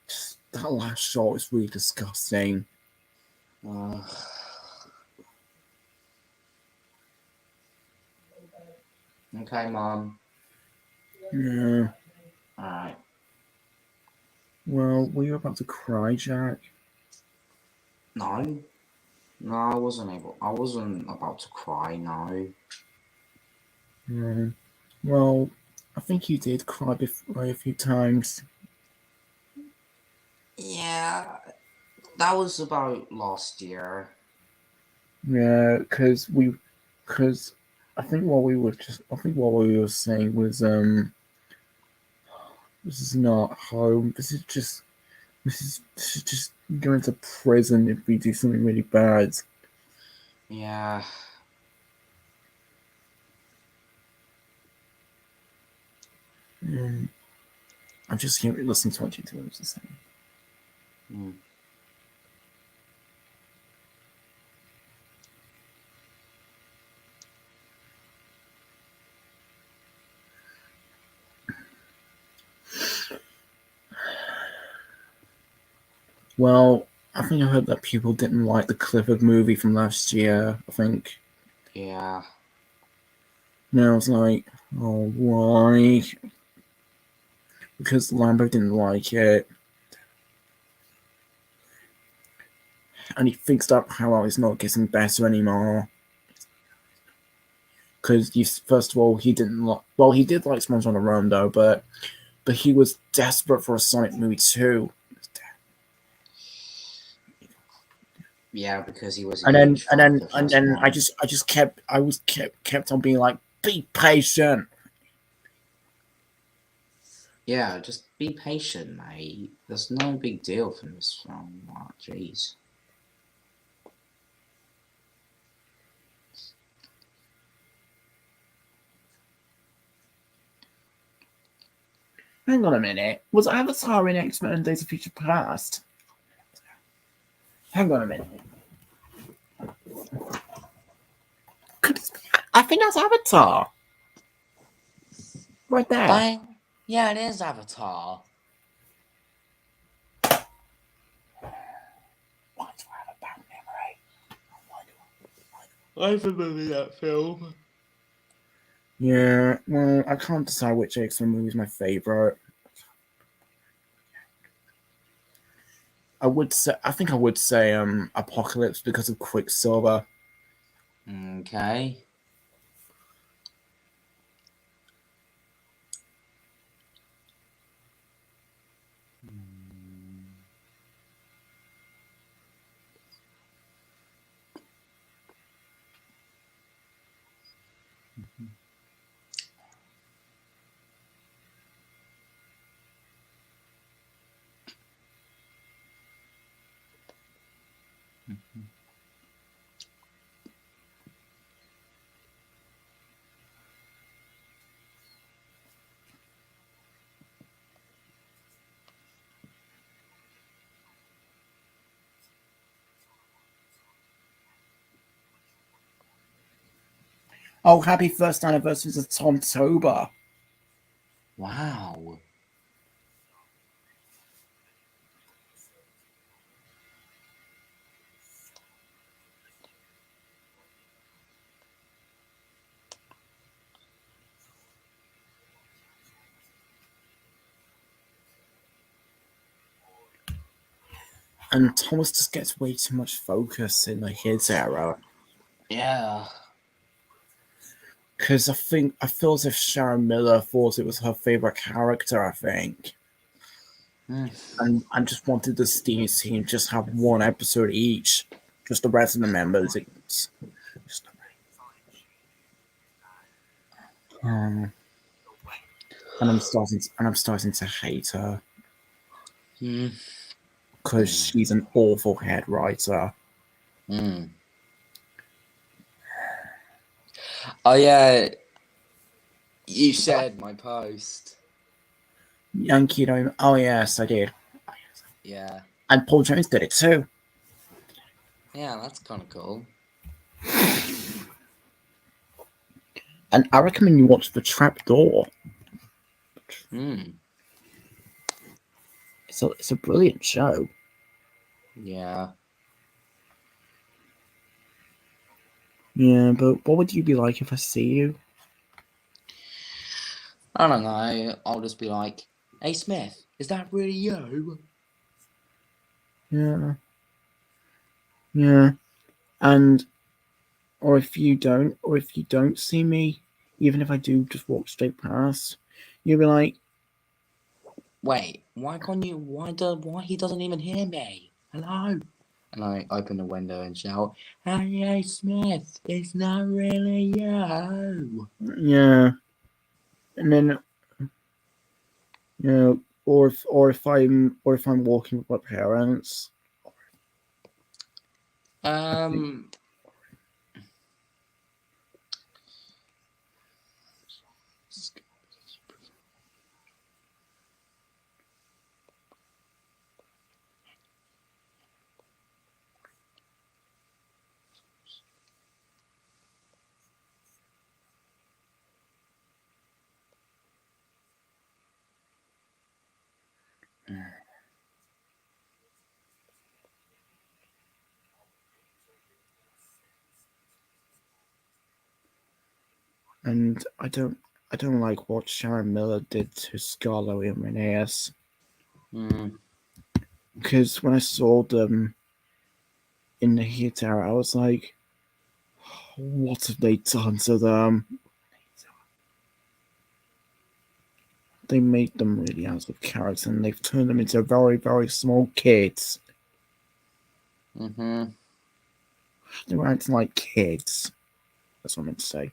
just that last shot was really disgusting. Okay, Mom. Yeah. Alright. Well, were you about to cry, Jack? No. No, I wasn't about to cry, no. Yeah. Well, I think you did cry before a few times. Yeah, that was about last year. Yeah, because I think what we were saying was this is not home. This is just going to prison if we do something really bad. Yeah. I'm just here listening to what you two are saying. Well, I think I heard that people didn't like the Clifford movie from last year. I think. Yeah. And I was like, oh, why? Because Lambo didn't like it. And he thinks that how it's not getting better anymore. Because first of all, he didn't like. Well, he did like SpongeBob on the Run though, but he was desperate for a Sonic movie too. Yeah, because he was. And then I just kept on being like, be patient. Yeah, just be patient, mate. There's no big deal from this film. Oh, jeez. Hang on a minute. Was Avatar in X-Men Days of Future Past? Hang on a minute. I think that's Avatar. Right there. Bang. Yeah, it is Avatar. Why do I have a bad memory? I remember that film. Yeah, well, I can't decide which X-Men movie is my favorite. I think I would say Apocalypse because of Quicksilver. Okay. Oh, happy first anniversary to Tom Tober. Wow. And Thomas just gets way too much focus in his era. Yeah. Because I feel as if Sharon Miller thought it was her favorite character, I think. And I just wanted the Steam team just have one episode each. Just the rest of the members. And I'm starting to hate her. Because she's an awful head writer. Oh yeah, you shared my post. Yankee Dome. Oh yes, I did. Yeah. And Paul Jones did it too. Yeah, that's kind of cool. And I recommend you watch The Trapdoor. It's a brilliant show. Yeah. Yeah, but what would you be like if I see you? I don't know. I'll just be like, "Hey Smith, is that really you?" Yeah. Yeah. And or if you don't see me, even if I do just walk straight past, you'll be like, Wait, why can't you? Why he doesn't even hear me? Hello. And I open the window and shout, "Hey Smith, it's not really you." yeah. And then or if I'm walking with my parents. Um. And I don't like what Sharon Miller did to Scarlo and Rhaenyra. Because when I saw them in the theater, I was like, what have they done to them? They made them really out of character, and they've turned them into very, very small kids. They were acting like kids. That's what I meant to say.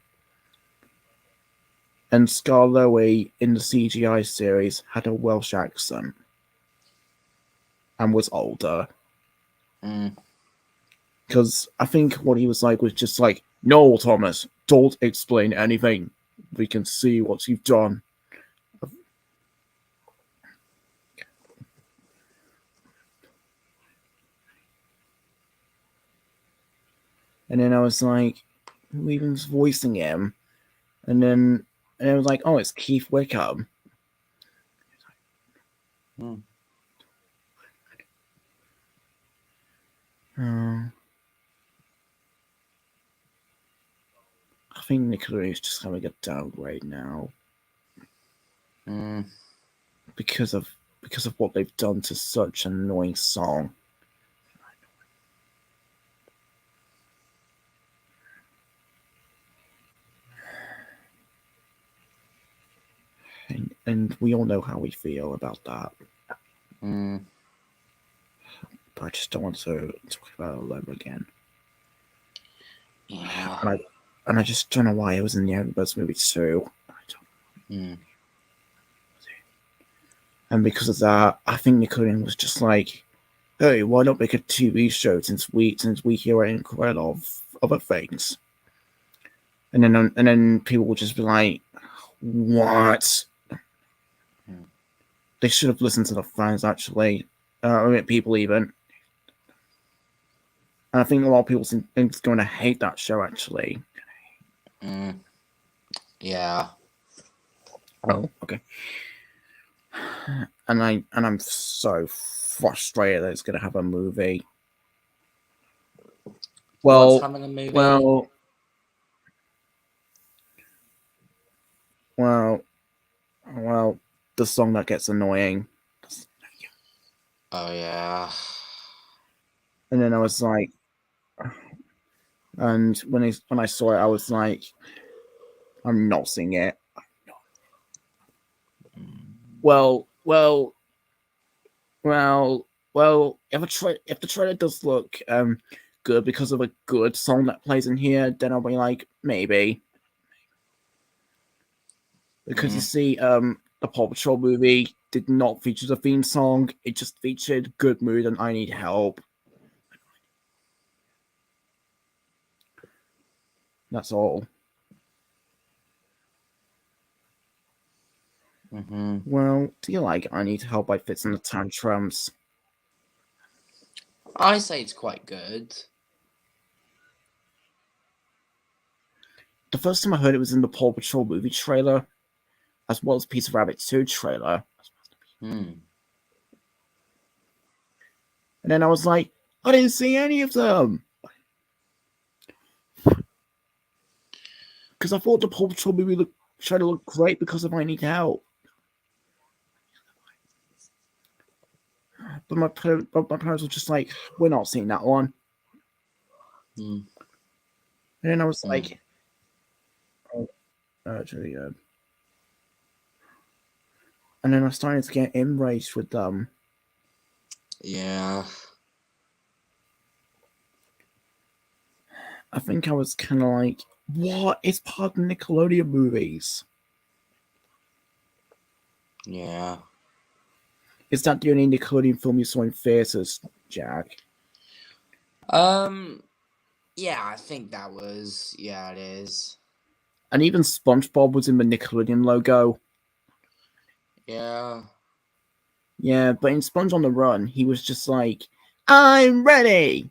And Scarlowe in the CGI series had a Welsh accent and was older. Because I think what he was like was just like, "No, Thomas, don't explain anything. We can see what you've done." And then I was like, who even's voicing him? And then I was like, oh, it's Keith Wickham. I think Nickelodeon is just having a downgrade now. Because of what they've done to such an annoying song. And we all know how we feel about that. But I just don't want to talk about it all over again. Yeah. And I just don't know why it was in the Everbuzz movie too. And because of that, I think Nickelodeon was just like, hey, why not make a TV show since we hear incredible of other things? And then people will just be like, what? They should have listened to the fans, actually. I mean, people even. And I think a lot of people think it's going to hate that show, actually. Yeah. Oh, okay. And I'm so frustrated that it's going to have a movie. Well, What's having a movie? Well, the song that gets annoying. Oh yeah. And then I was like, and when I saw it, I was like, I'm not seeing it. Well. If the trailer does look good because of a good song that plays in here, then I'll be like, maybe. Because you see, the Paw Patrol movie did not feature the theme song. It just featured "Good Mood" and "I Need Help." That's all. Well, do you like "I Need Help" by Fits and the Tantrums? I say it's quite good. The first time I heard it was in the Paw Patrol movie trailer. as well as Peter Rabbit 2 trailer. Hmm. And then I was like, I didn't see any of them. Because I thought the Paw Patrol movie trailer looked great because of I Need Help. But my parents were just like, we're not seeing that one. Hmm. And then I was like, oh, actually, and then I started to get enraged with them. Yeah. I think I was kind of like, what is part of the Nickelodeon movies? Yeah. Is that the only Nickelodeon film you saw in theaters, Jack? Yeah, I think that was. Yeah, it is. And even SpongeBob was in the Nickelodeon logo. Yeah. Yeah, but in Sponge on the Run, he was just like, I'm ready!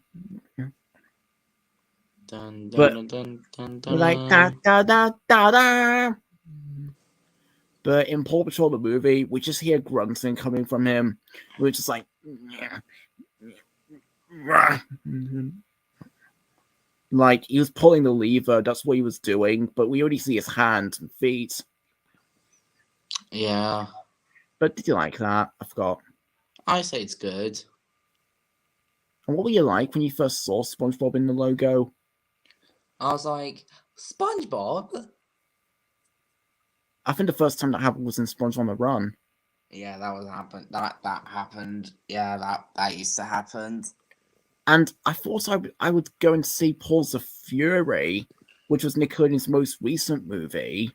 Dun, dun, But dun, dun, dun, dun. like, da da da da da! But in Paw Patrol the movie, we just hear grunting coming from him. We're just like, like he was pulling the lever. That's what he was doing. But we only see his hands and feet. Yeah. But did you like that? I forgot. I say it's good. And what were you like when you first saw SpongeBob in the logo? I was like, SpongeBob? I think the first time that happened was in Sponge on the Run. Yeah, that happened. Yeah, that used to happen. And I thought I would go and see Paws of Fury, which was Nickelodeon's most recent movie.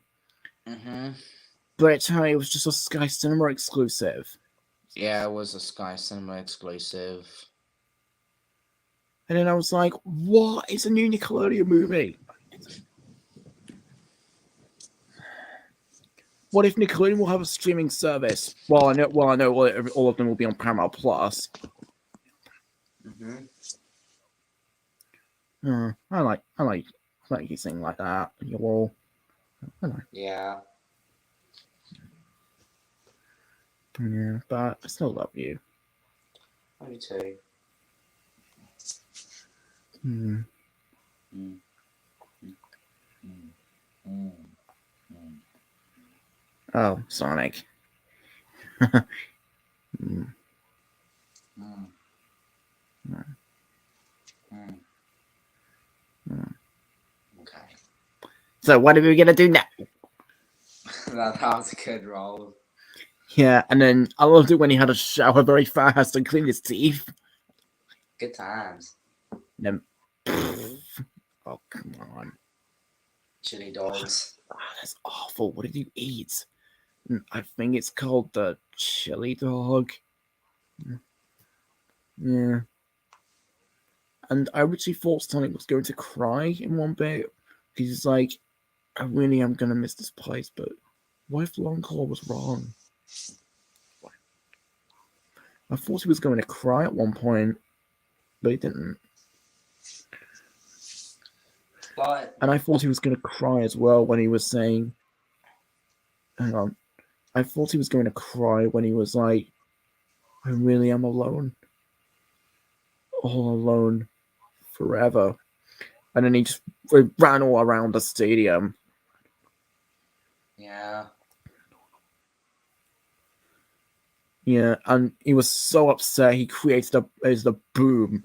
Mm-hmm. But it turned out it was just a Sky Cinema exclusive. Yeah, it was a Sky Cinema exclusive. And then I was like, what? It's a new Nickelodeon movie. What if Nickelodeon will have a streaming service? Well, I know all of them will be on Paramount Plus. Mm-hmm. I like you saying like that. You're all, I know. Yeah. Yeah, but I still love you. I do too. Hmm. Mm. Mm. Mm. Mm. Oh, Sonic. Hmm. Mm. Mm. Hmm. Okay. So what are we gonna do now? that was a good roll. Yeah, and then I loved it when he had to shower very fast and clean his teeth. Good times. And then, oh come on, Chili dogs. oh, that's awful. What did you eat? I think it's called the chili dog. Yeah. And I originally thought Sonic was going to cry in one bit. Because he's like, I really am going to miss this place, but what if Longclaw was wrong? I thought he was going to cry at one point, but he didn't. But And I thought he was going to cry as well when he was saying, hang on. I thought he was going to cry when he was like, I really am alone. All alone forever. And then he just ran all around the stadium. yeah. Yeah, and he was so upset he created a boom.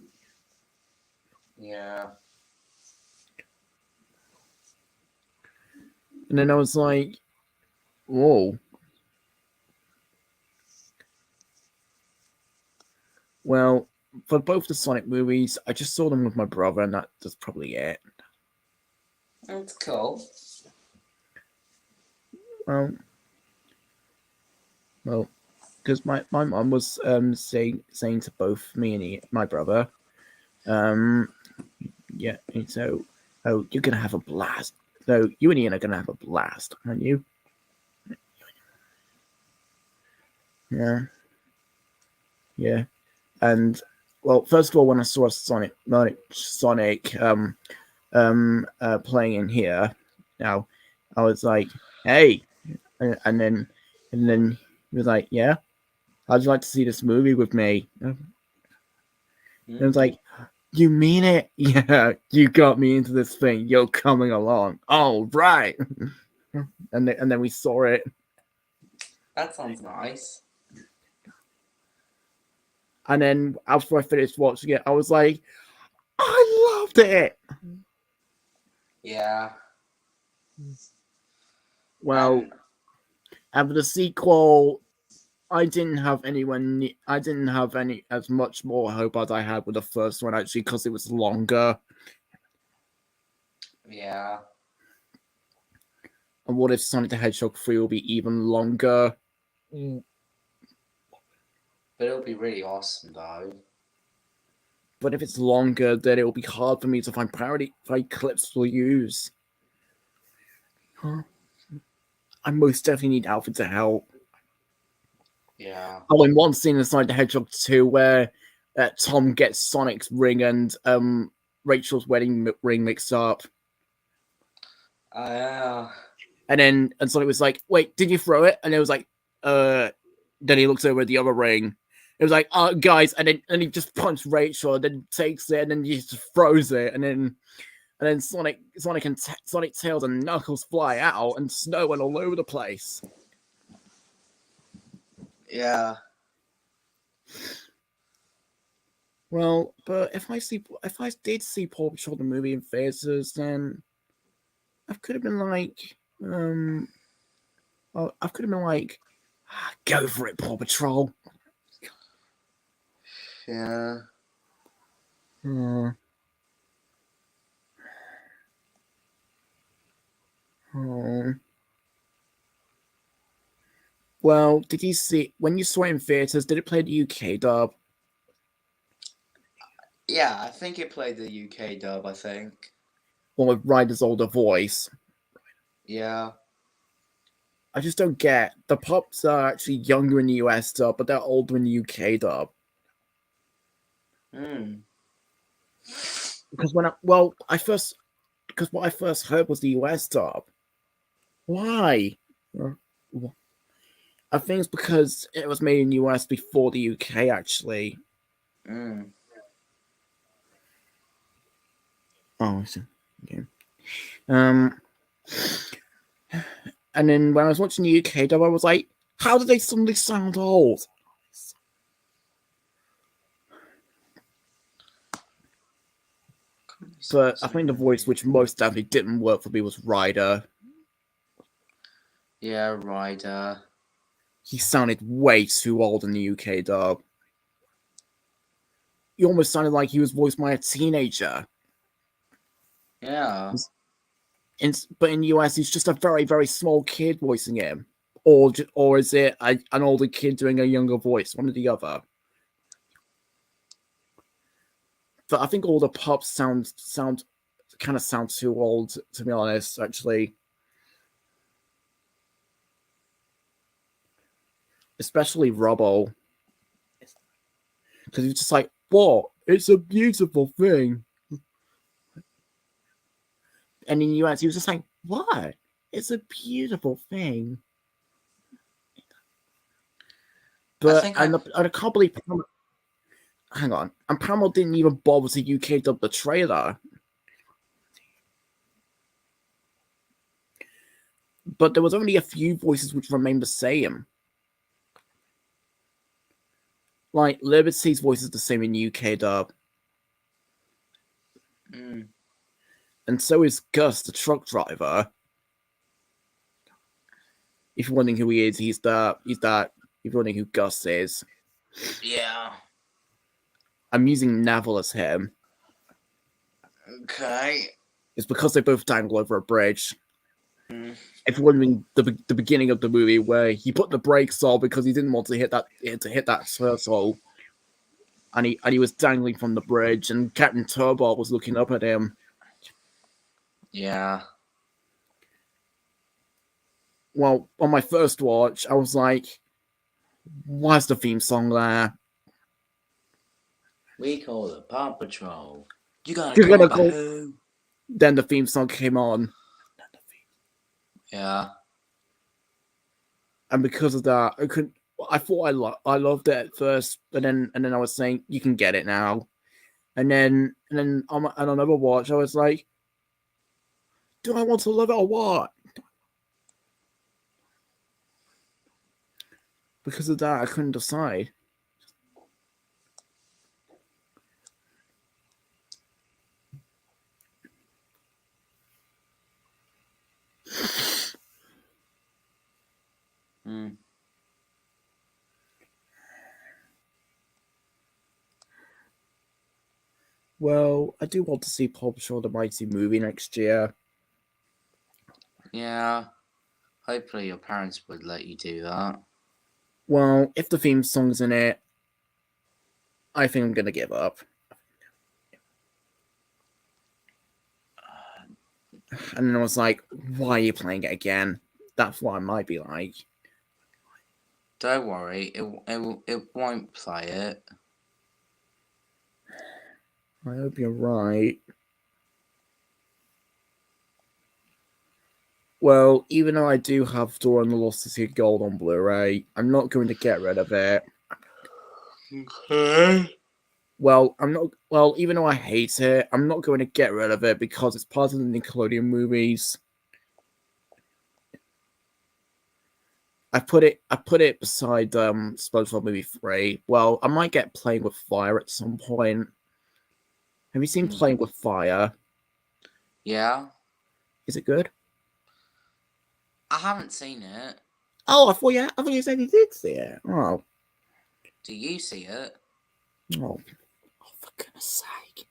Yeah. And then I was like, whoa. Well, for both the Sonic movies, I just saw them with my brother, and that's probably it. That's cool. Well, because my mum was saying to both me and my brother, yeah, and so, oh, you're gonna have a blast. So you and Ian are gonna have a blast, aren't you? Yeah, yeah. And well, first of all, when I saw Sonic playing in here, now I was like, hey, and then he was like, "Yeah, how'd you like to see this movie with me?" And I was like, "You mean it? Yeah, you got me into this thing. You're coming along. Oh, right." And then we saw it. That sounds nice. And then after I finished watching it, I was like, I loved it. Yeah. Well, after the sequel, I didn't have any as much more hope as I had with the first one, actually, because it was longer. Yeah. And what if Sonic the Hedgehog 3 will be even longer? But it'll be really awesome, though. But if it's longer, then it will be hard for me to find parody clips to use. I most definitely need Alfred to help. Yeah. Oh, in one scene in Sonic the Hedgehog 2 where Tom gets Sonic's ring and Rachel's wedding ring mixed up. Yeah. And Sonic was like, "Wait, did you throw it?" And it was like, Then he looks over at the other ring. It was like, guys," and he just punched Rachel, and then takes it, and then he just throws it, and then Sonic Tails and Knuckles fly out, and snow went all over the place. Yeah. Well, but if I did see Paw Patrol the movie in theaters, then I could have been like, go for it, Paw Patrol. Yeah. Oh. Well, did you see when you saw it in theaters? Did it play the UK dub? Yeah, I think it played the UK dub, I think. Or with Ryder's older voice? Yeah. I just don't get. The pups are actually younger in the US dub, but they're older in the UK dub. Because what I first heard was the US dub. Why? I think it's because it was made in the US before the UK, actually. Oh, I see. Okay. And then when I was watching the UK dub, I was like, how did they suddenly sound old? But I think the voice which most definitely didn't work for me was Ryder. Yeah, Ryder. He sounded way too old in the UK dub. He almost sounded like he was voiced by a teenager. Yeah. But in the US, he's just a very, very small kid voicing him. Or is it an older kid doing a younger voice? One or the other. But I think all the pups sound too old, to be honest, actually. Especially Robbo. Because he's just like, what? It's a beautiful thing. And in the US, he was just like, what? It's a beautiful thing. But I can't believe hang on. And Paramount didn't even bother to UK dub the trailer. But there was only a few voices which remained the same. Like, Liberty's voice is the same in UK dub. And so is Gus, the truck driver. If you're wondering who he is, he's that. If you're wondering who Gus is. Yeah. I'm using Neville as him. Okay. It's because they both dangle over a bridge. If you're wondering the beginning of the movie where he put the brakes on because he didn't want to hit that circle, and he was dangling from the bridge, and Captain Turbo was looking up at him. Yeah. Well, on my first watch, I was like, why's the theme song there? We call it Paw Patrol. You You're gotta gonna go. go. Then the theme song came on. Yeah. and because of that, I couldn't. I thought I loved it at first, but then I was saying you can get it now, and then on another watch I was like, do I want to love it or what? Because of that, I couldn't decide. Mm. Well, I do want to see Paw Patrol the Mighty movie next year. Yeah. Hopefully your parents would let you do that. Well, if the theme song's in it, I think I'm gonna give up. And then I was like, why are you playing it again? That's what I might be like. Don't worry, it won't play it. I hope you're right. Well, even though I do have Dora and the Lost City of Gold on Blu-ray, I'm not going to get rid of it. Okay. Well, I'm not. Well, even though I hate it, I'm not going to get rid of it because it's part of the Nickelodeon movies. I put it beside SpongeBob movie 3. Well, I might get Playing with Fire at some point. Have you seen Playing with Fire? Yeah. Is it good? I haven't seen it. Oh, I thought you said you did see it. Oh. Do you see it? Oh, for goodness sake.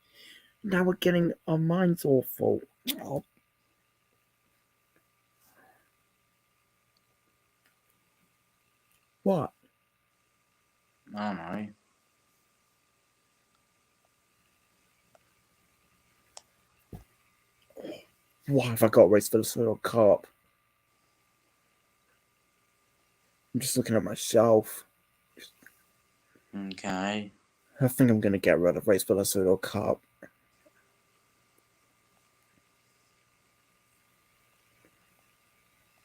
Now we're getting our minds awful. Oh. What? I don't know. Why have I got Race for the Soil Cup? I'm just looking at my shelf. Okay. I think I'm going to get rid of Race for the Soil Cup.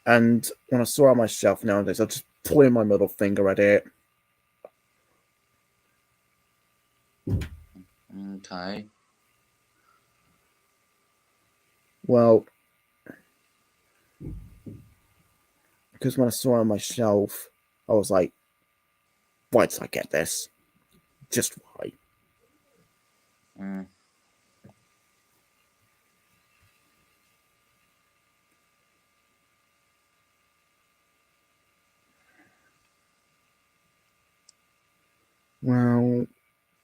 And when I saw it on my shelf nowadays, I just point my middle finger at it. Okay. Well, because when I saw it on my shelf, I was like, why did I get this? Just why? Mm.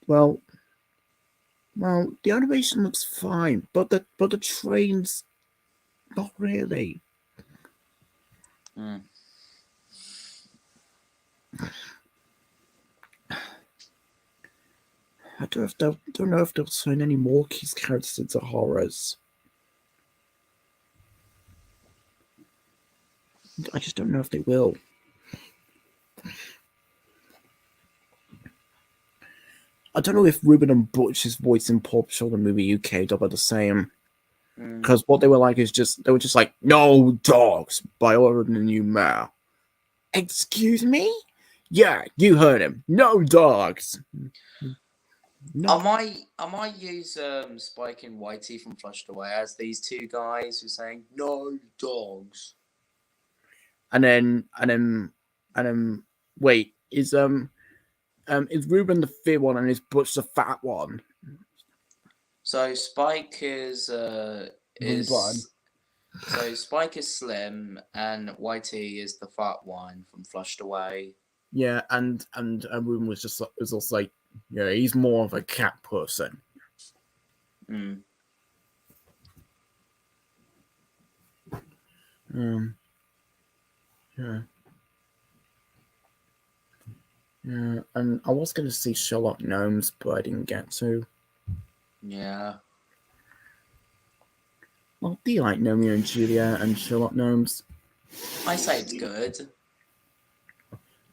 Well, the animation looks fine, but the trains, not really. Mm. I don't know if they'll turn any more Kids characters into horrors. I just don't know if they will. I don't know if Ruben and Butch's voice in Paw Patrol the movie UK dub are the same. Because what they were like is they were just like, no dogs by order of the new mayor. Excuse me? Yeah, you heard him. No dogs. No. I might use Spike and Whitey from Flushed Away as these two guys who are saying no dogs. And then wait, is Ruben the fit one and is Butch the fat one? So Spike is Ruben. So Spike is slim and Whitey is the fat one from Flushed Away. Yeah, and Ruben was also like, yeah, he's more of a cat person. Mm. Yeah. Yeah, and I was going to see Sherlock Gnomes, but I didn't get to. Yeah. Well, do you like Romeo and Juliet and Sherlock Gnomes? I say it's good.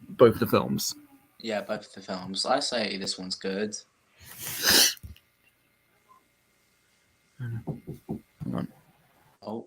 Both the films. Yeah, both of the films. I say this one's good. Hang on. Oh.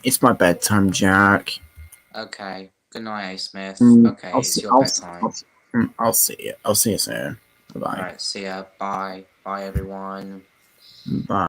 It's my bedtime, Jack. Okay. Good night, A. Smith. Mm, Okay, I'll it's see- your I'll- bedtime. I'll see you. I'll see you soon. Bye. Alright, see ya. Bye. Bye, everyone. Bye.